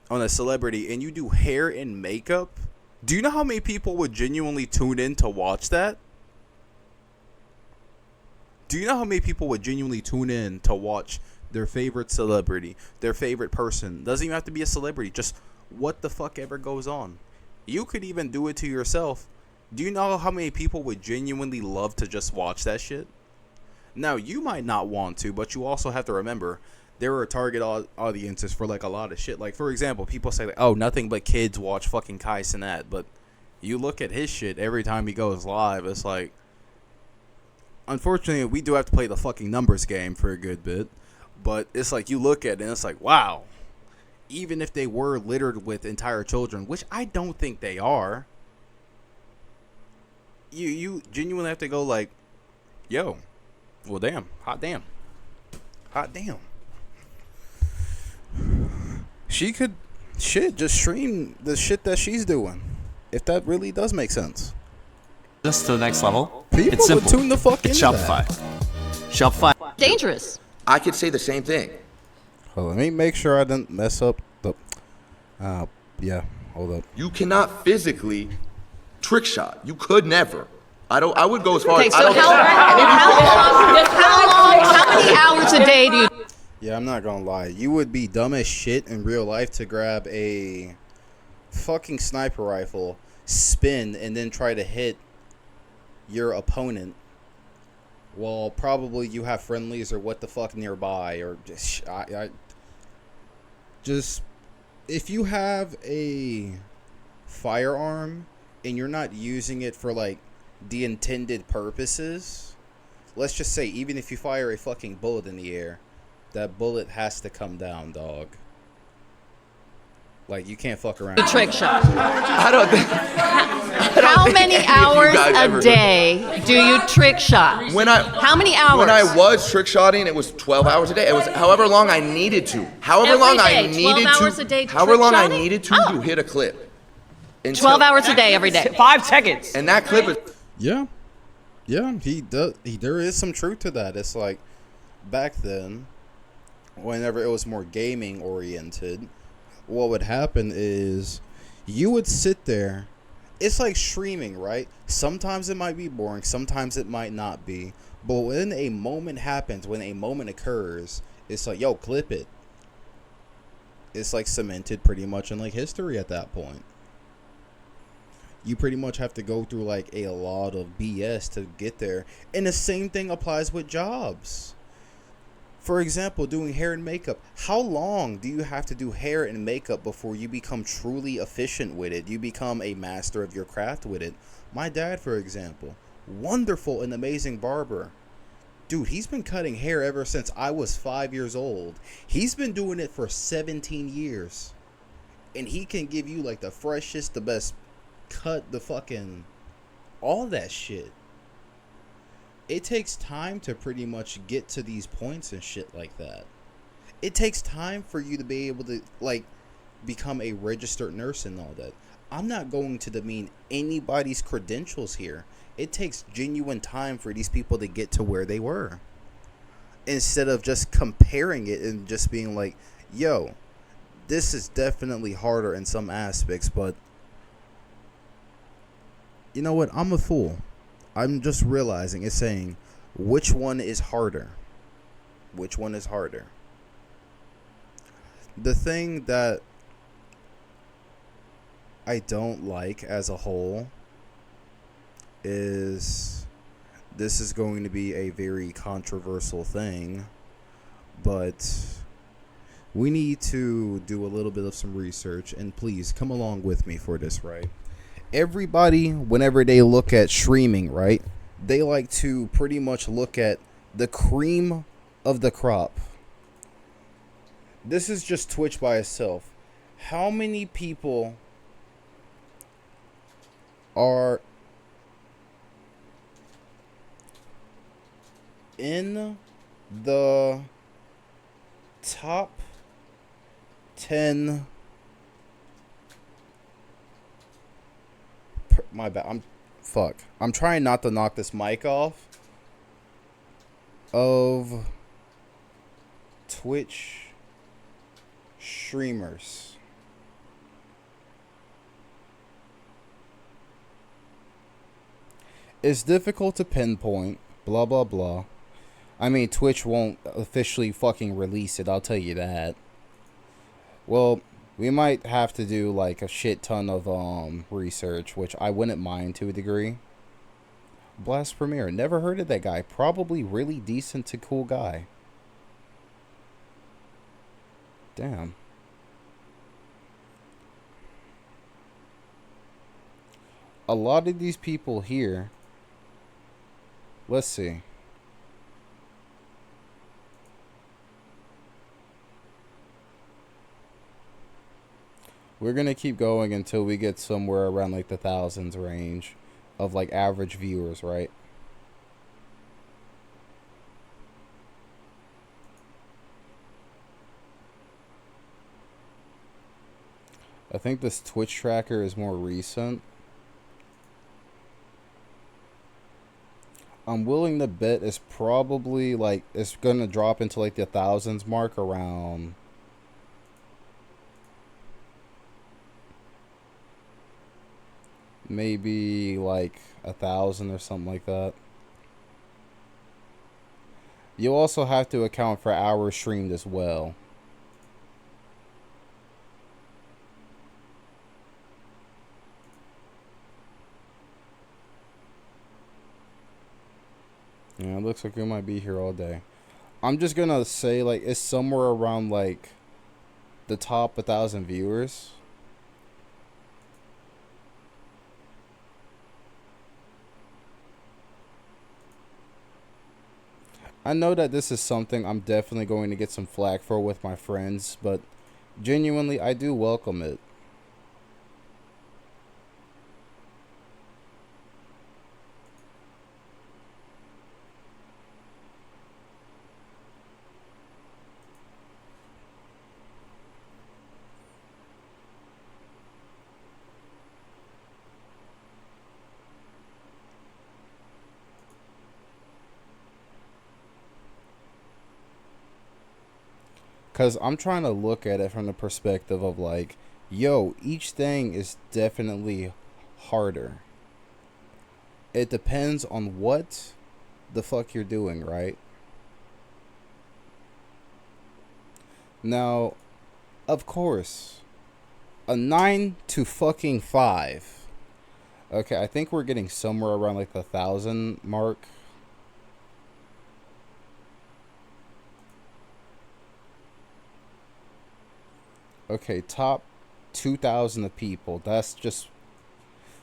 and you do hair and makeup, do you know how many people would genuinely tune in to watch that? Do you know how many people would genuinely tune in to watch their favorite celebrity, their favorite person? Doesn't even have to be a celebrity, just what the fuck ever goes on. You could even do it to yourself. Do you know how many people would genuinely love to just watch that shit? Now, you might not want to, but you also have to remember there are target audiences for like a lot of shit. Like, for example, people say, like, oh, nothing but kids watch fucking Kai Cenat, but you look at his shit every time he goes live, it's like, unfortunately, we do have to play the fucking numbers game for a good bit. But it's like you look at it and it's like, wow, even if they were littered with entire children, which I don't think they are, you genuinely have to go like, yo, well, damn, hot damn. She could, just stream the shit that she's doing, if that really does make sense. Just to the next level. People It's simple. would tune the fuck It's into Shopify. that. Shopify. Dangerous. I could say the same thing. Hold on, let me make sure I didn't mess up the... yeah, hold up. You cannot physically trick shot. You could never. I would go as far Okay, as... so how many hours a day do you... Yeah, I'm not gonna lie. You would be dumb as shit in real life to grab a fucking sniper rifle, spin, and then try to hit your opponent while probably you have friendlies or what the fuck nearby, or just if you have a firearm and you're not using it for like the intended purposes, let's just say even if you fire a fucking bullet in the air, that bullet has to come down, dog. Like, you can't fuck around. The trick shot. I don't think How many hours a day do you trick shot? How many hours? When I was trick shotting, it was 12 hours a day. It was however long I needed to. However long I needed 12 hours a day However long I trick-shotting? needed to hit a clip. 12 hours a day, every day. 5 seconds. And that clip is. Yeah. Yeah, he does. There is some truth to that. It's like back then, whenever it was more gaming oriented, what would happen is you would sit there. It's like streaming, right? Sometimes it might be boring, sometimes it might not be. But when a moment happens, when a moment occurs, it's like, yo, clip it. It's like cemented pretty much in like history at that point. You pretty much have to go through like a lot of BS to get there. And the same thing applies with jobs. For example, doing hair and makeup. How long do you have to do hair and makeup before you become truly efficient with it? You become a master of your craft with it. My dad, for example, wonderful and amazing barber. Dude, he's been cutting hair ever since I was 5 years old. He's been doing it for 17 years. And he can give you like the freshest, the best cut, the fucking all that shit. It takes time to pretty much get to these points and shit like that. It takes time for you to be able to like become a registered nurse and all that. I'm not going to demean anybody's credentials here. It takes genuine time for these people to get to where they were. Instead of just comparing it and just being like, yo, this is definitely harder in some aspects, but you know what? I'm a fool. I'm just realizing it's saying which one is harder. Which one is harder? The thing that I don't like as a whole is this is going to be a very controversial thing, but we need to do a little bit of some research, and please come along with me for this, right? Everybody, whenever they look at streaming, right, they like to pretty much look at the cream of the crop. This is just Twitch by itself. How many people are in the top 10? My bad. I'm trying not to knock this mic off. Of Twitch streamers. It's difficult to pinpoint. Blah blah blah. I mean, Twitch won't officially fucking release it, I'll tell you that. Well, we might have to do like a shit ton of research, which I wouldn't mind to a degree. Blast Premier, never heard of that guy. Probably really decent to cool guy. Damn. A lot of these people here. Let's see. We're going to keep going until we get somewhere around like the thousands range of like average viewers, right? I think this Twitch tracker is more recent. I'm willing to bet it's probably like it's going to drop into like the thousands mark around maybe like 1,000 or something like that. You also have to account for hours streamed as well. Yeah, it looks like we might be here all day. I'm just gonna say like it's somewhere around like the top 1,000 viewers. I know that this is something I'm definitely going to get some flack for with my friends, but genuinely, I do welcome it. Because I'm trying to look at it from the perspective of like, yo, each thing is definitely harder. It depends on what the fuck you're doing, right? Now, of course, a 9 to fucking 5. Okay, I think we're getting somewhere around like the 1,000 mark. Okay, top 2,000 of people. That's just,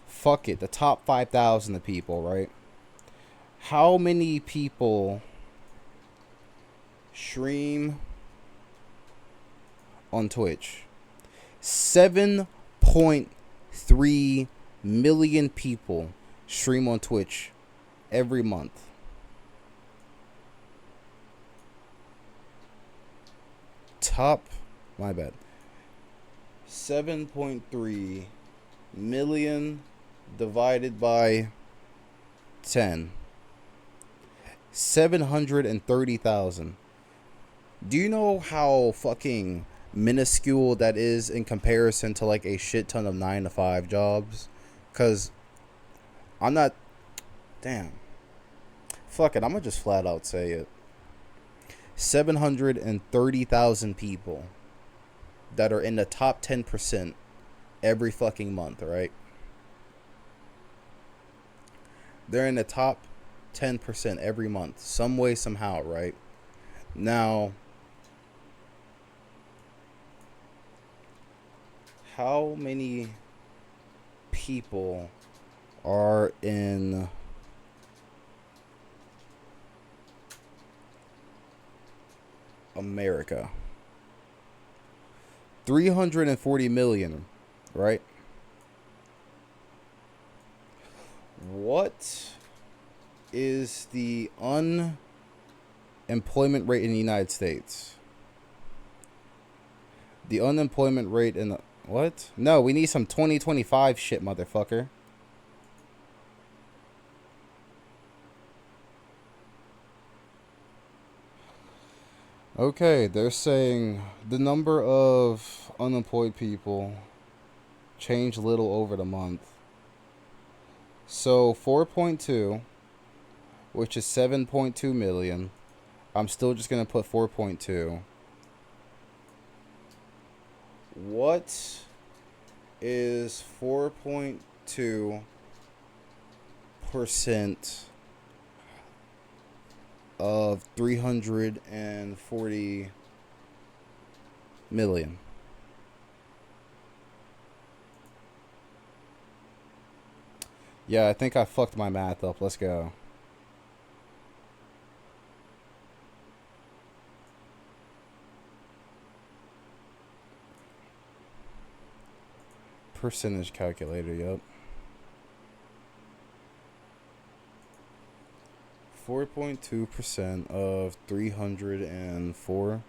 fuck it. The top 5,000 of people, right? How many people stream on Twitch? 7.3 million people stream on Twitch every month. My bad. 7.3 million divided by 10. 730,000. Do you know how fucking minuscule that is in comparison to like a shit ton of 9 to 5 jobs? Cause I'm not, damn, fuck it, I'm gonna just flat out say it. 730,000 people that are in the top 10% every fucking month, right? They're in the top 10% every month, some way, somehow, right? Now, how many people are in America? 340 million, right? What is the unemployment rate in the United States? The unemployment rate in the... What? No, we need some 2025 shit, motherfucker. Okay, they're saying the number of unemployed people changed little over the month. So 4.2, which is 7.2 million. I'm still just going to put 4.2. What is 4.2% of 340 million? Yeah, I think I fucked my math up. Let's go. Percentage calculator, yep. 4.2% of 304.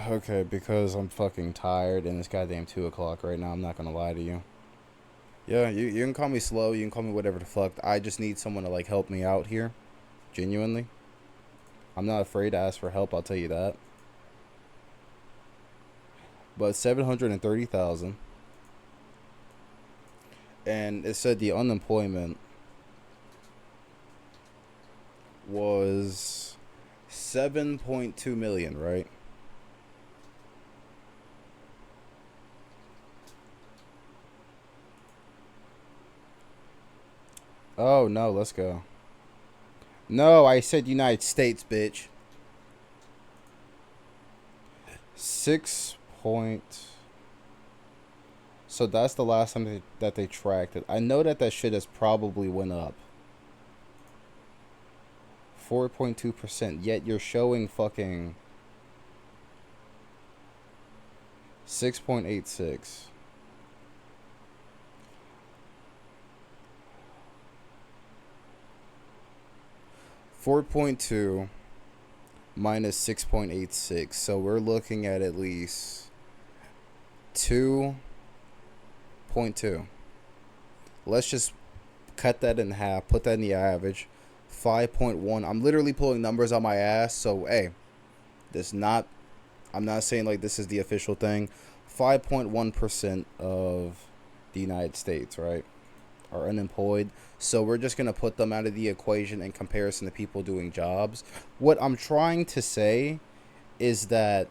Okay, because I'm fucking tired and it's goddamn 2 o'clock right now, I'm not gonna lie to you. Yeah, you can call me slow, you can call me whatever the fuck. I just need someone to like help me out here. Genuinely. I'm not afraid to ask for help, I'll tell you that. But 730,000. And it said the unemployment was 7.2 million, right? Oh, no, let's go. No, I said United States, bitch. 6 point... So that's the last time that they tracked it. I know that shit has probably went up. 4.2%, yet you're showing fucking 6.86. $4.2 minus 6.86. So we're looking at least 2.2. Let's just cut that in half, put that in the average. 5.1. I'm literally pulling numbers on my ass, so hey, I'm not saying like this is the official thing. 5.1% of the United States, right, are unemployed. So we're just going to put them out of the equation in comparison to people doing jobs. What I'm trying to say is that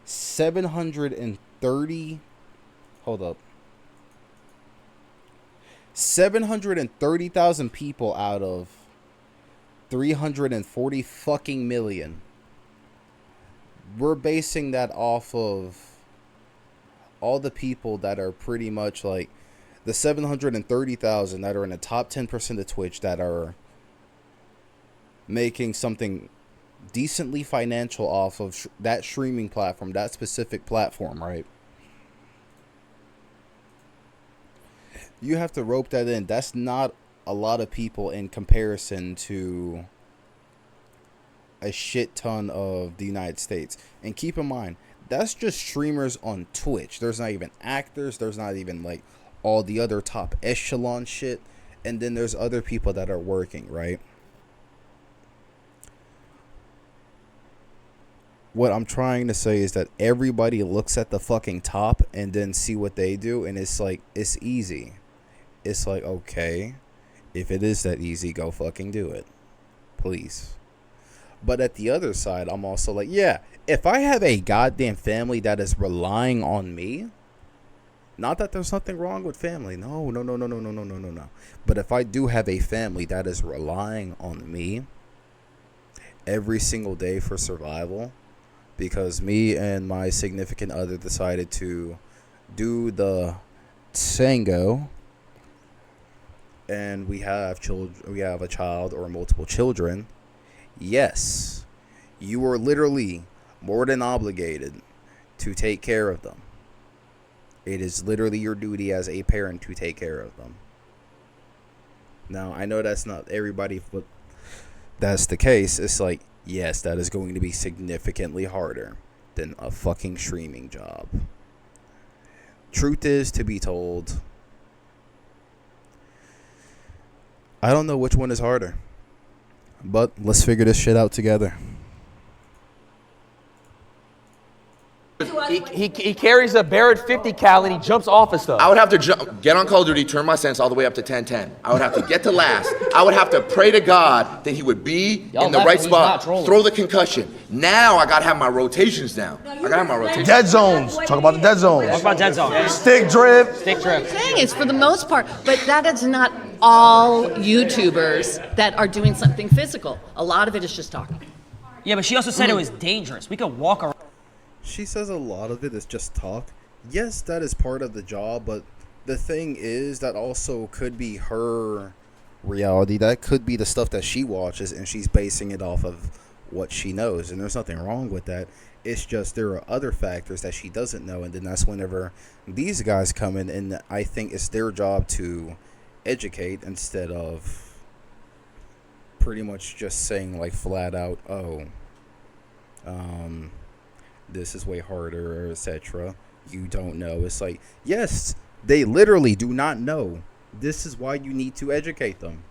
730,000 people out of 340 fucking million. We're basing that off of all the people that are pretty much like the 730,000 that are in the top 10% of Twitch that are making something decently financial off of that streaming platform, that specific platform, right? You have to rope that in. That's not a lot of people in comparison to a shit ton of the United States. And keep in mind, that's just streamers on Twitch. There's not even actors. There's not even like all the other top echelon shit. And then there's other people that are working, right? What I'm trying to say is that everybody looks at the fucking top and then see what they do. And it's like, it's easy. It's like, okay, if it is that easy, go fucking do it. Please. But at the other side, I'm also like, yeah, if I have a goddamn family that is relying on me, not that there's nothing wrong with family. No. But if I do have a family that is relying on me every single day for survival, because me and my significant other decided to do the tango, and we have children, we have a child or multiple children, yes, you are literally more than obligated to take care of them. It is literally your duty as a parent to take care of them. Now, I know that's not everybody, but that's the case. It's like, yes, that is going to be significantly harder than a fucking streaming job. Truth is to be told, I don't know which one is harder, but let's figure this shit out together. He carries a Barrett 50 cal and he jumps off of stuff. I would have to get on Call of Duty, turn my sense all the way up to 1010. I would have to get to last. I would have to pray to God that he would be in the right spot, throw the concussion. Now I gotta have my rotations down. Dead zones. Talk about the dead zones. Talk about dead zones. Stick drip. Thing is, for the most part, but that is not all YouTubers that are doing something physical. A lot of it is just talking. Yeah, but she also said it was dangerous. We could walk around. She says a lot of it is just talk. Yes, that is part of the job, but the thing is that also could be her reality. That could be the stuff that she watches, and she's basing it off of what she knows, and there's nothing wrong with that. It's just there are other factors that she doesn't know, and then that's whenever these guys come in, and I think it's their job to educate instead of pretty much just saying like flat out, this is way harder, or etc. You don't know. It's like, yes, they literally do not know. This is why you need to educate them.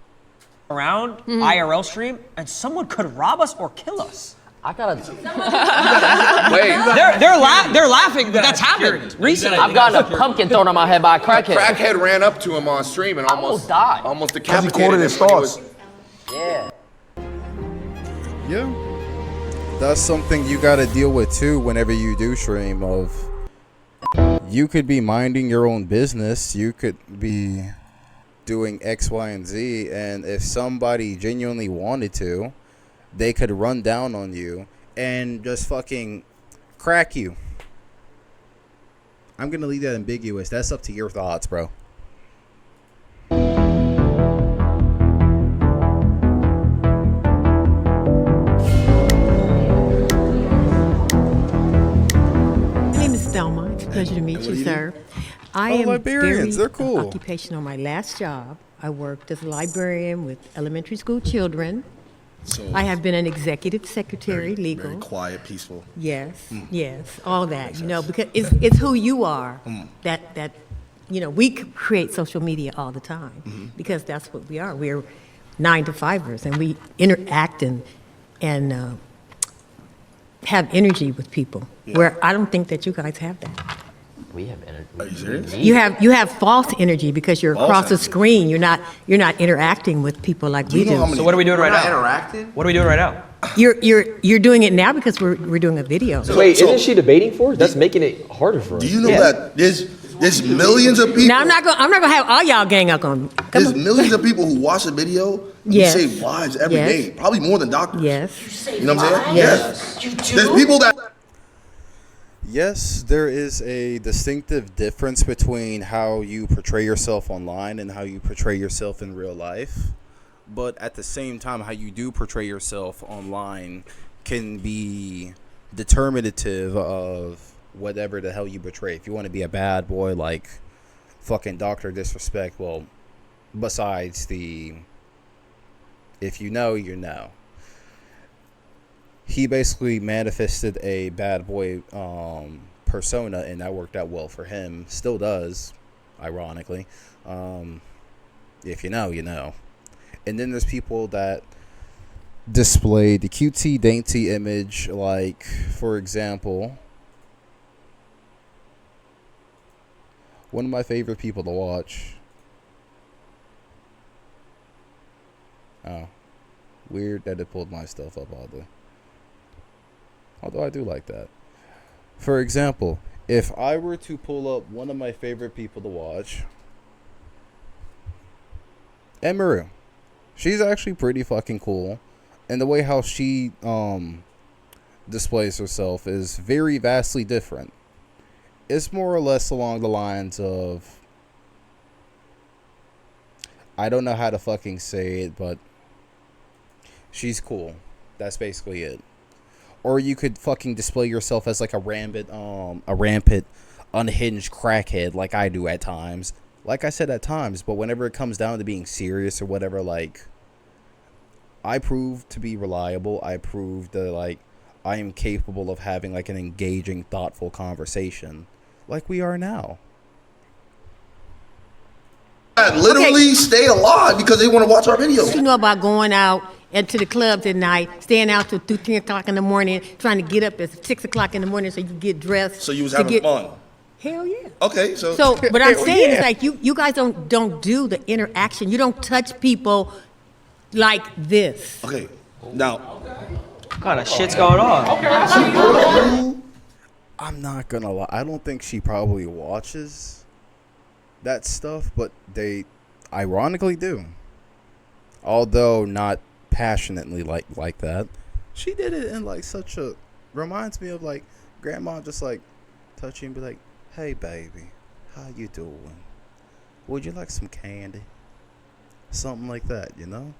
Around IRL stream, and someone could rob us or kill us. I gotta. Wait. They're laughing. That's happened recently. I've gotten a pumpkin thrown on my head by a crackhead. A crackhead ran up to him on stream and almost died. Almost Because decapitated he quoted him his when he thoughts. Yeah. That's something you gotta deal with too whenever you do stream. Of you could be minding your own business, you could be doing X, Y, and Z, and if somebody genuinely wanted to, they could run down on you and just fucking crack you. I'm gonna leave that ambiguous. That's up to your thoughts, bro. Pleasure to meet And you, what do sir. do? I Oh, am librarians, very they're cool. occupational. My last job, I worked as a librarian with elementary school children. So I have been an executive secretary, legal. very quiet, peaceful. Yes, yes, all that, because it's who you are that we create social media all the time because that's what we are. We're 9-to-5ers and we interact and have energy with people where I don't think that you guys have that. We have energy. Are you serious? You have false energy because you're False across the energy. screen. You're not interacting with people like we you know do. how many- So what are we doing We're right not now? interacting? What are we doing right now? You're doing it now because we're doing a video. Wait, so- isn't she debating for us? That's making it harder for us. Do you know that there's millions of people? Now I'm not gonna have all y'all gang up on me. Come There's on. millions of people who watch the video and Yes. save lives every Yes. day. Probably more than doctors. Yes. You know what I'm saying? Yes. Yes. There's people that. Yes, there is a distinctive difference between how you portray yourself online and how you portray yourself in real life. But at the same time, how you do portray yourself online can be determinative of whatever the hell you portray. If you want to be a bad boy like fucking Dr. Disrespect, well, besides the if you know, you know. He basically manifested a bad boy persona, and that worked out well for him. Still does, ironically. If you know, you know. And then there's people that display the cutesy, dainty image, like, for example, one of my favorite people to watch. Oh, weird that it pulled my stuff up, oddly. Although I do like that. For example, if I were to pull up one of my favorite people to watch, Emaru. She's actually pretty fucking cool. And the way how she displays herself is very vastly different. It's more or less along the lines of, I don't know how to fucking say it, but she's cool. That's basically it. Or you could fucking display yourself as like a rampant, unhinged crackhead like I do at times. Like I said, at times, but whenever it comes down to being serious or whatever, like, I prove to be reliable. I prove that, like, I am capable of having, like, an engaging, thoughtful conversation like we are now. That literally stay alive because they want to watch our videos. You know about going out into the clubs at night, staying out till 10 o'clock in the morning, trying to get up at 6 o'clock in the morning so you can get dressed. So you was having fun. Hell yeah. Okay, so what I'm saying is like you guys don't do the interaction. You don't touch people like this. Okay, now. What kind of shit's going on? I'm not gonna lie. I don't think she probably watches that stuff, but they ironically do. Although not passionately like that. She did it in like such a, reminds me of like grandma just like touching and be like, "Hey baby, how you doing? Would you like some candy?" Something like that, you know?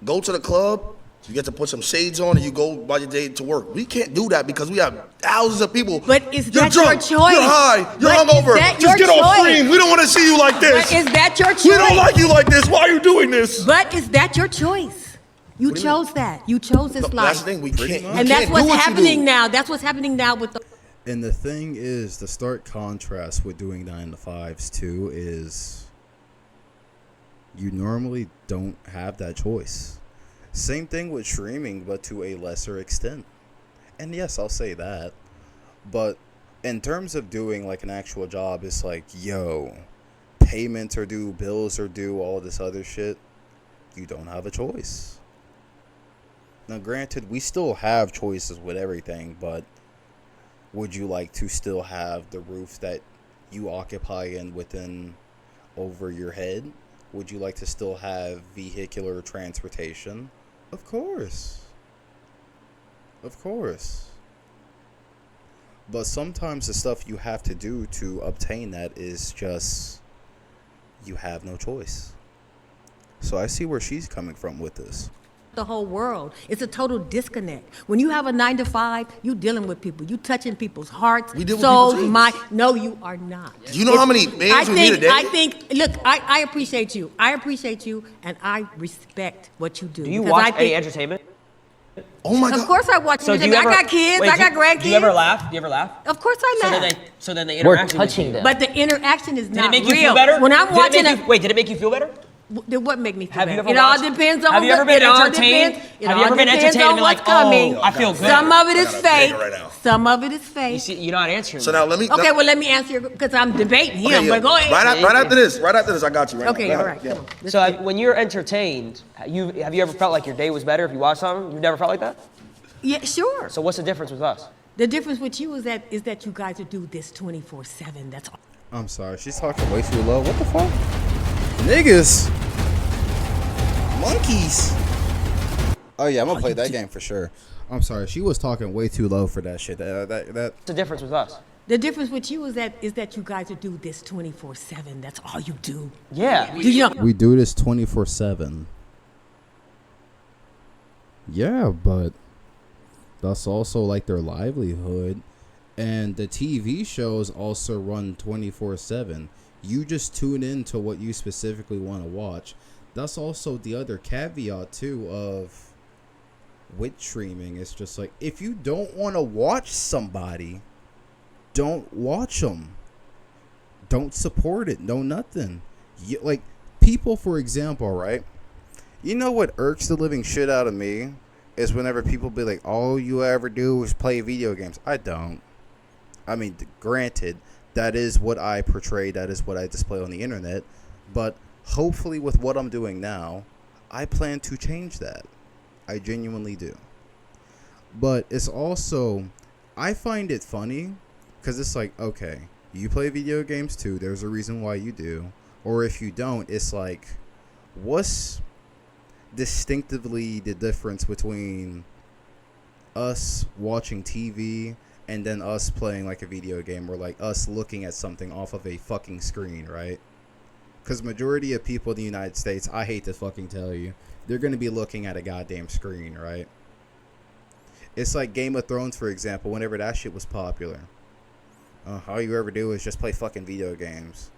Go to the club, you get to put some shades on, and you go by your day to work. We can't do that because we have thousands of people. But is You're that drunk, your choice? You're high. You're But hungover. is that Just your get off choice? screen. We don't want to see you like this. But is that your choice? We don't like you like this. Why are you doing this? But is that your choice? You chose that. You chose this life. That's the thing. We can't. And that's what's happening now. That's what's happening now with the. And the thing is, the stark contrast with doing 9-to-5s too is you normally don't have that choice. Same thing with streaming, but to a lesser extent. And yes, I'll say that. But in terms of doing like an actual job, it's like, yo, payments are due, bills are due, all this other shit. You don't have a choice. Now, granted, we still have choices with everything, but would you like to still have the roof that you occupy in within over your head? Would you like to still have vehicular transportation? Of course. Of course. But sometimes the stuff you have to do to obtain that is just, you have no choice. So I see where she's coming from with this. the whole world. It's a total disconnect. When you have a 9 to 5, you dealing with people. You touching people's hearts, We deal with souls, people's mind. No, you are not. Do you know how many names we meet a day? Look, I appreciate you. I appreciate you, and I respect what you do. Do you because watch I any think, entertainment? Oh my God. Of course I watch So do entertainment. you I ever- got kids. wait, I got grandkids. Do you ever laugh? Do you ever laugh? Of course I laugh. So then they We're interact with touching you. them. But the interaction is Did not it make real. you feel better? When I'm watching Wait, did it make you feel better? What make me feel Have you better? ever It all watched- depends on have you ever been it all entertained? depends- Have you ever been depends entertained on and been what's like, coming. oh, I feel good? Some of it is fake. Right now. Some of it is fake. You see, you're not answering. So now let me. Okay, well let me answer your because I'm debating him. Okay, But go ahead. Right after this, I got you. Right Okay, now. all right. Come on. So when you're entertained, have you ever felt like your day was better if you watched something? You've never felt like that? Yeah, sure. So what's the difference with us? The difference with you is that you guys will do this 24/7. That's all. I'm sorry, she's talking way too low. What the fuck? Niggas. Monkeys. Oh yeah, I'm gonna play that game for sure. I'm sorry, she was talking way too low for that shit. What's the difference with us? The difference with you is that you guys will do this 24/7. That's all you do. Yeah. Do you know? We do this 24/7. Yeah, but that's also like their livelihood. And the TV shows also run 24/7. You just tune in to what you specifically want to watch. That's also the other caveat too of with streaming. It's just like if you don't want to watch somebody, don't watch them. Don't support it. No nothing. Like people, for example, right? You know what irks the living shit out of me is whenever people be like, all you ever do is play video games. I don't. I mean, granted, that is what I portray. That is what I display on the internet. But hopefully with what I'm doing now, I plan to change that. I genuinely do. But it's also, I find it funny because it's like, okay, you play video games too. There's a reason why you do. Or if you don't, it's like, what's distinctively the difference between us watching TV and then us playing like a video game, or like us looking at something off of a fucking screen, right? Because majority of people in the United States, I hate to fucking tell you, they're going to be looking at a goddamn screen, right? It's like Game of Thrones, for example, whenever that shit was popular. All you ever do is just play fucking video games.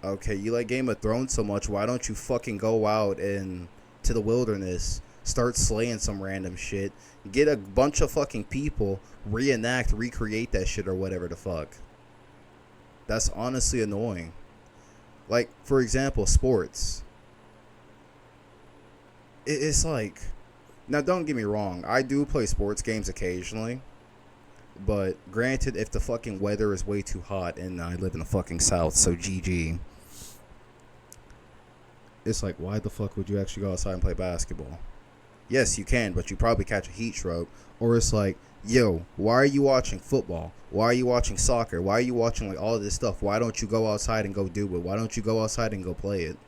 Okay, you like Game of Thrones so much, why don't you fucking go out and to the wilderness, start slaying some random shit, get a bunch of fucking people, recreate that shit or whatever the fuck. That's honestly annoying. Like, for example, sports. It's like, now don't get me wrong, I do play sports games occasionally, but granted, if the fucking weather is way too hot, and I live in the fucking south, so GG, it's like, why the fuck would you actually go outside and play basketball? Yes, you can, but you probably catch a heat stroke. Or it's like, yo, why are you watching football? Why are you watching soccer? Why are you watching like all of this stuff? Why don't you go outside and go do it? Why don't you go outside and go play it?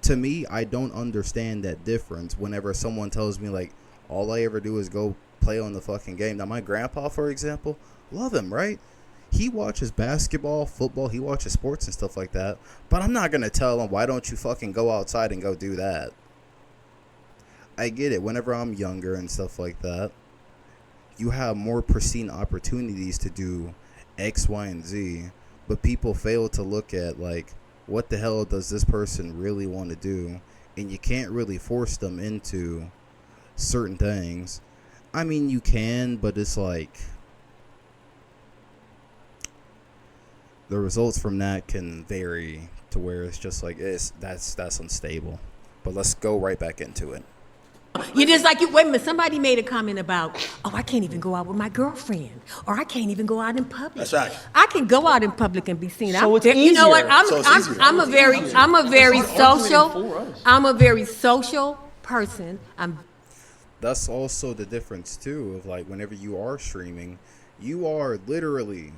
To me, I don't understand that difference whenever someone tells me like, all I ever do is go play on the fucking game. Now, my grandpa, for example, love him, right? He watches basketball, football, he watches sports and stuff like that. But I'm not going to tell him, why don't you fucking go outside and go do that? I get it. Whenever I'm younger and stuff like that, you have more pristine opportunities to do X, Y, and Z. But people fail to look at, like, what the hell does this person really want to do? And you can't really force them into certain things. I mean, you can, but it's like, the results from that can vary to where it's just like, that's unstable. But let's go right back into it. You just like, wait a minute, somebody made a comment about, oh, I can't even go out with my girlfriend, or I can't even go out in public. That's right. I can go out in public and be seen. So it's You know what? easier. I'm a very social person. That's also the difference too of like whenever you are streaming, you are literally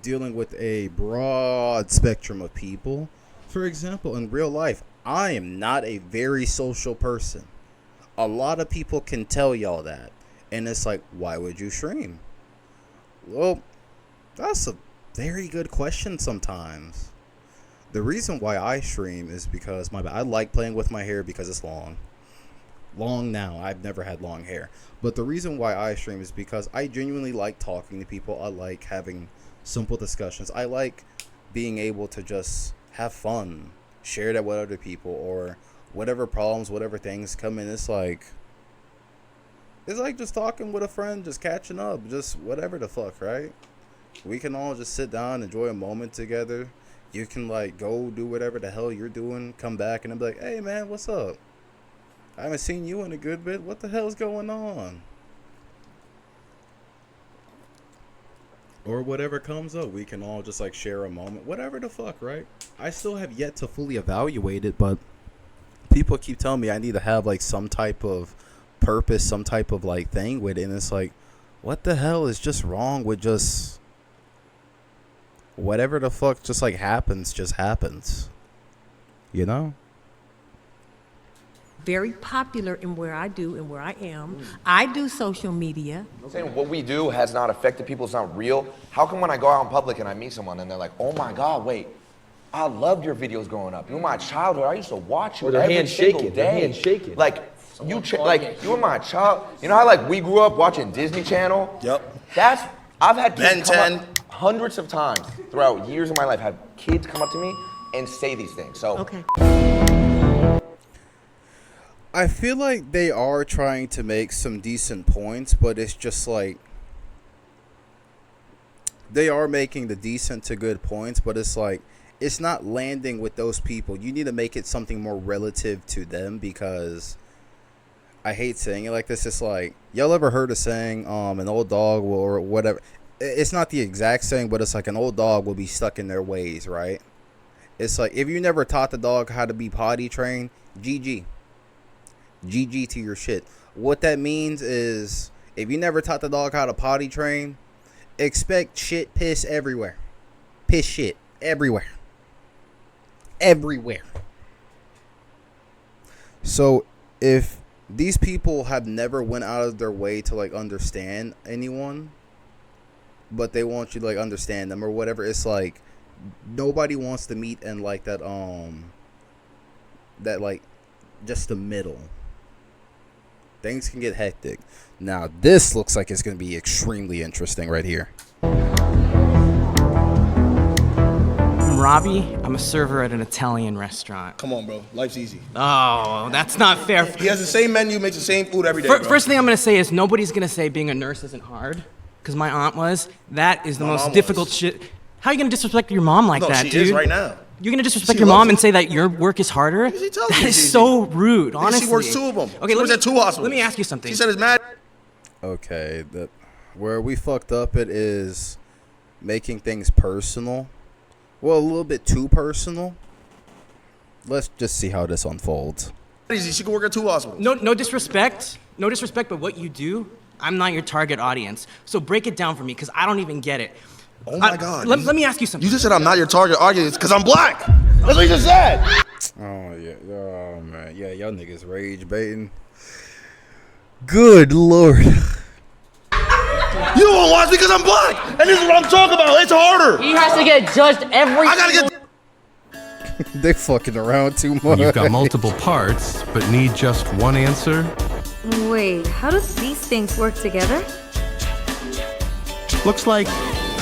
dealing with a broad spectrum of people. For example, in real life, I am not a very social person. A lot of people can tell y'all that. And it's like, why would you stream? Well, that's a very good question sometimes. The reason why I stream is because I like playing with my hair because it's long. long now. I've never had long hair. But the reason why I stream is because I genuinely like talking to people. I like having simple discussions. I like being able to just have fun, share that with other people, or whatever problems, whatever things come in. It's like just talking with a friend, just catching up, just whatever the fuck, right? We can all just sit down, enjoy a moment together. You can like go do whatever the hell you're doing, come back, and I'm like, hey man, what's up? I haven't seen you in a good bit. What the hell's going on? Or whatever comes up, we can all just like share a moment, whatever the fuck, right? I still have yet to fully evaluate it, but people keep telling me I need to have like some type of purpose, some type of like thing with it, and it's like, what the hell is just wrong with just whatever the fuck just like happens, you know? Very popular in where I do and where I am. I do social media. I'm saying what we do has not affected people. It's not real. How come when I go out in public and I meet someone and they're like, oh my God, wait, I loved your videos growing up. You were my childhood. I used to watch you every single day. Like, you were my child. You know how like we grew up watching Disney Channel? Yep. I've had kids Ben come 10. up hundreds of times throughout years of my life, have kids come up to me and say these things. So. Okay. I feel like they are trying to make some decent points, but it's just like they are making the decent to good points, but it's like it's not landing with those people. You need to make it something more relative to them, because I hate saying it like this. It's like, y'all ever heard of saying an old dog will, or whatever? It's not the exact saying, but it's like an old dog will be stuck in their ways, right? It's like if you never taught the dog how to be potty trained, GG to your shit. What that means is if you never taught the dog how to potty train, expect shit, piss everywhere. Piss shit everywhere. Everywhere. So if these people have never went out of their way to like understand anyone, but they want you to like understand them or whatever, it's like nobody wants to meet in like that like just the middle. Things can get hectic. Now, this looks like it's going to be extremely interesting right here. I'm Robbie. I'm a server at an Italian restaurant. Come on, bro. Life's easy. Oh, that's not fair. He has the same menu, makes the same food every day, bro. First thing I'm going to say is nobody's going to say being a nurse isn't hard, because my aunt was. That is the most difficult shit. How are you going to disrespect your mom like that, dude? She is right now. You're going to disrespect your mom and say that your work is harder? She tells That me is it's so rude, honestly. She works 2 of them. Okay, she works at 2 hospitals. Let me ask you something. She said it's mad. Okay, where we fucked up it is making things personal. Well, a little bit too personal. Let's just see how this unfolds. Easy. She can work at 2 hospitals. No disrespect. No disrespect, but what you do, I'm not your target audience. So break it down for me, because I don't even get it. Oh my God. Let me ask you something. You just said I'm not your target audience because I'm black. That's what you just said. Oh, yeah. Oh, man. Yeah, y'all niggas rage baiting. Good Lord. You don't watch me because I'm black. And this is what I'm talking about. It's harder. He has to get judged every. I gotta get. They fucking around too much. You've got multiple parts, but need just one answer. Wait, how do these things work together? Looks like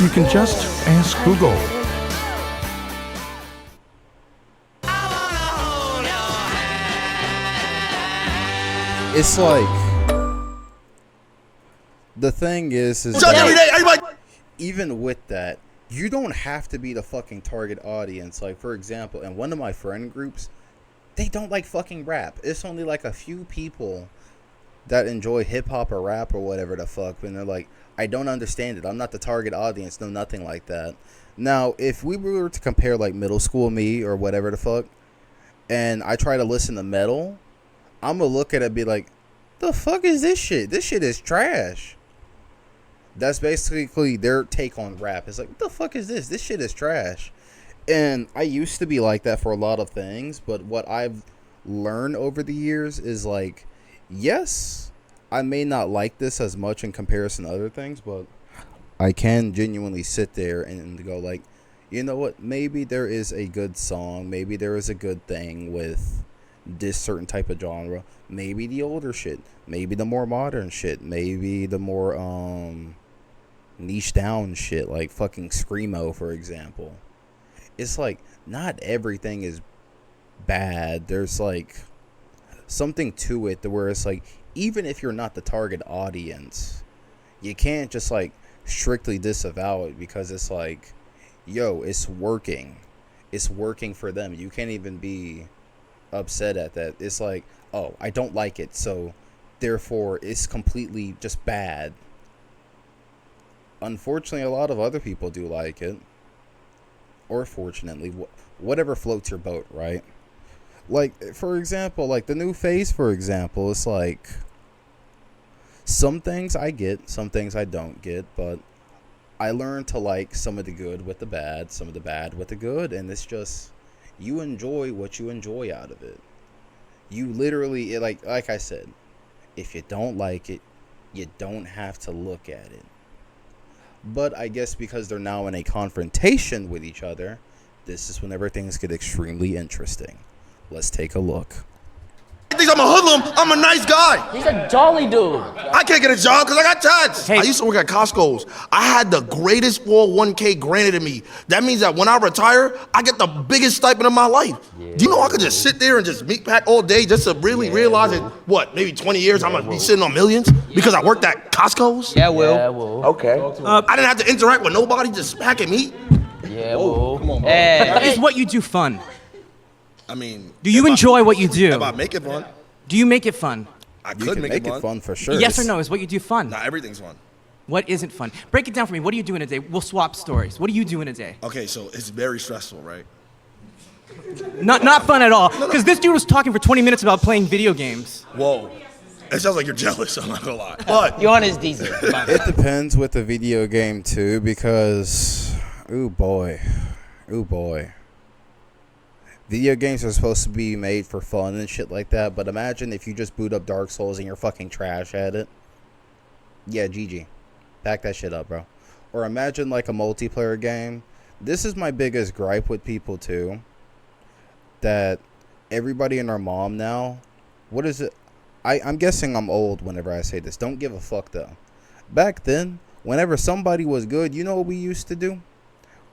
you can just ask Google. It's like the thing is Judge every day, everybody. Even with that, you don't have to be the fucking target audience. Like, for example, in one of my friend groups, they don't like fucking rap. It's only like a few people that enjoy hip hop or rap or whatever the fuck, and they're like, I don't understand it. I'm not the target audience. No, nothing like that. Now, if we were to compare like middle school me or whatever the fuck, and I try to listen to metal, I'm gonna look at it and be like, the fuck is this shit? This shit is trash. That's basically their take on rap. It's like, what the fuck is this? This shit is trash. And I used to be like that for a lot of things, but what I've learned over the years is like, yes, I may not like this as much in comparison to other things, but I can genuinely sit there and go like, you know what? Maybe there is a good song. Maybe there is a good thing with this certain type of genre. Maybe the older shit. Maybe the more modern shit. Maybe the more niche down shit, like fucking Screamo, for example. It's like, not everything is bad. There's like something to it where it's like, even if you're not the target audience, you can't just like strictly disavow it because it's like, yo, it's working. It's working for them. You can't even be upset at that. It's like, oh, I don't like it, so therefore it's completely just bad. Unfortunately, a lot of other people do like it. Or fortunately, whatever floats your boat, right? Like, for example, like the new phase, for example, it's like, some things I get, some things I don't get, but I learned to like some of the good with the bad, some of the bad with the good, and it's just, you enjoy what you enjoy out of it. You literally, like I said, if you don't like it, you don't have to look at it. But I guess because they're now in a confrontation with each other, this is whenever things get extremely interesting. Let's take a look. He thinks I'm a hoodlum. I'm a nice guy. He's a jolly dude. I can't get a job because I got tats. I used to work at Costco's. I had the greatest 401k granted to me. That means that when I retire, I get the biggest stipend of my life. Yeah. Do you know I could just sit there and just meat pack all day just to really realize that, what, maybe 20 years I'm going to be sitting on millions because I worked at Costco's? Yeah, Will. Okay. I didn't have to interact with nobody, just packing meat? Yeah, Will. Come on, bro. Is what you do fun? I mean, do you enjoy what you do? If I make it fun. Do you make it fun? I could make it fun for sure. Yes or no? Is what you do fun? Not everything's fun. What isn't fun? Break it down for me. What do you do in a day? We'll swap stories. What do you do in a day? Okay, so it's very stressful, right? Not fun at all. Because this dude was talking for 20 minutes about playing video games. Whoa. It sounds like you're jealous, I'm not gonna lie. But you're on his diesel. It depends with the video game too, because ooh boy. Video games are supposed to be made for fun and shit like that, but imagine if you just boot up Dark Souls and you're fucking trash at it. Yeah, GG. Pack that shit up, bro. Or imagine like a multiplayer game. This is my biggest gripe with people too. That everybody and their mom now, what is it? I'm guessing I'm old whenever I say this. Don't give a fuck though. Back then, whenever somebody was good, you know what we used to do?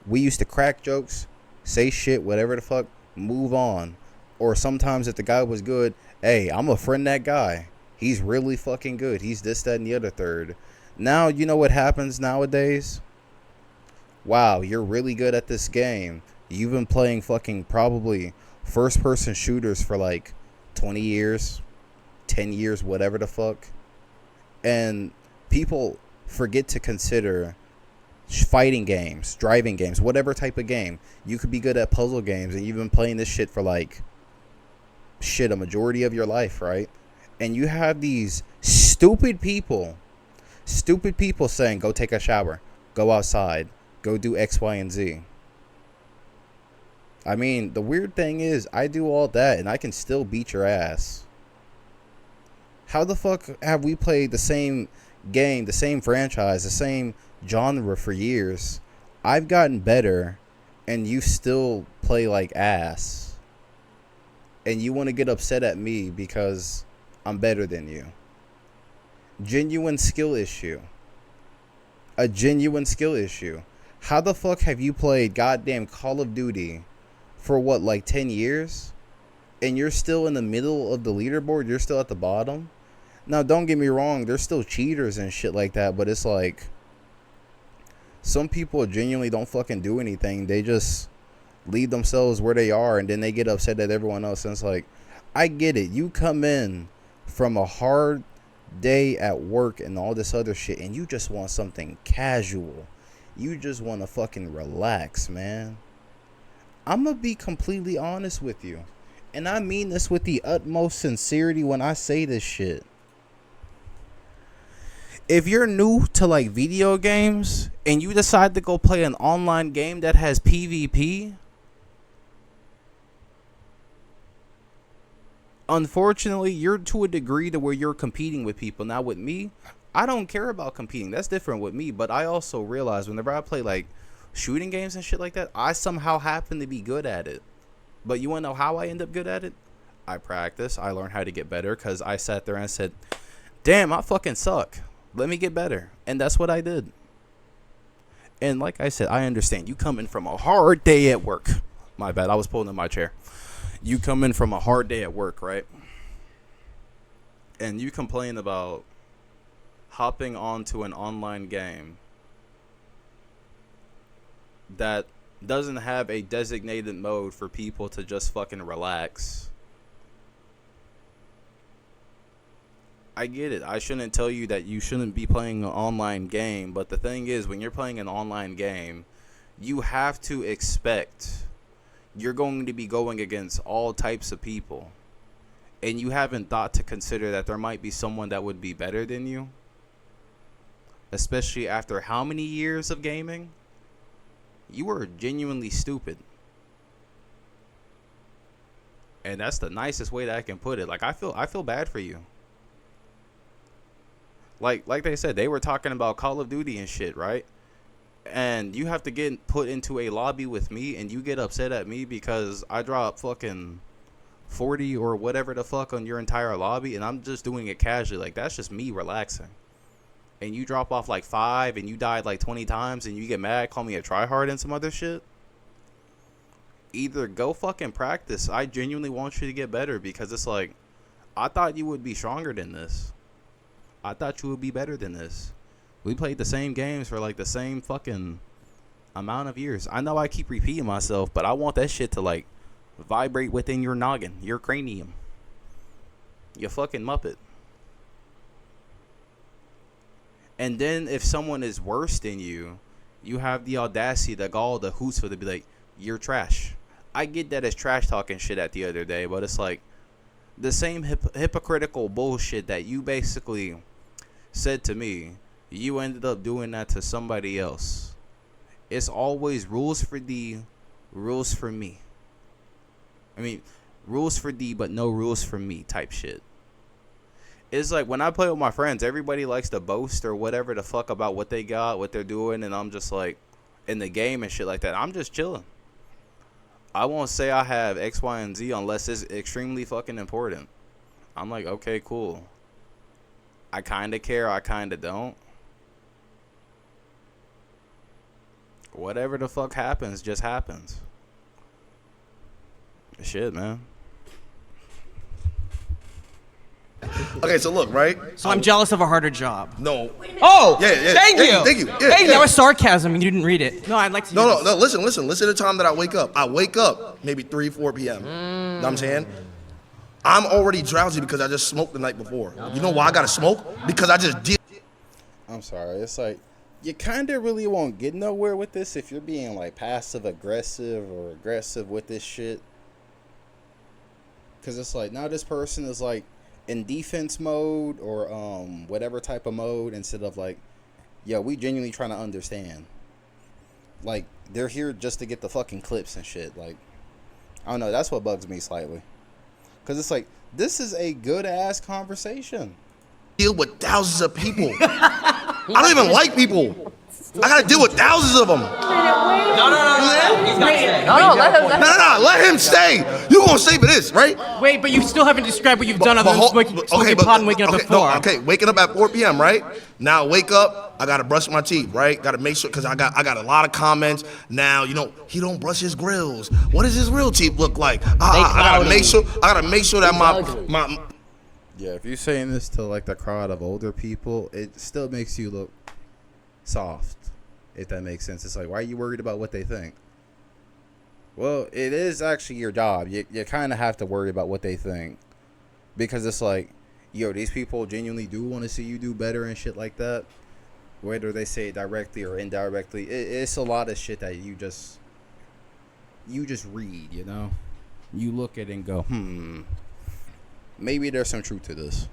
We used to crack jokes, say shit, whatever the fuck, move on. Or sometimes if the guy was good, hey, I'm a friend that guy. He's really fucking good. He's this, that, and the other third. Now, you know what happens nowadays? Wow, you're really good at this game. You've been playing fucking probably first-person shooters for like 20 years, 10 years, whatever the fuck. And people forget to consider fighting games, driving games, whatever type of game. You could be good at puzzle games and you've been playing this shit for like a majority of your life, right? And you have these stupid people saying, go take a shower, go outside, go do X, Y, and Z. I mean, the weird thing is, I do all that and I can still beat your ass. How the fuck have we played the same game, the same franchise, the same genre for years? I've gotten better and you still play like ass. And you want to get upset at me because I'm better than you. Genuine skill issue. A genuine skill issue. How the fuck have you played goddamn Call of Duty for what, like 10 years? And you're still in the middle of the leaderboard? You're still at the bottom? Now, don't get me wrong. There's still cheaters and shit like that. But it's like, some people genuinely don't fucking do anything. They just leave themselves where they are. And then they get upset at everyone else. And it's like, I get it. You come in from a hard day at work and all this other shit. And you just want something casual. You just want to fucking relax, man. I'm going to be completely honest with you. And I mean this with the utmost sincerity when I say this shit. If you're new to like video games and you decide to go play an online game that has PvP, unfortunately, you're to a degree to where you're competing with people. Now with me, I don't care about competing. That's different with me. But I also realize whenever I play like shooting games and shit like that, I somehow happen to be good at it. But you want to know how I end up good at it? I practiced. I learned how to get better because I sat there and said, damn, I fucking suck. Let me get better. And that's what I did. And like I said, I understand. You coming from a hard day at work. My bad. I was pulling in my chair. You come in from a hard day at work, right? And you complain about hopping onto an online game that doesn't have a designated mode for people to just fucking relax. I get it. I shouldn't tell you that you shouldn't be playing an online game, but the thing is, when you're playing an online game, you have to expect you're going to be going against all types of people. And you haven't thought to consider that there might be someone that would be better than you. Especially after how many years of gaming? You were genuinely stupid. And that's the nicest way that I can put it. Like, I feel bad for you. Like they said, they were talking about Call of Duty and shit, right? And you have to get put into a lobby with me, and you get upset at me because I drop fucking 40 or whatever the fuck on your entire lobby, and I'm just doing it casually. Like, that's just me relaxing. And you drop off like 5 and you died like 20 times and you get mad, call me a tryhard and some other shit. Either go fucking practice. I genuinely want you to get better, because it's like, I thought you would be stronger than this. I thought you would be better than this. We played the same games for like the same fucking amount of years. I know I keep repeating myself, but I want that shit to like vibrate within your noggin, your cranium. You fucking Muppet. And then if someone is worse than you, you have the audacity, the gall, the chutzpah to be like, you're trash. I get that as trash talking shit at the other day, but it's like the same hypocritical bullshit that you basically said to me, you ended up doing that to somebody else. It's always rules for thee, rules for me. I mean, rules for thee, but no rules for me type shit. It's like when I play with my friends, everybody likes to boast or whatever the fuck about what they got, what they're doing, and I'm just like, in the game and shit like that, I'm just chilling. I won't say I have X, Y, and Z unless it's extremely fucking important. I'm like, okay, cool. I kind of care, I kind of don't. Whatever the fuck happens, just happens. Shit, man. Okay, so look, right? So I'm jealous of a harder job. No. Oh, yeah. Thank you. Thank you. Yeah, Hey, that was sarcasm and you didn't read it. No, I'd like to. No. Listen to the time that I wake up. I wake up maybe 3, 4 p.m. Know what I'm saying? I'm already drowsy because I just smoked the night before. You know why I gotta smoke? Because I just did. I'm sorry. It's like, you kind of really won't get nowhere with this if you're being like passive aggressive or aggressive with this shit. Because it's like, now this person is like in defense mode or whatever type of mode, instead of like, yo, we genuinely trying to understand. Like, they're here just to get the fucking clips and shit. Like, I don't know, that's what bugs me slightly. Because it's like, this is a good ass conversation. Deal with thousands of people. I don't even like people. I gotta deal with thousands of them. No, let him stay. You gonna stay for this, right? Wait, but you still haven't described what you've done other than smoking pot and waking up at 4. Okay, waking up at 4 p.m., right? Now wake up, I gotta brush my teeth, right? Gotta make sure, because I got a lot of comments. Now, you know, he don't brush his grills. What does his real teeth look like? I gotta make sure that my Yeah, if you're saying this to like the crowd of older people, it still makes you look soft, if that makes sense. It's like, why are you worried about what they think? Well, it is actually your job. You kind of have to worry about what they think, because it's like, yo, these people genuinely do want to see you do better and shit like that, whether they say it directly or indirectly. It's a lot of shit that you just read, you know? You look at it and go, maybe there's some truth to this.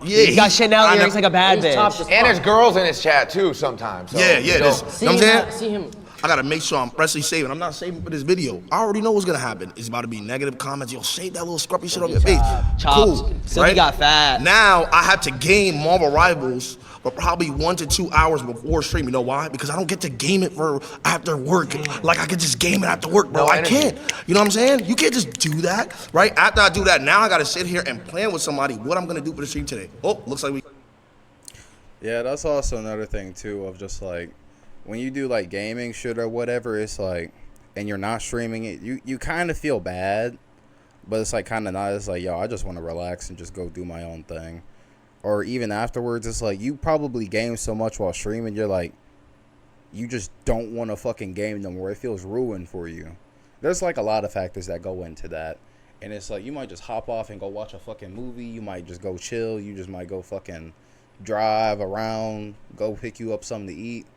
He's got Chanel earrings like a bad bitch. And there's girls in his chat too sometimes. So Yeah. you know. Know what I'm saying? See him. I gotta make sure I'm freshly saving. I'm not saving for this video. I already know what's gonna happen. It's about to be negative comments. Yo, shave that little scruffy shit off your face. Cool, Silky got fat. Now I have to game Marvel Rivals for probably 1 to 2 hours before stream. You know why? Because I don't get to game it for after work. Like I could just game it after work, bro. I can't. You know what I'm saying? You can't just do that, right? After I do that, now I gotta sit here and plan with somebody what I'm gonna do for the stream today. Oh, looks like we. Yeah, that's also another thing too of just like when you do like gaming shit or whatever, it's like, and you're not streaming it, you kind of feel bad, but it's like kind of not. It's like, yo, I just want to relax and just go do my own thing. Or even afterwards, it's like you probably game so much while streaming, you're like, you just don't want to fucking game no more. It feels ruined for you. There's like a lot of factors that go into that. And it's like you might just hop off and go watch a fucking movie. You might just go chill. You just might go fucking drive around, go pick you up something to eat.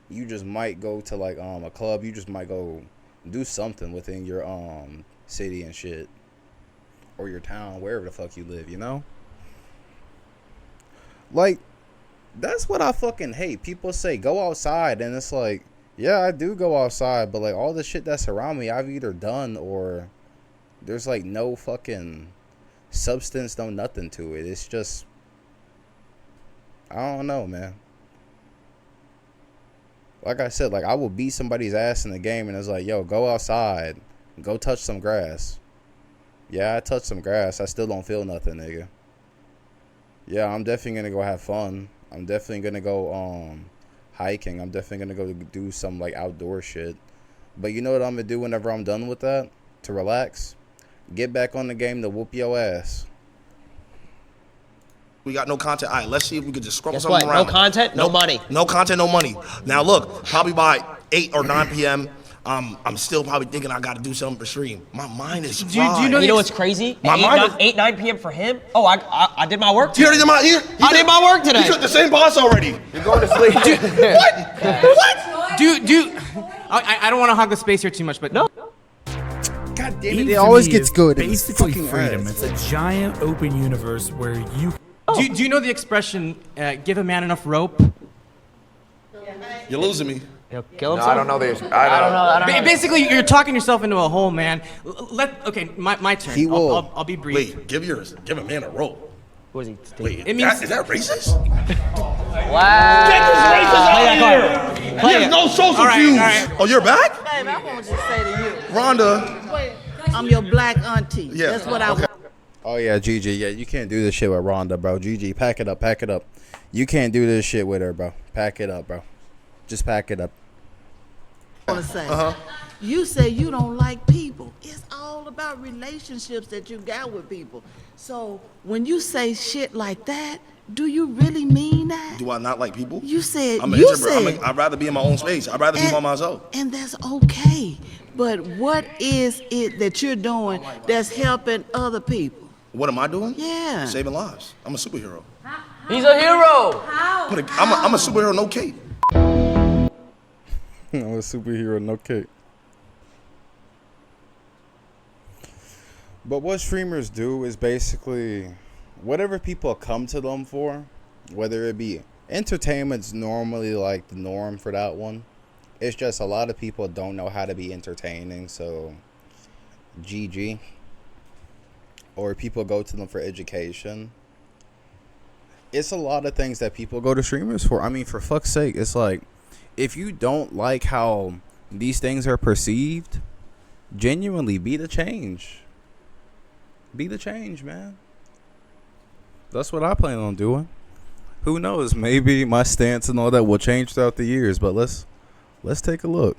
You just might go to like a club. You just might go do something within your city and shit, or your town, wherever the fuck you live, you know? Like, that's what I fucking hate. People say go outside, and it's like, yeah, I do go outside, but like all the shit that's around me I've either done, or there's like no fucking substance, no nothing to it. It's just, I don't know, man. Like I said, like I will beat somebody's ass in the game, and it's like, yo, go outside, go touch some grass. Yeah, I touched some grass. I still don't feel nothing, nigga. Yeah, I'm definitely gonna go have fun. I'm definitely gonna go hiking. I'm definitely gonna go do some like outdoor shit. But you know what I'm gonna do whenever I'm done with that? To relax? Get back on the game to whoop your ass. We got no content. All right, let's see if we can just scrub Guess something what? around. No content, no money. No content, no money. Now look, probably by 8 or 9 p.m., I'm still probably thinking I gotta do something for stream. My mind is fried. You know what's crazy? My mind is... 9 p.m. for him? Oh, I did my work today. You already did my... I did my work today. You took the same boss already. You're going to sleep. Dude, what? What? Dude, I don't want to hog the space here too much, but no. God damn it, it always gets good. Basically freedom. It's a giant open universe where you... Do you know the expression, give a man enough rope? You're losing me. He'll kill No, himself? I don't know this. I don't know. Basically, you're talking yourself into a hole, man. Okay, my turn. He will. I'll be brief. Wait, give a man a rope. What is he? Wait, It means- is that racist? Wow. Get this racist out of here! He has no social cues. right. Oh, you're back? Babe, I want to say to you, Rhonda. I'm your black auntie. Yeah, That's what I want. Oh yeah, Gigi. Yeah, you can't do this shit with Rhonda, bro. Gigi, pack it up, pack it up. You can't do this shit with her, bro. Pack it up, bro. Just pack it up. I want to say, you say you don't like people. It's all about relationships that you got with people. So when you say shit like that, do you really mean that? Do I not like people? You said, I'm an introvert. I'd rather be in my own space. I'd rather be by myself. And that's okay. But what is it that you're doing that's helping other people? What am I doing? Yeah. Saving lives. I'm a superhero. He's a hero. I'm a superhero, no cape. I'm a superhero, no cape. But what streamers do is basically whatever people come to them for, whether it be entertainment's normally like the norm for that one. It's just a lot of people don't know how to be entertaining, so GG. Or people go to them for education. It's a lot of things that people go to streamers for. I mean, for fuck's sake, it's like, if you don't like how these things are perceived, genuinely be the change. Be the change, man. That's what I plan on doing. Who knows? Maybe my stance and all that will change throughout the years, but let's take a look.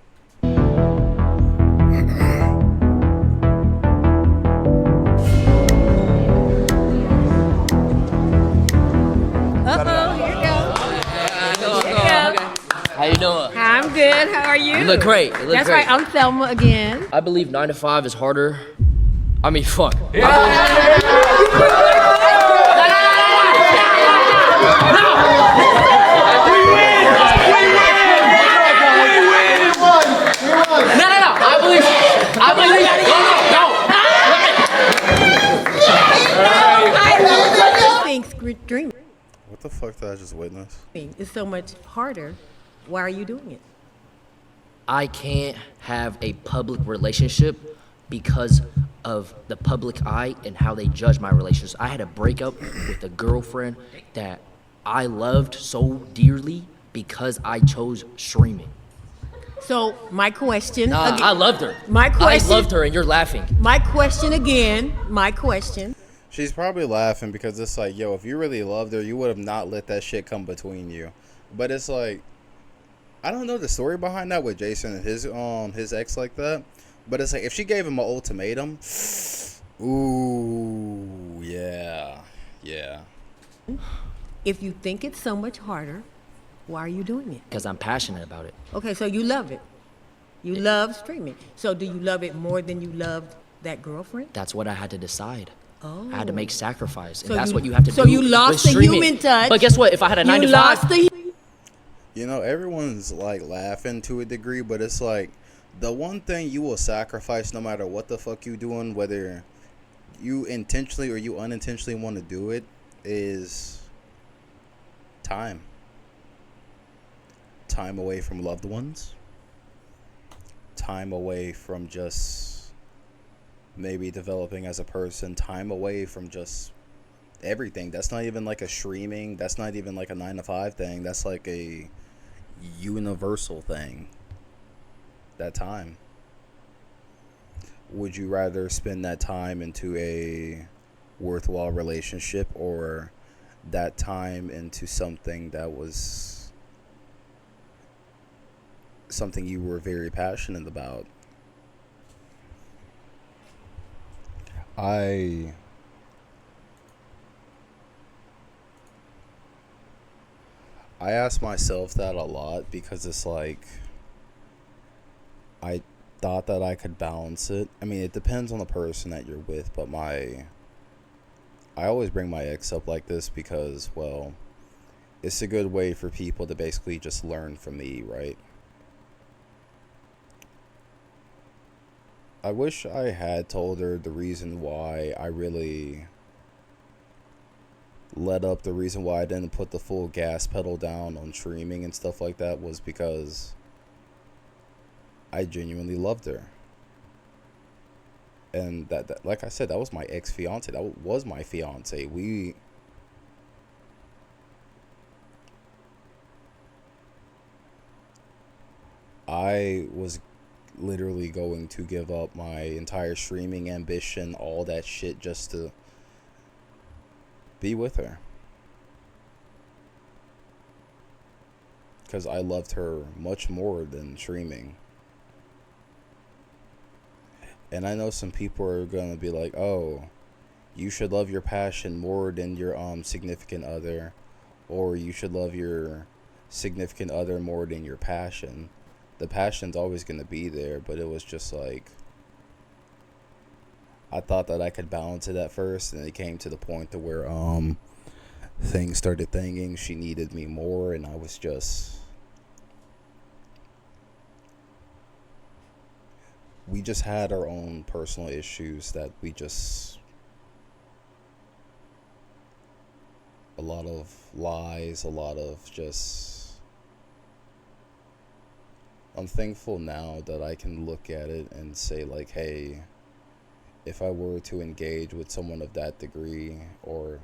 How you doing? I'm good. How are you? You look great. You look That's great. right. I'm Thelma again. I believe 9 to 5 is harder. I mean, fuck. No. I believe. No. Thanks, dream. What the fuck did I just witness? It's so much harder. Why are you doing it? I can't have a public relationship because of the public eye and how they judge my relationships. I had a breakup with a girlfriend that I loved so dearly because I chose streaming. So my question. Nah, again, I loved her. My question. I loved her, and you're laughing. My question again. My question. She's probably laughing because it's like, yo, if you really loved her, you would have not let that shit come between you. But it's like, I don't know the story behind that with Jason and his ex like that. But it's like, if she gave him an ultimatum, ooh, yeah. If you think it's so much harder, why are you doing it? Because I'm passionate about it. Okay, so you love it. You love streaming. So do you love it more than you loved that girlfriend? That's what I had to decide. Oh. I had to make sacrifice, and So that's you- what you have to do. so you lost with the streaming. human touch. But guess what? If I had a 9 to 5, You know, everyone's like laughing to a degree, but it's like the one thing you will sacrifice no matter what the fuck you doing, whether you intentionally or you unintentionally want to do it, is time. Time away from loved ones. Time away from just maybe developing as a person. Time away from just everything. That's not even like a streaming. That's not even like a 9 to 5 thing. That's like a universal thing. That time. Would you rather spend that time into a worthwhile relationship or that time into something that was something you were very passionate about? I ask myself that a lot because it's like I thought that I could balance it. I mean, it depends on the person that you're with, but I always bring my ex up like this because, well, it's a good way for people to basically just learn from me, right? I wish I had told her the reason why I really let up, the reason why I didn't put the full gas pedal down on streaming and stuff like that was because I genuinely loved her. And that like I said, that was my ex-fiance. That was my fiance. I was literally going to give up my entire streaming ambition, all that shit, just to be with her. Because I loved her much more than streaming. And I know some people are going to be like, oh, you should love your passion more than your significant other. Or you should love your significant other more than your passion. The passion's always going to be there, but it was just like, I thought that I could balance it at first, and it came to the point to where things started thinking she needed me more, and I was just, we just had our own personal issues that we just, a lot of lies, a lot of just, I'm thankful now that I can look at it and say like, hey, if I were to engage with someone of that degree or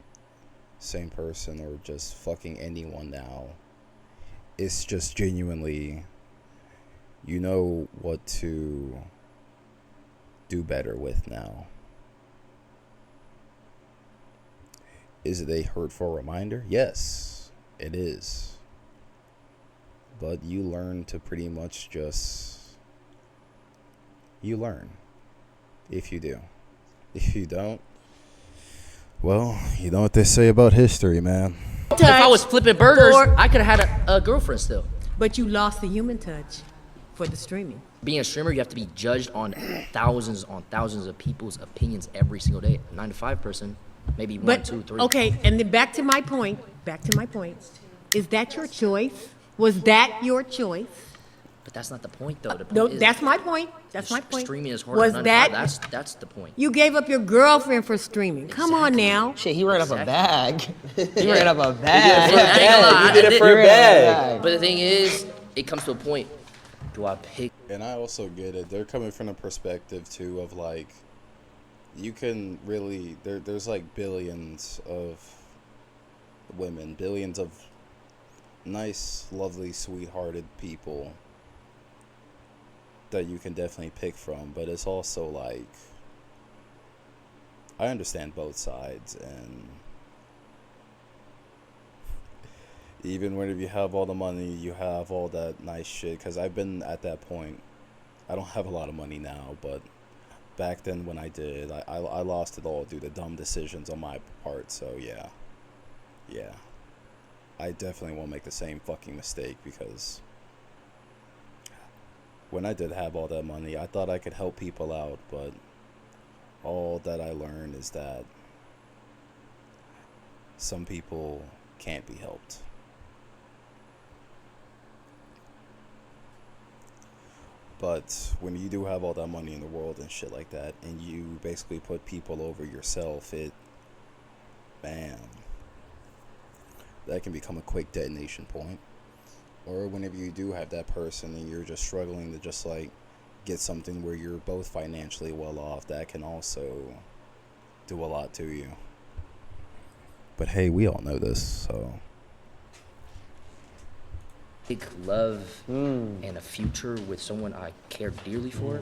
same person or just fucking anyone now, it's just genuinely, you know what to do better with now. Is it a hurtful reminder? Yes, it is. But you learn to pretty much just, you learn if you do. If you don't, well, you know what they say about history, man. If I was flipping burgers, I could have had a girlfriend still. But you lost the human touch for the streaming. Being a streamer, you have to be judged on thousands of people's opinions every single day. A 9 to 5 person, maybe one, two, three. Okay, and then back to my point. Is that your choice? Was that your choice? But that's not the point, though. The point No, is that's my point. That's my point. Streaming is harder Was than that? That's the point. You gave up your girlfriend for streaming. Come on now. Shit, he ran up a bag. He Yeah. ran up a Yeah, bag. I ain't gonna lie, He did it for a bag. But the thing is, it comes to a point do I pick? And I also get it. They're coming from a perspective too of like, you can really there's like billions of women, billions of nice, lovely, sweethearted people that you can definitely pick from, but it's also like, I understand both sides, and even when you have all the money, you have all that nice shit, because I've been at that point. I don't have a lot of money now, but back then when I did, I lost it all due to dumb decisions on my part, so yeah. I definitely won't make the same fucking mistake, because when I did have all that money, I thought I could help people out, but all that I learned is that some people can't be helped. But when you do have all that money in the world and shit like that, and you basically put people over yourself, man, that can become a quick detonation point. Or whenever you do have that person and you're just struggling to just like get something where you're both financially well off, that can also do a lot to you. But hey, we all know this, so. Pick love and a future with someone I care dearly for,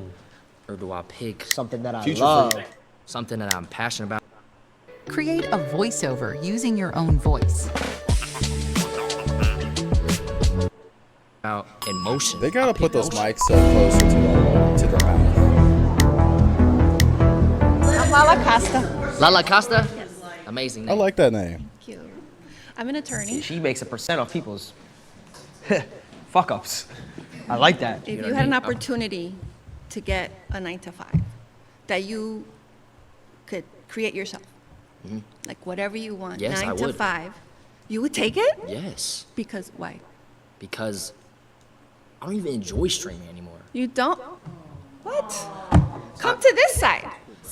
or do I pick something that I future love, something that I'm passionate about? Create a voiceover using your own voice. About emotion. They gotta put those mics up closer to their mouth. I'm Lala Costa. Lala Costa? Amazing name. I like that name. Thank you. I'm an attorney. She makes a percent off people's fuck ups. I like that. If you had an opportunity to get a 9-to-5 that you could create yourself, like whatever you want, Yes, 9 I to would. 5, you would take it? Yes. Because why? Because I don't even enjoy streaming anymore. You don't? What? Come to this side.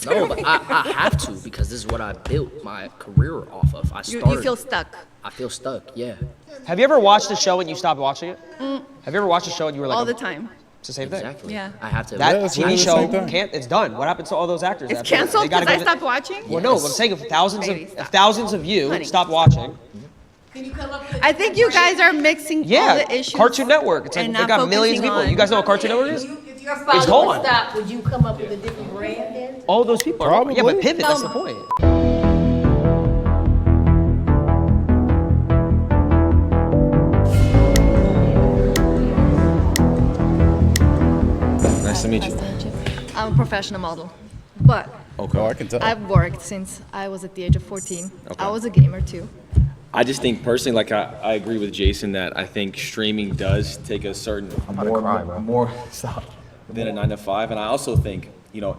No, but I have to, because this is what I built my career off of. You feel stuck. I feel stuck, yeah. Have you ever watched a show and you stopped watching it? Mm. Have you ever watched a show and you were like, All the time. It's the same thing. Exactly. Yeah. I have to. That Yeah, it's TV really the show same thing. can't. It's done. What happened to all those actors? It's after that? canceled They gotta because I go to- stopped watching? Well, no, I'm saying if thousands Baby, stop. if thousands of you Honey. stopped watching. I think you guys are mixing all Yeah, the issues. Cartoon Network. It's like and they not got millions of focusing people. You guys know what Cartoon Network is? If your It's followers gone. stop, would you come up with a different brand then? All those people. Probably. Yeah, but pivot. That's the point. Nice to meet you. I'm a professional model, but Okay. Oh, I can tell. I've worked since I was at the age of 14. Okay. I was a gamer too. I just think personally, like I agree with Jason that I think streaming does take a certain more stop than a 9-to-5, and I also think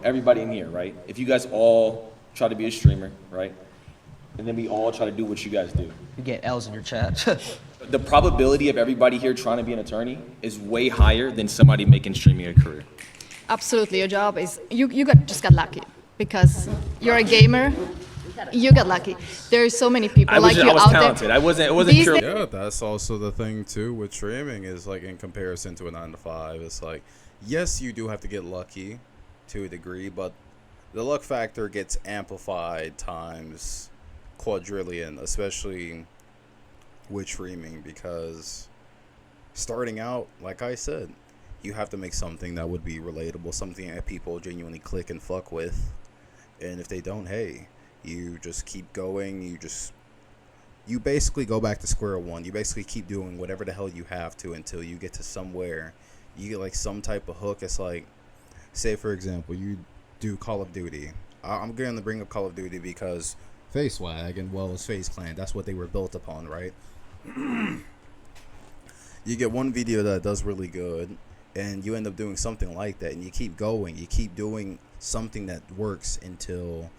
everybody in here, right? If you guys all try to be a streamer, right, and then we all try to do what you guys do, You get L's in your chat. the probability of everybody here trying to be an attorney is way higher than somebody making streaming a career. Absolutely, your job is just got lucky because you're a gamer. You got lucky. There's so many people like you I was out talented. there. It wasn't These pure. Yeah, that's also the thing too with streaming is like in comparison to a 9-to-5, it's like, yes, you do have to get lucky to a degree, but the luck factor gets amplified times quadrillion, especially with streaming, because starting out, like I said, you have to make something that would be relatable, something that people genuinely click and fuck with, and if they don't, hey, you just keep going. You basically go back to square one. You basically keep doing whatever the hell you have to until you get to somewhere. You get like some type of hook. It's like, say for example, you do Call of Duty. I'm going to bring up Call of Duty because FaceWag and as FaZe Clan, that's what they were built upon, right? You get one video that does really good, and you end up doing something like that, and you keep going. You keep doing something that works until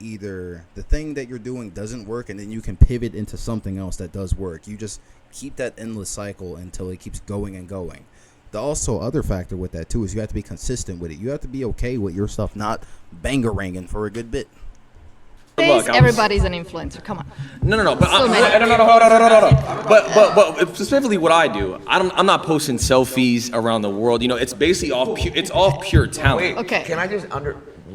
either the thing that you're doing doesn't work, and then you can pivot into something else that does work. You just keep that endless cycle until it keeps going and going. The also other factor with that too is you have to be consistent with it. You have to be okay with your stuff not bangaranging for a good bit. Look, everybody's an influencer. Come on. No. But So many. no. Hold on. But specifically, what I do, I'm not posting selfies around the world. You know, it's basically all pure talent. Wait, can I just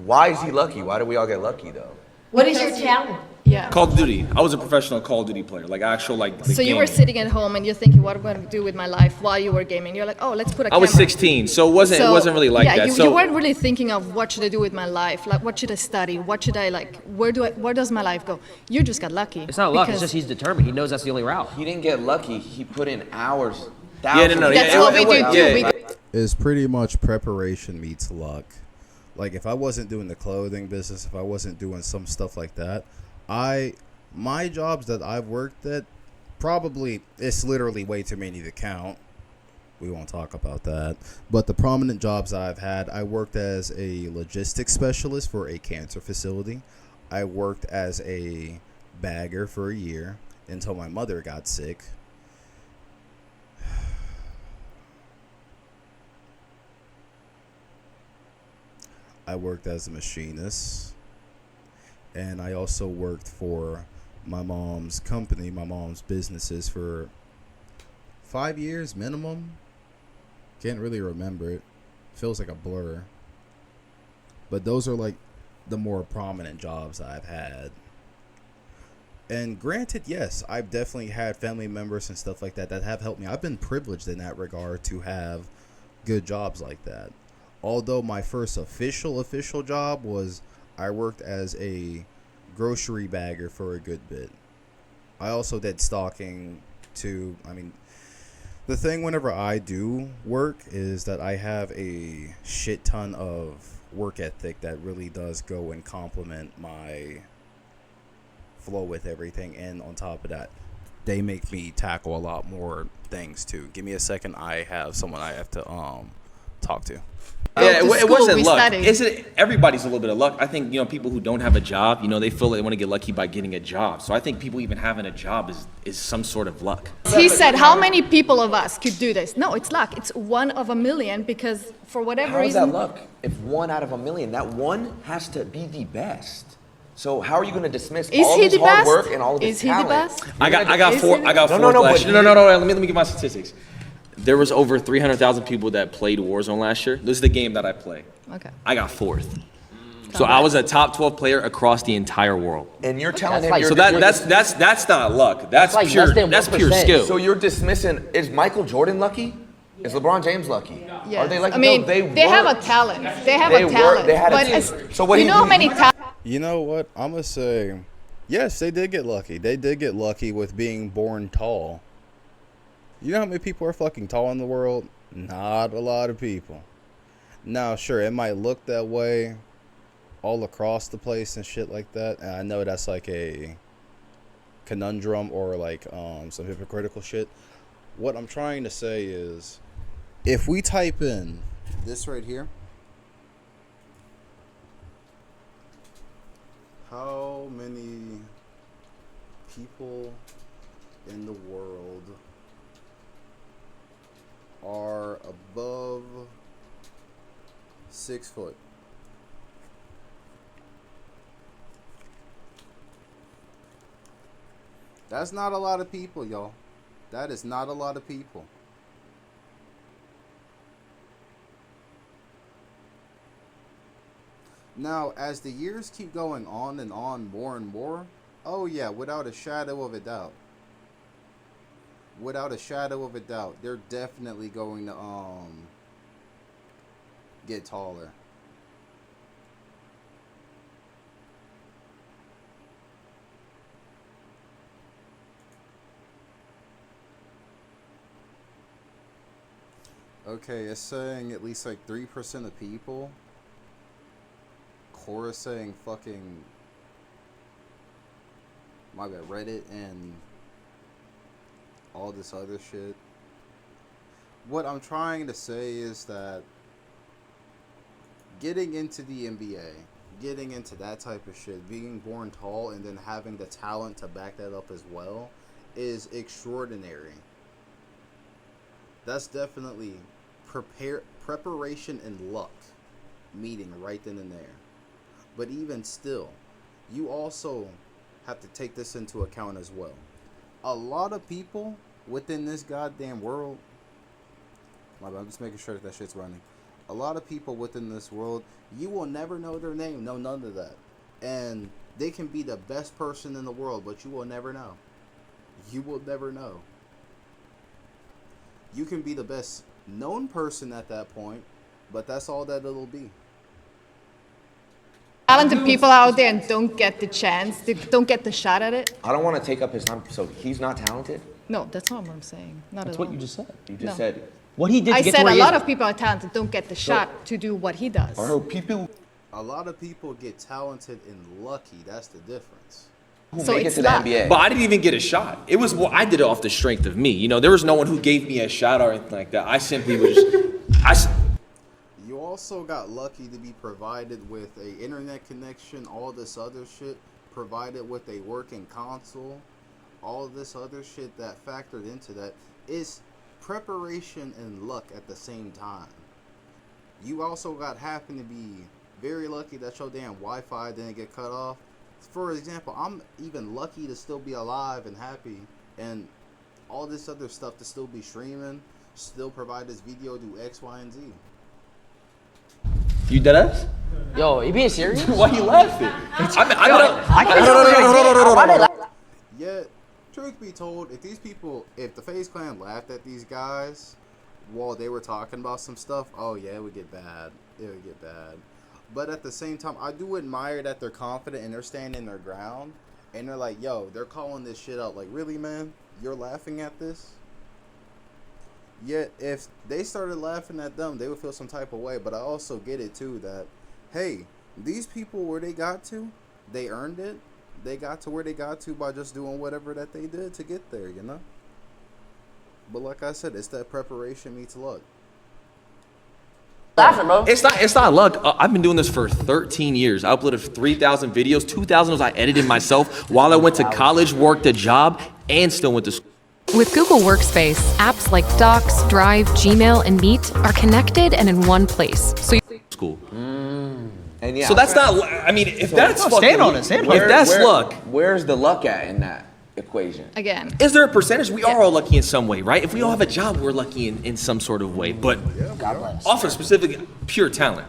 why is he lucky? Why do we all get lucky though? What is your talent? Yeah. Call of Duty. I was a professional Call of Duty player, like actual like. So you were sitting at home and you're thinking, what am I going to do with my life while you were gaming? You're like, oh, let's put a I camera. was 16, so it wasn't really like that. You weren't really thinking of what should I do with my life, like what should I study, what should I like, where does my life go? You just got lucky. It's not luck. It's just he's determined. He knows that's the only route. He didn't get lucky. He put in hours. That's what we do too. Is pretty much preparation meets luck. Like if I wasn't doing the clothing business, if I wasn't doing some stuff like that, my jobs that I've worked at, probably, it's literally way too many to count. We won't talk about that. But the prominent jobs I've had, I worked as a logistics specialist for a cancer facility. I worked as a bagger for a year until my mother got sick. I worked as a machinist. And I also worked for my mom's company, my mom's businesses for 5 years minimum. Can't really remember it. Feels like a blur. But those are like the more prominent jobs I've had. And granted, yes, I've definitely had family members and stuff like that have helped me. I've been privileged in that regard to have good jobs like that. Although my first official job was I worked as a grocery bagger for a good bit. I also did stocking too. I mean, the thing whenever I do work is that I have a shit ton of work ethic that really does go and complement my flow with everything. And on top of that, they make me tackle a lot more things too. Give me a second. I have someone I have to talk to. Yeah, it wasn't luck. Everybody's a little bit of luck. I think, people who don't have a job, they feel they want to get lucky by getting a job. So I think people even having a job is some sort of luck. He said, how many people of us could do this? No, it's luck. It's 1 of a million because for whatever reason. How is that luck? If 1 out of a million, that one has to be the best. So how are you going to dismiss all his hard work and all of his talent? Is he the best? I got four last year. No. Let me give my statistics. There was over 300,000 people that played Warzone last year. This is the game that I play. Okay. I got 4th. So I was a top 12 player across the entire world. And you're telling him that's not luck. That's pure skill. So you're dismissing, is Michael Jordan lucky? Is LeBron James lucky? Yes. Are they lucky? I mean, no, they have a talent. They have a talent. They had a team. So what you know how many talents? You know what? I'm going to say, yes, they did get lucky. They did get lucky with being born tall. You know how many people are fucking tall in the world? Not a lot of people. Now, sure, it might look that way all across the place and shit like that. And I know that's like a conundrum or like some hypocritical shit. What I'm trying to say is, if we type in this right here, how many people in the world are above 6 foot? That's not a lot of people, y'all. That is not a lot of people. Now, as the years keep going on and on, more and more, oh yeah, without a shadow of a doubt. Without a shadow of a doubt, they're definitely going to get taller. Okay, it's saying at least like 3% of people. Quora saying fucking my bad, Reddit and all this other shit. What I'm trying to say is that getting into the NBA, getting into that type of shit, being born tall and then having the talent to back that up as well is extraordinary. That's definitely preparation and luck meeting right then and there. But even still, you also have to take this into account as well. A lot of people within this goddamn world, I'm just making sure that shit's running. A lot of people within this world, you will never know their name, no none of that. And they can be the best person in the world, but you will never know. You will never know. You can be the best known person at that point, but that's all that it'll be. Talented people out there and don't get the chance, they don't get the shot at it. I don't want to take up his time. So he's not talented? No, that's not what I'm saying. Not That's at what all. you just said. You just No. said what he did. I to get said to where a he lot is. of people are talented, don't get the shot to do what he does. A lot of people get talented and lucky. That's the difference. So make it it's to the luck. NBA. But I didn't even get a shot. It was, well, I did it off the strength of me. You know, there was no one who gave me a shot or anything like that. I simply was, You also got lucky to be provided with a internet connection, all this other shit, provided with a working console, all this other shit that factored into that. Is preparation and luck at the same time. You also happen to be very lucky that your damn Wi-Fi didn't get cut off. For example, I'm even lucky to still be alive and happy, and all this other stuff to still be streaming, still provide this video, do X, Y, and Z. you dead ass? Yo, you being serious? Why you laughing? Yet, truth be told, if the FaZe Clan laughed at these guys while they were talking about some stuff, oh yeah, it would get bad. It would get bad. But at the same time, I do admire that they're confident and they're standing their ground. And they're like, yo, they're calling this shit out. Like, really, man? You're laughing at this? Yet, if they started laughing at them, they would feel some type of way. But I also get it, too, that, hey, these people, where they got to, they earned it. They got to where they got to by just doing whatever that they did to get there, you know? But like I said, it's that preparation meets luck. Laughing, bro. It's not luck. I've been doing this for 13 years. I uploaded 3,000 videos. 2,000 was I edited myself while I went to college, worked a job, and still went to school. With Google Workspace, apps like Docs, Drive, Gmail, and Meet are connected and in one place. School. And yeah, So that's not. I mean, if that's fucking, stand on it, stand on it. if that's luck, Where's the luck at in that equation? Again. is there a percentage? We are all lucky in some way, right? If we all have a job, we're lucky in some sort of way. But off of specific pure talent.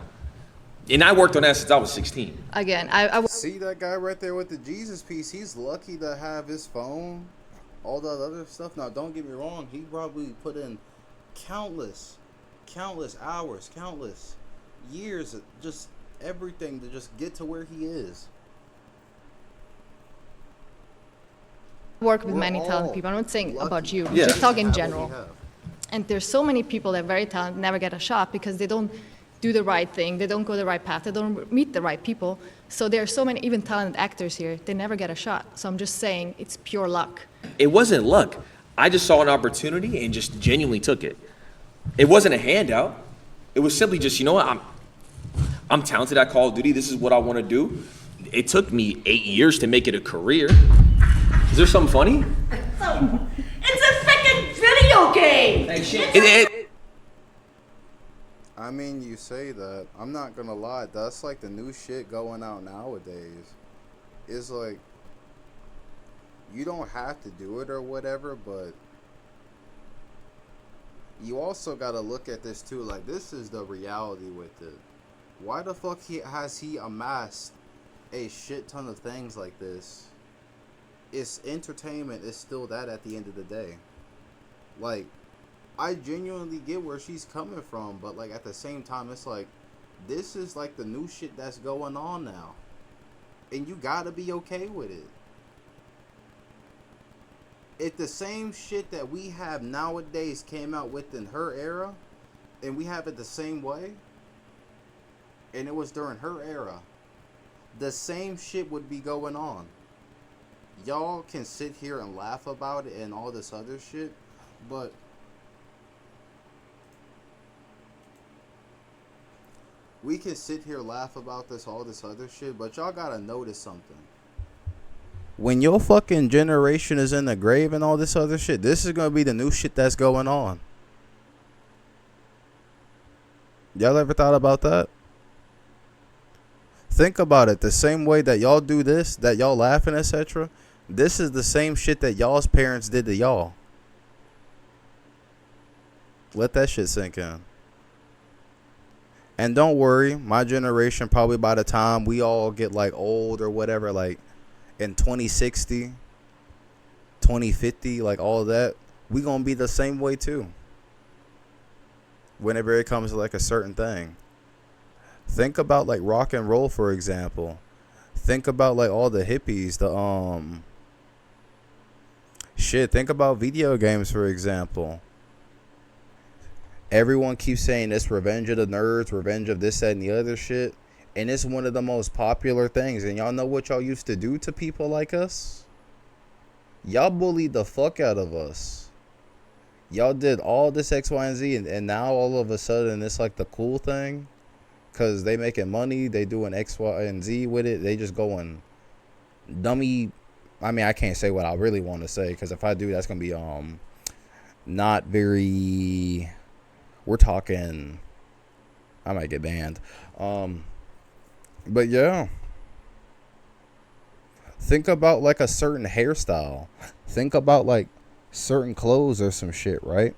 And I worked on that since I was 16. Again, I See that guy right there with the Jesus piece? He's lucky to have his phone, all that other stuff. Now, don't get me wrong. He probably put in countless hours, countless years, of just everything to just get to where he is. work with many talented people. I'm not saying about you. Just talk in general. And there's so many people that are very talented never get a shot because they don't do the right thing, they don't go the right path, they don't meet the right people. So there are so many even talented actors here, they never get a shot. So I'm just saying it's pure luck. It wasn't luck. I just saw an opportunity and just genuinely took it. It wasn't a handout. It was simply just, you know what, I'm talented at Call of Duty, this is what I want to do. It took me 8 years to make it a career. Is there something funny? It's a freaking video game! I mean, you say that. I'm not gonna lie. That's like the new shit going out nowadays. It's like, you don't have to do it or whatever, but you also gotta look at this too. Like, this is the reality with it. Why the fuck has he amassed a shit ton of things like this? It's entertainment. It's still that at the end of the day. Like, I genuinely get where she's coming from, but like at the same time, it's like, this is like the new shit that's going on now, and you gotta be okay with it. If the same shit that we have nowadays came out within her era, and we have it the same way, and it was during her era, the same shit would be going on. Y'all can sit here and laugh about it and all this other shit, but we can sit here laugh about this, all this other shit, but y'all gotta notice something. When your fucking generation is in the grave and all this other shit, this is gonna be the new shit that's going on. Y'all ever thought about that? Think about it. The same way that y'all do this, that y'all laughing, etc. This is the same shit that y'all's parents did to y'all. Let that shit sink in. And don't worry, my generation, probably by the time we all get like old or whatever, like in 2060, 2050, like all that, we gonna be the same way too. Whenever it comes to like a certain thing. Think about like rock and roll, for example. Think about like all the hippies, think about video games, for example. Everyone keeps saying it's Revenge of the Nerds, Revenge of this, that, and the other shit. And it's one of the most popular things. And y'all know what y'all used to do to people like us? Y'all bullied the fuck out of us. Y'all did all this X, Y, and Z. And now all of a sudden it's like the cool thing. Because they making money. They doing X, Y, and Z with it. They just going dummy. I mean, I can't say what I really want to say. Because if I do, that's going to be not very... We're talking, I might get banned. But yeah. Think about like a certain hairstyle. Think about like certain clothes or some shit, right?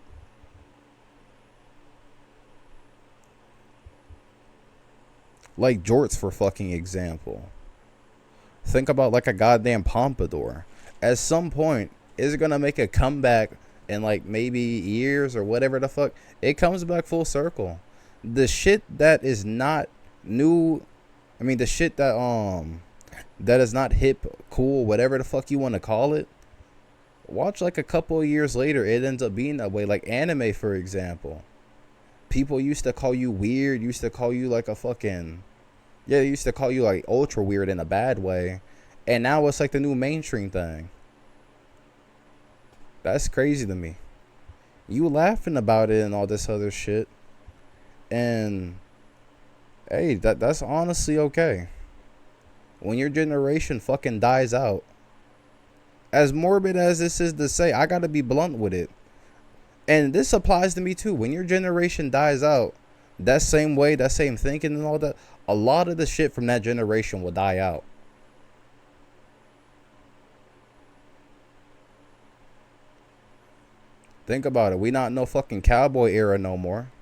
Like jorts, for fucking example. Think about like a goddamn pompadour. At some point, is it gonna make a comeback in like maybe years or whatever the fuck? It comes back full circle. The shit that is not new, I mean the shit that that is not hip, cool, whatever the fuck you want to call it, watch like a couple of years later it ends up being that way. Like anime, for example. People used to call you weird, used to call you like a fucking, yeah, they used to call you like ultra weird in a bad way, and now it's like the new mainstream thing. That's crazy to me. You laughing about it and all this other shit. And hey, that's honestly okay. When your generation fucking dies out. As morbid as this is to say, I gotta be blunt with it. And this applies to me too. When your generation dies out, that same way, that same thinking and all that, a lot of the shit from that generation will die out. Think about it. We not no fucking cowboy era no more.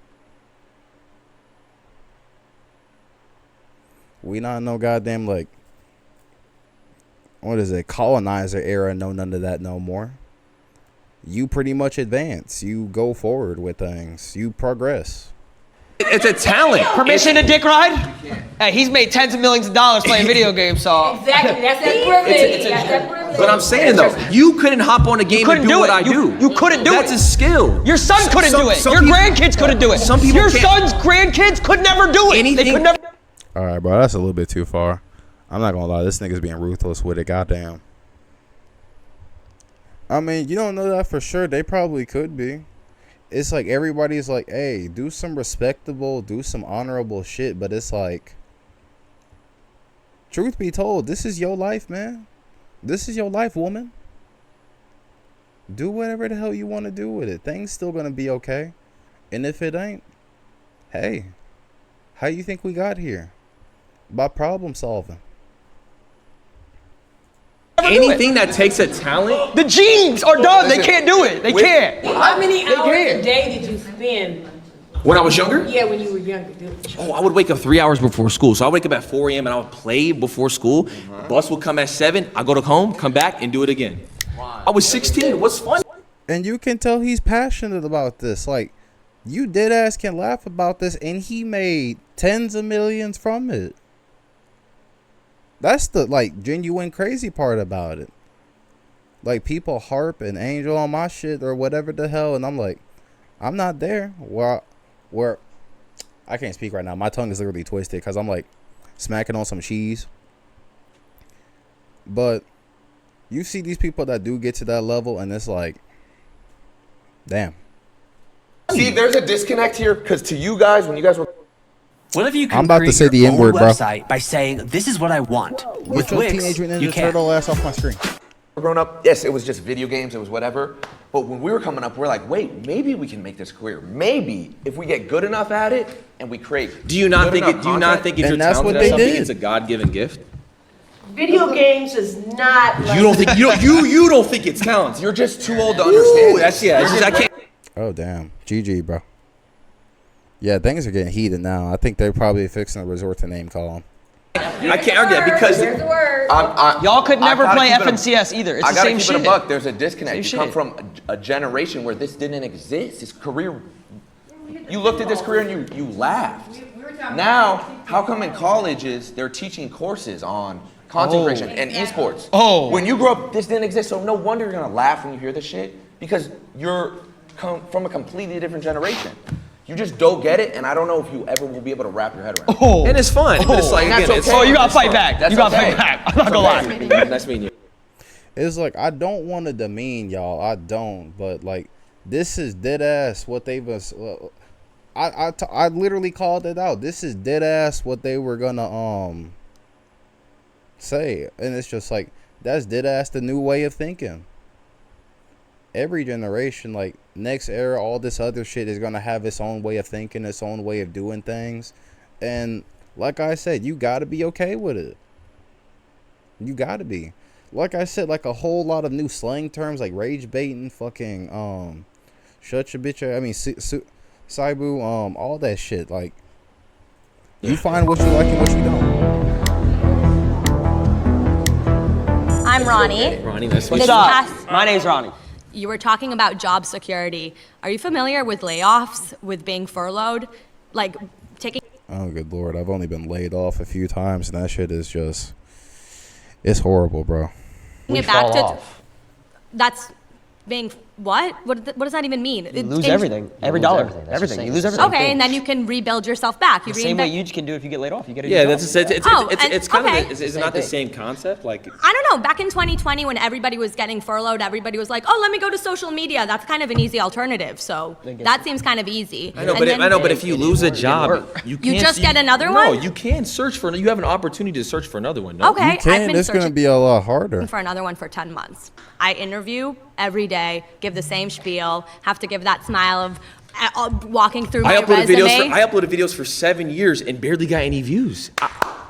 We not no goddamn like, what is it, colonizer era, no none of that no more. You pretty much advance. You go forward with things. You progress. It's a talent. Permission to dick ride? Hey, he's made tens of millions of dollars playing video games, so. Exactly, that's that privilege. That's that privilege. But I'm saying though, you couldn't hop on a game and do what I do. You couldn't do it. That's a skill. Your son couldn't do it. Your grandkids couldn't do it. Some people Your son's grandkids could never do it. They could never. All right, bro, that's a little bit too far. I'm not gonna lie, this nigga's being ruthless with it. Goddamn. I mean, you don't know that for sure. They probably could be. It's like everybody's like, hey, do some respectable, do some honorable shit. But it's like, truth be told, this is your life, man. This is your life, woman. Do whatever the hell you want to do with it. Things still gonna be okay. And if it ain't, hey, how you think we got here? By problem solving. Anything that takes a talent, the genes are done. They can't do it. They can't. How many hours a day did you spend? when I was younger? Yeah, when you were younger. Oh, I would wake up 3 hours before school. So I wake up at 4 a.m. and I would play before school. Bus would come at 7. I go to home, come back, and do it again. I was 16. What's fun? And you can tell he's passionate about this. Like, you dead ass can laugh about this, and he made tens of millions from it. That's the, like, genuine crazy part about it. Like, people harp and angel on my shit or whatever the hell, and I'm like, I'm not there. Where I can't speak right now. My tongue is literally twisted because I'm, like, smacking on some cheese. But you see these people that do get to that level, and it's like, damn. See, there's a disconnect here, because to you guys, when you guys were... What if you can I'm about to say the N-word, bro. website by saying, this is what I want, with your Wix, Teenage Mutant you Ninja can. Turtle ass off my screen. growing up, yes, it was just video games, it was whatever. But when we were coming up, we're like, wait, maybe we can make this career. Maybe if we get good enough at it and we create. Do you not think if you're talented at something, it's a God-given gift? Video games is not like. You don't think it's talent. You're just too old to understand. I can't. Oh damn, GG, bro. Yeah, things are getting heated now. I think they're probably fixing to resort to name calling. I can't argue that because y'all could never I gotta play keep it a- FNCS either. It's I the gotta same keep shit. it a buck. There's a disconnect. Same You come shit. from a generation where this didn't exist. This career, you looked at this career and you laughed. Now, how come in colleges they're teaching courses on content creation and esports? When you grew up, this didn't exist. So no wonder you're gonna laugh when you hear this shit because you're from a completely different generation. You just don't get it, and I don't know if you ever will be able to wrap your head around it. And it's fun, but it's like again, it's you gotta fight back. That's You gotta okay. fight back. I'm not gonna lie. Nice meeting you. It's like I don't want to demean y'all. I don't, but like this is dead ass what they was. I literally called it out. This is dead ass what they were gonna say, and it's just like that's dead ass the new way of thinking. Every generation, like next era, all this other shit is gonna have its own way of thinking, its own way of doing things, and like I said, you gotta be okay with it. You gotta be. Like I said, like a whole lot of new slang terms like rage baiting, fucking shut your bitch. I mean, Saibu, all that shit. Like, you find what you like and what you don't. I'm Ronnie. Ronnie, nice to This meet you. past- My name's Ronnie. You were talking about job security. Are you familiar with layoffs, with being furloughed? Like taking. Oh, good lord. I've only been laid off a few times, and that shit is just. It's horrible, bro. it back to. That's being. What? What does that even mean? You lose everything. Every dollar. Everything. You lose everything. Okay, and then you can rebuild yourself back. You The same way reinvent- you can do if you get laid off. You get a Yeah, new that's job. it's kind okay. of is it not the same concept? Like I don't know. Back in 2020, when everybody was getting furloughed, everybody was like, "Oh, let me go to social media." That's kind of an easy alternative. So that seems kind of easy. I know, And then- but if you lose a job, you can't. just get another No, one? you can search for. You have an opportunity to search for another one. No? Okay, You I've can. been It's gonna searching be a lot harder. for another one for 10 months. I interview every day, give the same spiel, have to give that smile of walking through my resume. I uploaded videos for 7 years and barely got any views.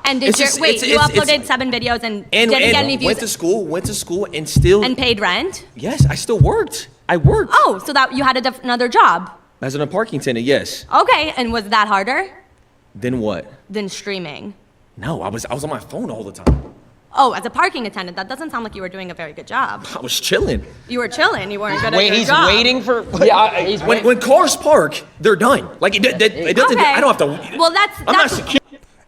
And did you uploaded 7 videos and didn't get any views went to school, and still. and paid rent? Yes, I still worked. I worked. Oh, so that you had another job. As a parking attendant, yes. Okay, and was that harder Then what? than streaming? No, I was on my phone all the time. Oh, as a parking attendant, that doesn't sound like you were doing a very good job. I was chilling. You were chilling. You weren't good at your He's job. waiting for. Yeah, when cars park, they're done. Like it doesn't. Okay. I don't have to. Well, I'm not secure.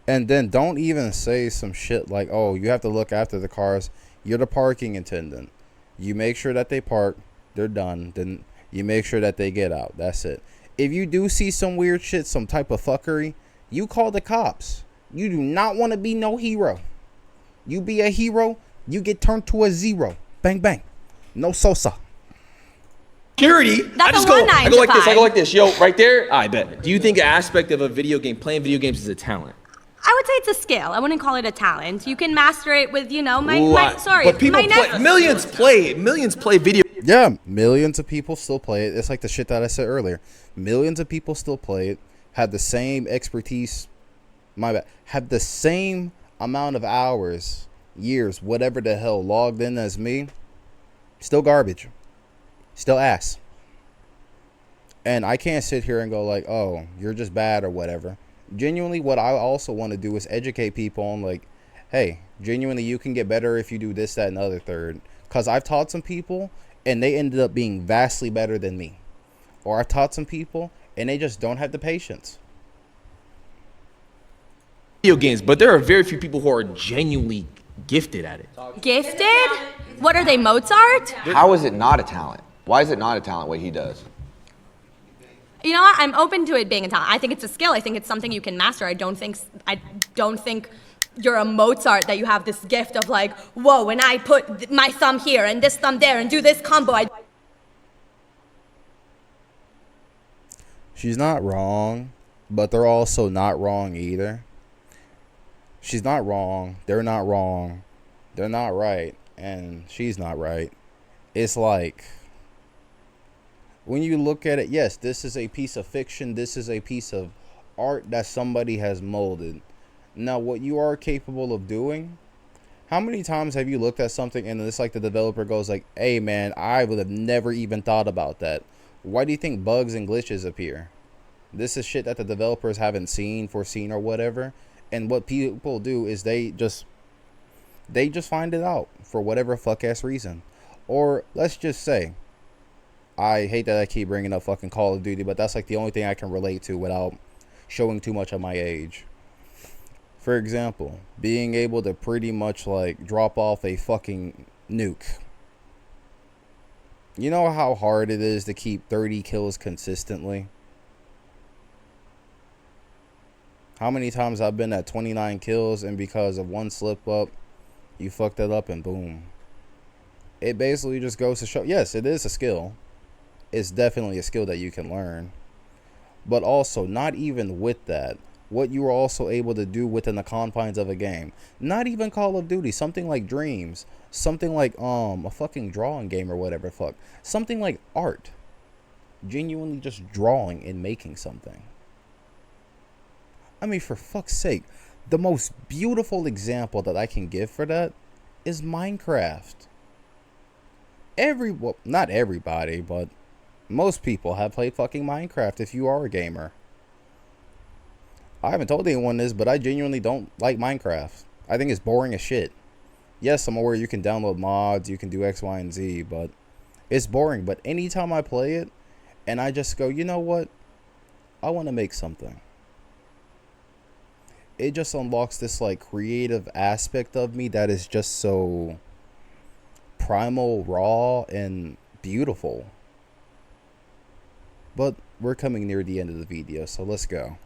And then don't even say some shit like, oh, you have to look after the cars. You're the parking attendant. You make sure that they park. They're done. Then you make sure that they get out. That's it. If you do see some weird shit, some type of fuckery, you call the cops. You do not want to be no hero. You be a hero, you get turned to a zero. Bang, bang. No Sosa. Security. That's I just a go. one I go like this. I 9 go to like this. Yo, right there. I bet. Do you think an aspect of a video game, playing video games, is a talent? I would say it's a skill. I wouldn't call it a talent. You can master it with, But people my play. Millions play video. Yeah, millions of people still play it. It's like the shit that I said earlier. Millions of people still play it. Have the same expertise. My bad. Have the same amount of hours, years, whatever the hell, logged in as me. Still garbage. Still ass. And I can't sit here and go like, oh, you're just bad or whatever. Genuinely, what I also want to do is educate people on like, hey, genuinely, you can get better if you do this, that, and the other third. Because I've taught some people and they ended up being vastly better than me. Or I've taught some people and they just don't have the patience. Video games, but there are very few people who are genuinely gifted at it. Gifted? What are they, Mozart? How is it not a talent? Why is it not a talent what he does? You know what? I'm open to it being a talent. I think it's a skill. I think it's something you can master. I don't think you're a Mozart that you have this gift of like, whoa, when I put my thumb here and this thumb there and do this combo, She's not wrong, but they're also not wrong either. She's not wrong. They're not wrong. They're not right. and she's not right. It's like, when you look at it, yes, this is a piece of fiction. This is a piece of art that somebody has molded. Now, what you are capable of doing, how many times have you looked at something and it's like the developer goes like, hey man, I would have never even thought about that. Why do you think bugs and glitches appear? This is shit that the developers haven't foreseen or whatever. And what people do is they just find it out for whatever fuck ass reason. Or let's just say, I hate that I keep bringing up fucking Call of Duty, but that's like the only thing I can relate to without showing too much of my age. For example, being able to pretty much like drop off a fucking nuke. You know how hard it is to keep 30 kills consistently? How many times I've been at 29 kills and because of one slip up, you fucked it up and boom. It basically just goes to show, yes, it is a skill. It's definitely a skill that you can learn. But also, not even with that, what you are also able to do within the confines of a game. Not even Call of Duty, something like Dreams, something like a fucking drawing game or whatever fuck. Something like art. Genuinely just drawing and making something. I mean, for fuck's sake, the most beautiful example that I can give for that is Minecraft. Well, not everybody, but most people have played fucking Minecraft if you are a gamer. I haven't told anyone this, but I genuinely don't like Minecraft. I think it's boring as shit. Yes, I'm aware you can download mods, you can do X, Y, and Z, but it's boring. But anytime I play it, and I just go, you know what? I want to make something. It just unlocks this like creative aspect of me that is just so primal, raw, and beautiful. But we're coming near the end of the video, so let's go.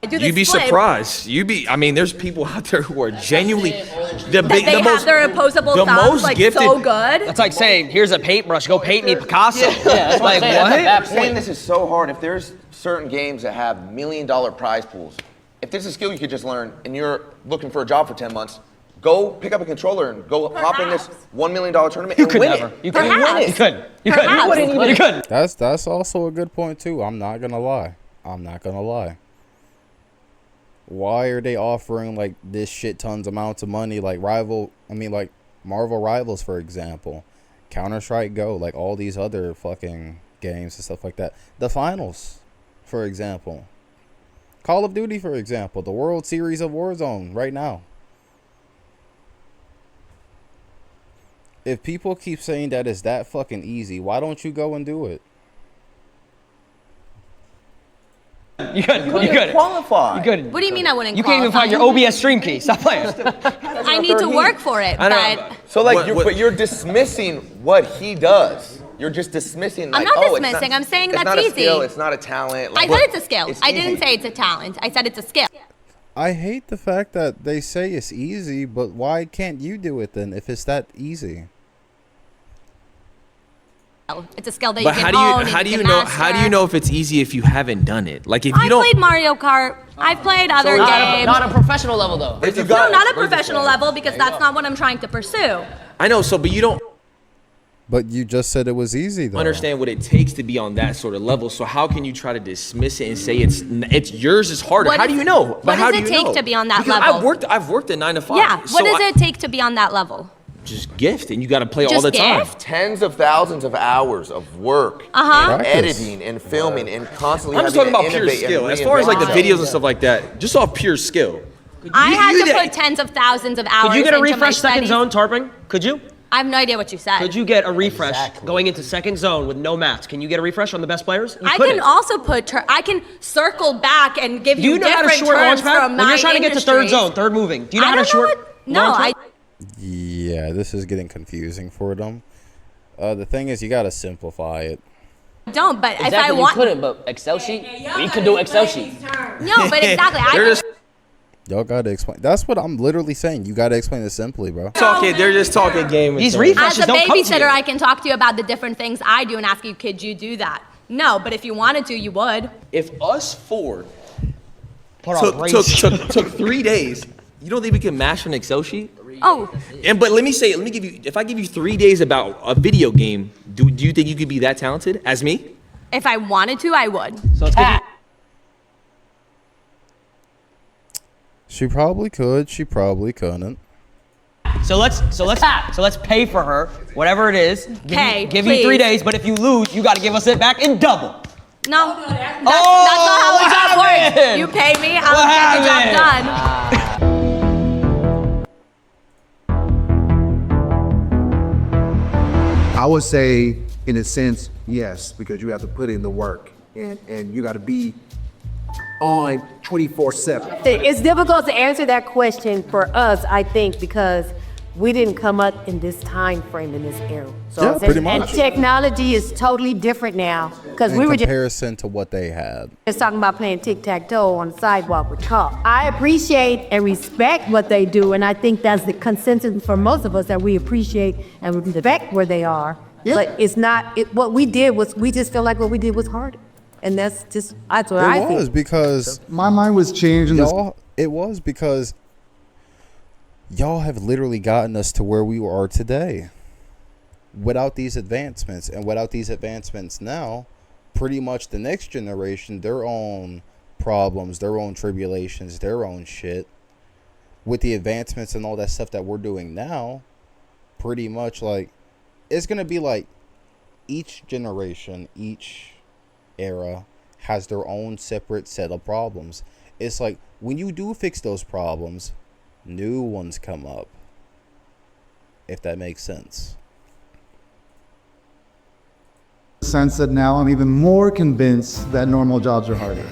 You'd be surprised. I mean, there's people out there who are genuinely They have their opposable thumbs like so good. That's like saying, here's a paintbrush, go paint me Picasso. Yeah, that's like, what? I'm saying this is so hard. If there's certain games that have $1 million prize pools, if there's a skill you could just learn and you're looking for a job for 10 months, go pick up a controller and go hop in this $1 million tournament and win it. You couldn't. You couldn't. That's also a good point too. I'm not gonna lie. Why are they offering like this shit tons amounts of money like Marvel Rivals, for example, Counter-Strike Go, like all these other fucking games and stuff like that. The finals, for example. Call of Duty, for example, the World Series of Warzone right now. If people keep saying that it's that fucking easy, why don't you go and do it? You couldn't qualify. You couldn't. What do you mean I wouldn't You can't even find your OBS stream key. Stop playing. I need to work for it, but... So like, you're dismissing what he does. You're just dismissing like, I'm not dismissing. I'm saying that's easy. It's not a skill. It's not a talent. I said it's a skill. I didn't say it's a talent. I said it's a skill. I hate the fact that they say it's easy, but why can't you do it then if it's that easy? It's a skill that you can own. How do you know if it's easy if you haven't done it? Like if you don't. I've played Mario Kart. I've played other games. Not a professional level though. No, not a professional level because that's not what I'm trying to pursue. I know. So, but you don't But you just said it was easy though. understand what it takes to be on that sort of level. So how can you try to dismiss it and say it's yours is harder? How do you know? What does it take to be on that level? I've worked at 9 to 5. Yeah. What does it take to be on that level? Just gift, and you got to play all the time. Tens of thousands of hours of work, and editing, and filming, and constantly. I'm just talking about pure skill. As far as like the videos and stuff like that, just off pure skill. I had to put tens of thousands of hours. Could you get a into refresh my second studies. zone, Tarping? Could you? I have no idea what you said. Could you get a refresh going into second zone with no mats? Can you get a refresh on the best players? I can also put. I can circle back and give Do you know how to different short launch terms pad? from When you're my trying to get to third industries. zone, third moving. Do you know how to don't know short? what- No, launch I. Yeah, this is getting confusing for them. The thing is, you gotta simplify it. Don't, but Exactly, if I you want. couldn't, but Excel sheet, we could do Excel sheet. No, but exactly. Y'all gotta explain. That's what I'm literally saying. You gotta explain it simply, bro. They're just talking game. These As refreshes a don't come to babysitter, you. I can talk to you about the different things I do and ask you, could you do that? No, but if you wanted to, you would. If us four Put on took 3 days, you don't think we can master an Excel sheet? Oh, But let me give you, if I give you 3 days about a video game, do you think you could be that talented as me? if I wanted to, I would. So let's give you, She probably could. She probably couldn't. So let's pay for her, whatever it is. Give you 3 please. days, but if you lose, you got to give us it back in double. No, that's not how the job works. You pay me, I'll get the job done. I would say, in a sense, yes, because you have to put in the work and you got to be on 24/7. It's difficult to answer that question for us, I think, because we didn't come up in this time frame, in this era. Yeah, pretty much. And technology is totally different now, because In we were just comparison to what they had. talking about playing tic-tac-toe on the sidewalk with chalk. I appreciate and respect what they do, and I think that's the consensus for most of us, that we appreciate and respect where they are. Yeah. But it's not, what we did was, we just feel like what we did was harder. And that's what I think. It was because My mind was changed in this. it was because y'all have literally gotten us to where we are today. Without these advancements, and without these advancements now, pretty much the next generation, their own problems, their own tribulations, their own shit. With the advancements and all that stuff that we're doing now, pretty much like, it's going to be like each generation, each era has their own separate set of problems. It's like when you do fix those problems, new ones come up. If that makes sense. Sense that now I'm even more convinced that normal jobs are harder.